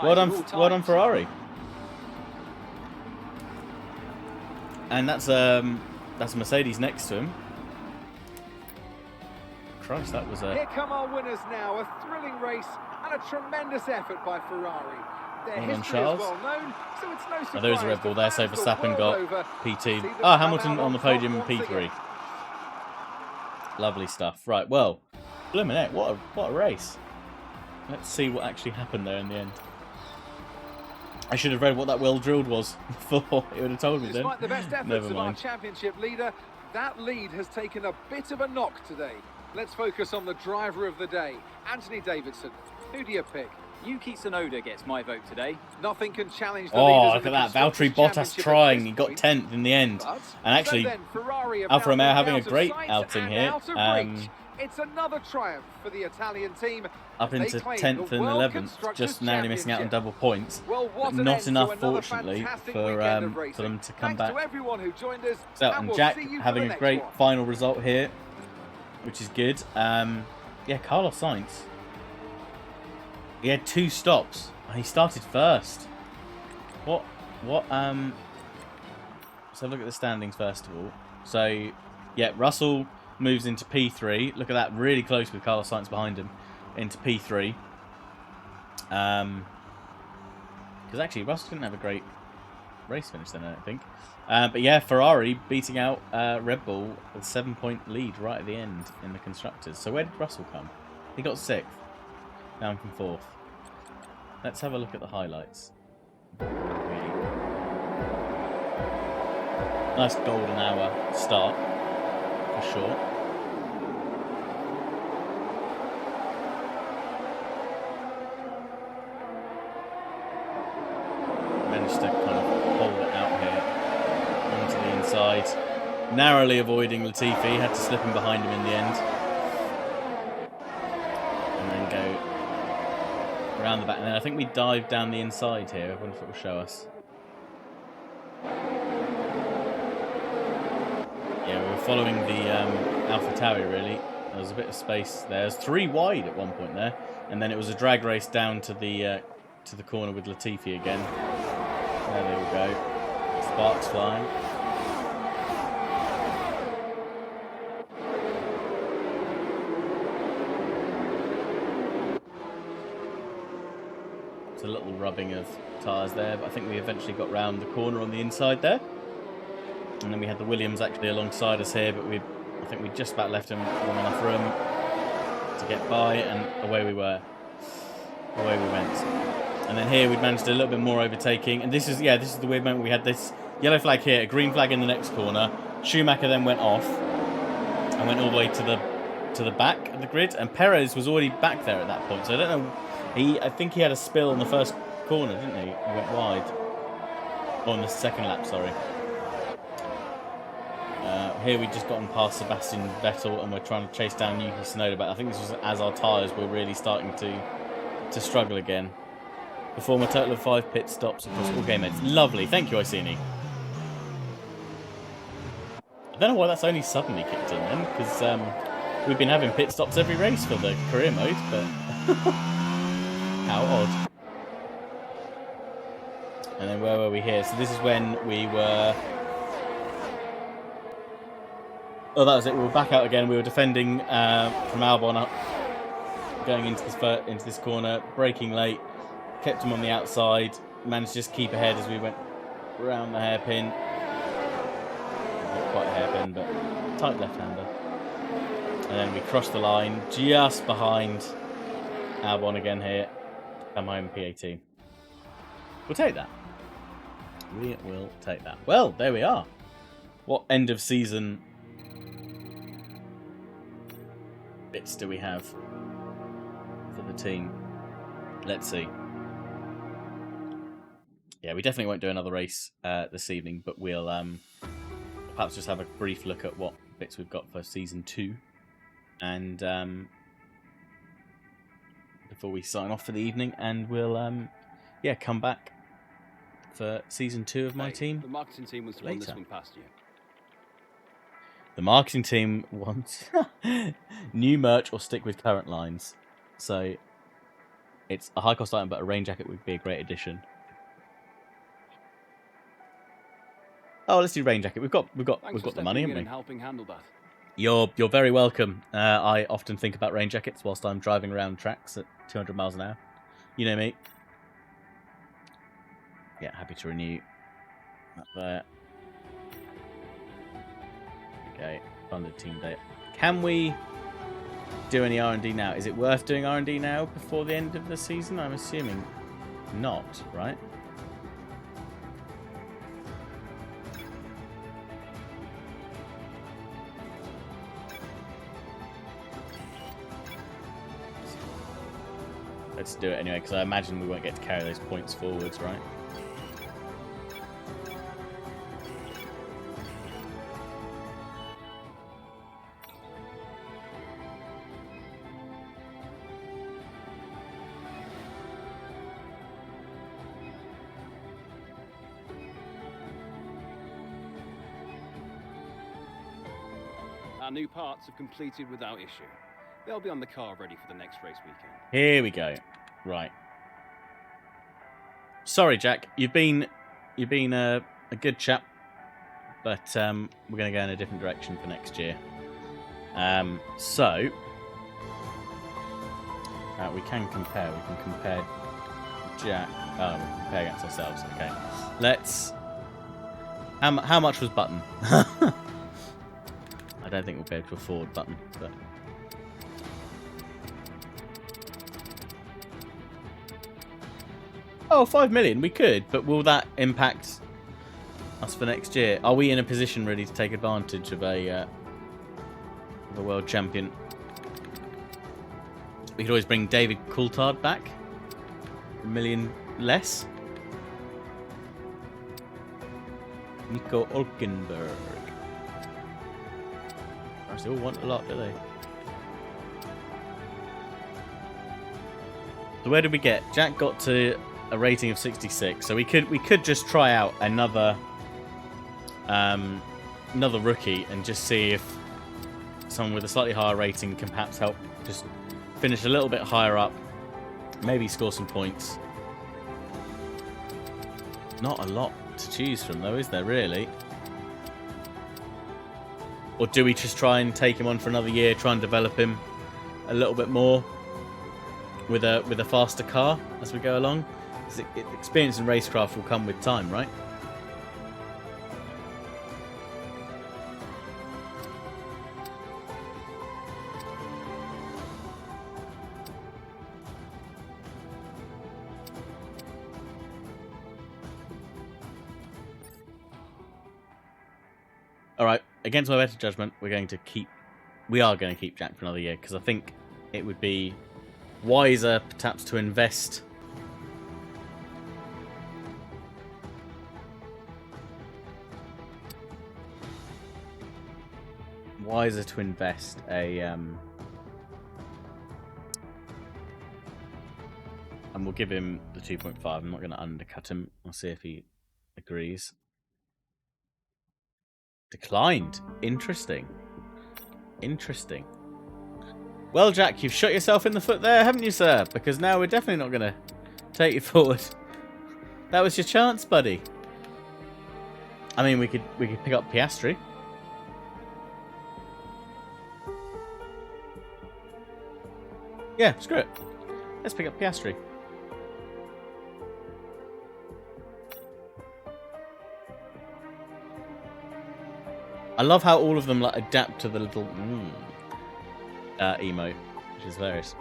Well done Ferrari. And that's Mercedes next to him. Christ, that was a... Here come our winners now. A thrilling race and a tremendous effort by Ferrari. Their Well done, history Charles. is well known, so it's no surprise. Oh, there is a Red Bull there, so fans the Verstappen world got over P2. see them Ah, come Hamilton out on the top podium in once P3. again. Lovely stuff. Right, well, blimmin' heck, what a race. Let's see what actually happened there in the end. I should have read what that well drilled was before. It would have told me then. Despite the best efforts Never of our mind. championship leader, that lead has taken a bit of a knock today. Let's focus on the driver of the day, Anthony Davidson. Who do you pick? Yuki Tsunoda gets my vote today. Nothing can challenge the Oh, leaders look in at the that. Valtteri Constructors' Bottas Championship at trying. this He got point. 10th in the end. But, And actually, so then, Ferrari have Alfa now Romeo moved having a out of great sight outing and here. out of reach. It's another triumph for the Italian team. Up as they into claim 10th the and World 11th, Constructors' just narrowly missing out on Championship. double points. Well, what But an not end to enough, another fortunately, fantastic for weekend of them racing. to come Thanks back. to everyone who joined us. So, and and we'll Jack see you for having the a next great one. final result here, which is good. Yeah, Carlos Sainz. He had 2 stops. He started first. What? Let's have a look at the standings first of all. So, yeah, Russell moves into P3. Look at that, really close with Carlos Sainz behind him into P3. Because actually, Russell didn't have a great race finish then, I don't think. But yeah, Ferrari beating out Red Bull with a 7-point lead right at the end in the Constructors. So where did Russell come? He got 6th, down from 4th. Let's have a look at the highlights. Nice golden hour start, for sure. Managed to kind of hold it out here onto the inside. Narrowly avoiding Latifi, had to slip him behind him in the end. And then go around the back. And then I think we dive down the inside here. I wonder if it will show us. Yeah, we were following the AlphaTauri really. There was a bit of space there. There was 3 wide at one point there. And then it was a drag race down to the corner with Latifi again. There they all go. Sparks flying. It's a little rubbing of tyres there, but I think we eventually got round the corner on the inside there. And then we had the Williams actually alongside us here, but I think we just about left him long enough room to get by, and away we were. Away we went. And then here we'd managed a little bit more overtaking, and this is the weird moment. We had this yellow flag here, a green flag in the next corner. Schumacher then went off and went all the way to the back of the grid, and Perez was already back there at that point. So I don't know. I think he had a spill on the first corner, didn't he? He went wide. Or on the second lap, sorry. Here we'd just gotten past Sebastian Vettel, and we're trying to chase down Yuki Tsunoda. But I think this was as our tyres were really starting to struggle again. Perform a total of 5 pit stops across all game ends. Lovely, thank you, Iceni. I don't know why that's only suddenly kicked in then, because we've been having pit stops every race for the career mode, but how odd. And then where were we here? So this is when we were... Oh, that was it. We were back out again. We were defending from Albon up, going into this corner, braking late, kept him on the outside, managed to just keep ahead as we went around the hairpin. Not quite a hairpin, but tight left-hander. And then we crossed the line just behind Albon again here. Come home P18. We'll take that. We will take that. Well, there we are. What end of season bits do we have for the team? Let's see. Yeah, we definitely won't do another race this evening, but we'll perhaps just have a brief look at what bits we've got for season 2, and before we sign off for the evening, and we'll come back for season 2 of my team. The marketing team wants to run this one past you. The marketing team wants new merch or stick with current lines. So it's a high cost item, but a rain jacket would be a great addition. Oh, let's do rain jacket. We've got the money, haven't we? And helping handle that. You're very welcome. I often think about rain jackets whilst I'm driving around tracks at 200 miles an hour. You know me. Yeah, happy to renew. Up there. Okay, funded team date. Can we do any R&D now? Is it worth doing R&D now before the end of the season? I'm assuming not, right? let's do it anyway, because I imagine we won't get to carry those points forwards, right? Our new parts have completed without issue. They'll be on the car ready for the next race weekend. Here we go. Right. Sorry, Jack. You've been a good chap, but we're going to go in a different direction for next year. So we can compare. We can compare Jack. Oh, we can compare against ourselves. Okay. Let's. How much was Button? I don't think we'll be able to afford Button, but. Oh, 5 million, we could, but will that impact us for next year? Are we in a position really to take advantage of a world champion? We could always bring David Coulthard back. $1 million less. Nico Hülkenberg. They all want a lot, do they? So where did we get? Jack got to a rating of 66, so we could just try out another rookie and just see if someone with a slightly higher rating can perhaps help just finish a little bit higher up, maybe score some points. Not a lot to choose from though, is there really? Or do we just try and take him on for another year, try and develop him a little bit more with a faster car as we go along? Experience in racecraft will come with time, right? All right, against my better judgment, we are going to keep Jack for another year, because I think it would be wiser perhaps to invest a and we'll give him the 2.5. I'm not going to undercut him. I'll see if he agrees. Declined. Interesting. Well, Jack, you've shot yourself in the foot there, haven't you, sir? Because now we're definitely not going to take you forward. That was your chance, buddy. I mean, we could pick up Piastri. Yeah, screw it. Let's pick up Piastri. I love how all of them like adapt to the little emote, which is hilarious.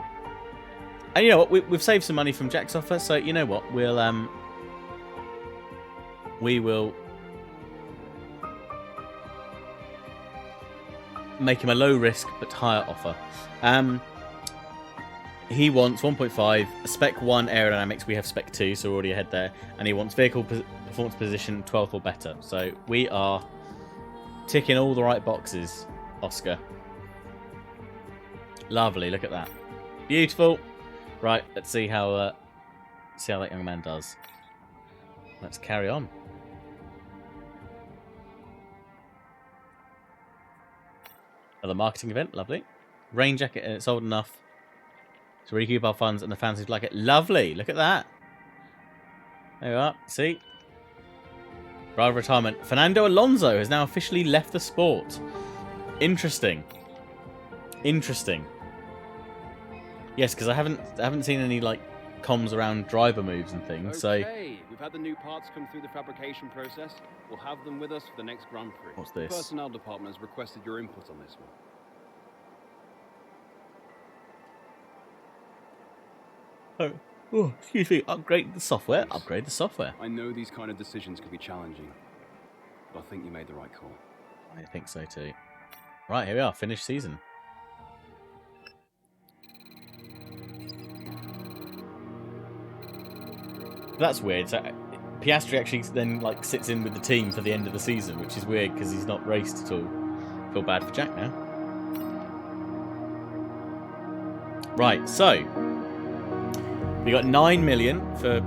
And you know what? We've saved some money from Jack's offer, so you know what? We will make him a low risk but higher offer. He wants 1.5, spec 1 aerodynamics. We have spec 2, so we're already ahead there. And he wants vehicle performance position 12th or better. So we are ticking all the right boxes, Oscar. Lovely, look at that. Beautiful. Right, let's see how that young man does. Let's carry on. Another marketing event, lovely. Rain jacket, and it's old enough to recoup our funds, and the fans who like it. Lovely, look at that. There we are, see? Driver retirement. Fernando Alonso has now officially left the sport. Interesting. Yes, because I haven't seen any like comms around driver moves and things. Okay, we've had the new parts come through the fabrication process. We'll have them with us for the next Grand Prix. What's this? The personnel department has requested your input on this one. Oh, excuse me. Upgrade the software. Upgrade the software. I know these kind of decisions can be challenging, but I think you made the right call. I think so too. Right, here we are. Finished season. That's weird. So Piastri actually then like sits in with the team for the end of the season, which is weird because he's not raced at all. Feel bad for Jack now. Right, so we got 9 million for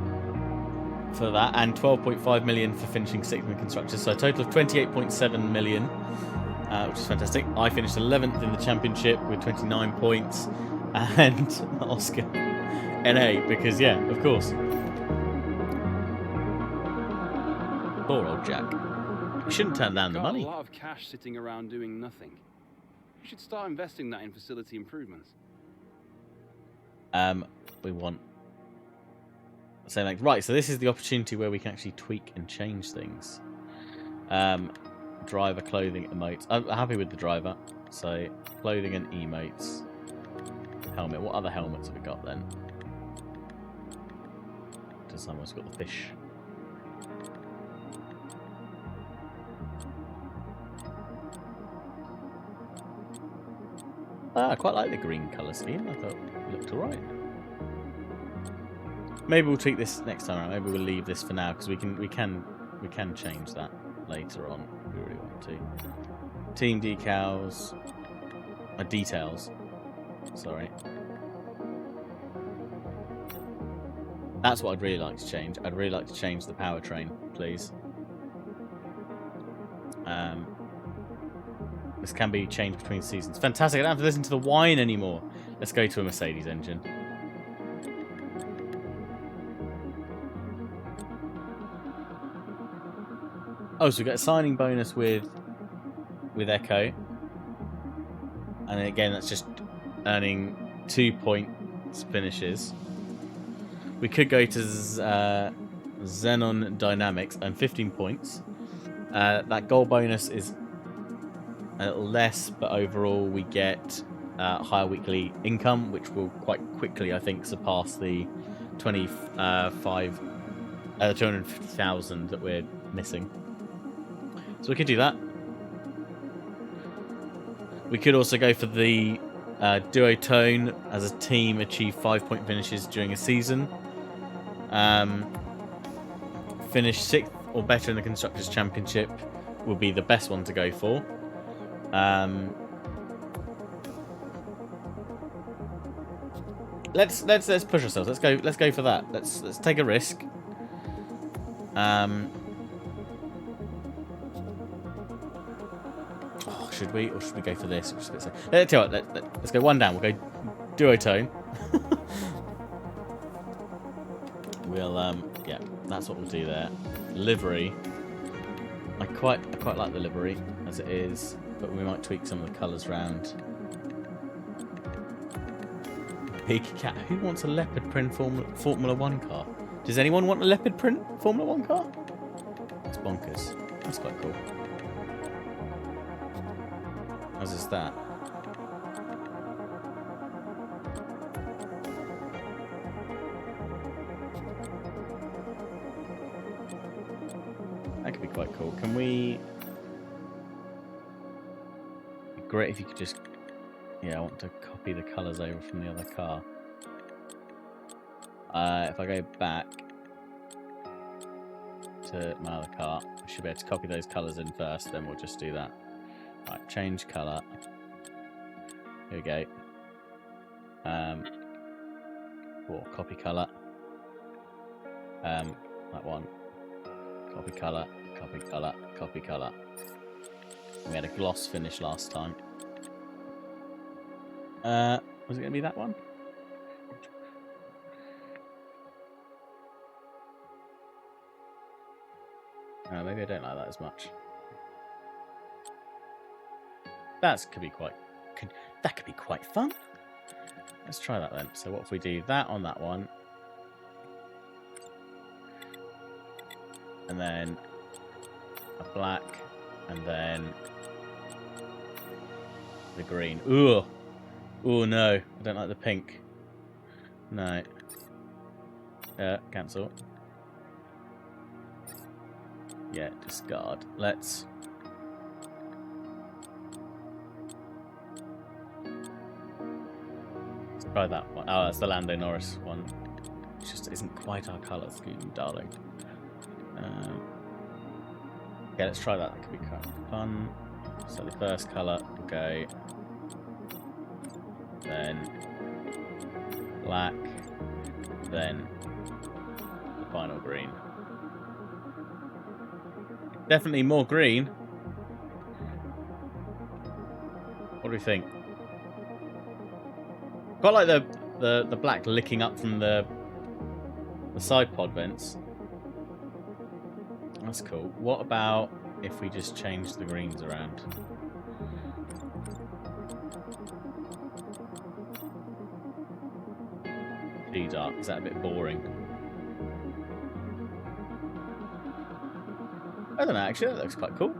that and 12.5 million for finishing 6th in the constructors, so a total of 28.7 million, which is fantastic. I finished 11th in the championship with 29 points, and Oscar NA because yeah, of course. Poor old Jack. We shouldn't turn down the money. Got a lot of cash sitting around doing nothing. You should start investing that in facility improvements. We want. So like right, so this is the opportunity where we can actually tweak and change things. Driver clothing emotes. I'm happy with the driver. So clothing and emotes. Helmet. What other helmets have we got then? Just someone's got the fish. I quite like the green colour scheme. I thought it looked alright. Maybe we'll tweak this next time around. Maybe we'll leave this for now because we can change that later on if we really want to. Team decals, details. Sorry. That's what I'd really like to change. I'd really like to change the powertrain, please. This can be changed between seasons. Fantastic. I don't have to listen to the whine anymore. Let's go to a Mercedes engine. Oh, so we got a signing bonus with Echo. And again, that's just earning 2 points finishes. We could go to Xenon Dynamics and 15 points. That goal bonus is a little less, but overall we get higher weekly income, which will quite quickly, I think, surpass the 250,000 that we're missing. So we could do that. We could also go for the duotone as a team, achieve 5-point finishes during a season. Finish 6th or better in the Constructors' Championship will be the best one to go for. Let's push ourselves. Let's go for that. Let's take a risk. Should we, or should we go for this? Let's tell you what, let's go one down. We'll go duotone. We'll yeah, that's what we'll do there. Livery. I quite like the livery as it is, but we might tweak some of the colours round. Big cat. Who wants a leopard print Formula 1 car? Does anyone want a leopard print Formula 1 car? That's bonkers. That's quite cool. How's this that? That could be quite cool. Can we... It'd be great if you could just... Yeah, I want to copy the colours over from the other car. If I go back to my other car, I should be able to copy those colours in first, then we'll just do that. Right, change colour. Here we go. Or copy colour. That one. Copy colour, copy colour, copy colour. We had a gloss finish last time. Was it going to be that one? Maybe I don't like that as much. That could be quite fun. Let's try that then. So what if we do that on that one, and then a black, and then the green. Ooh, ooh no! I don't like the pink. No. Cancel. Yeah, discard. Let's. Try that one. Oh, that's the Lando Norris one. It just isn't quite our colour, excuse me, darling. Okay, let's try that. That could be kind of fun. So the first colour will go, then black, then the final green. Definitely more green. What do we think? Quite like the black licking up from the side pod vents. That's cool. What about if we just change the greens around? Too dark. Is that a bit boring? I don't know, actually, that looks quite cool.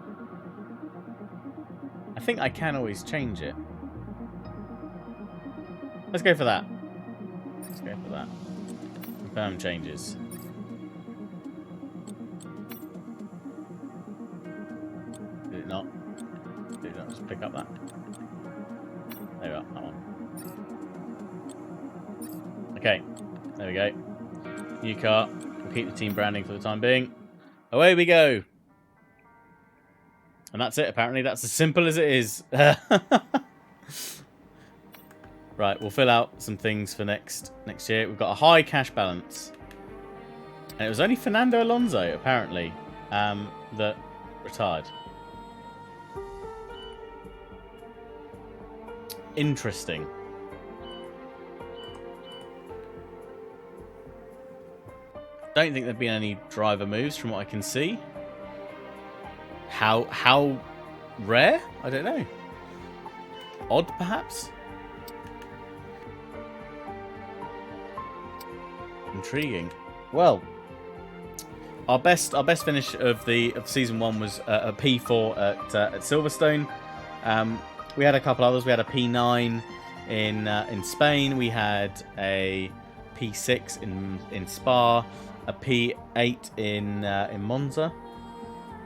I think I can always change it. Let's go for that. Let's go for that. Confirm changes. Did it not? Did it not just pick up that? There we are, that one. Okay, there we go. New car. We'll keep the team branding for the time being. Away we go. And that's it, apparently. That's as simple as it is. Right, we'll fill out some things for next year. We've got a high cash balance. And it was only Fernando Alonso, apparently, that retired. Interesting. Don't think there've been any driver moves from what I can see. How rare? I don't know. Odd, perhaps? Intriguing. Well, our best finish of season 1 was a P4 at Silverstone. We had a couple others. We had a P9 in Spain. We had a P6 in Spa, a P8 in Monza.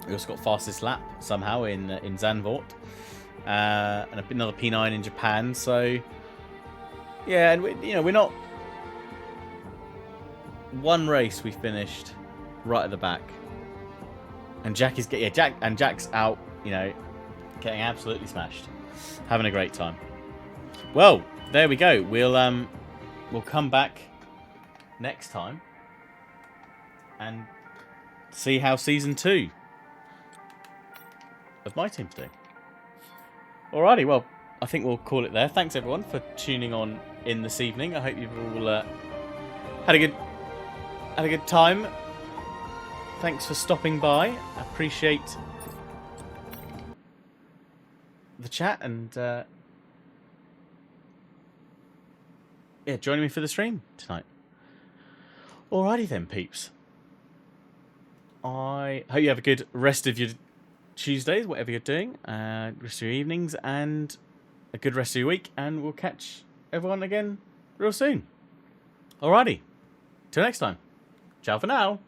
We also got fastest lap somehow in Zandvoort, and another P9 in Japan. So yeah, and we're not. One race we finished right at the back, and Jack's out. Getting absolutely smashed, having a great time. Well, there we go. We'll come back next time and see how season 2 of my team's doing. Alrighty, well, I think we'll call it there. Thanks everyone for tuning on in this evening. I hope you've all had a good time. Thanks for stopping by. I appreciate the chat and joining me for the stream tonight. Alrighty then, peeps. I hope you have a good rest of your Tuesdays, whatever you're doing, rest of your evenings, and a good rest of your week, and we'll catch everyone again real soon. Alrighty, till next time. Ciao for now.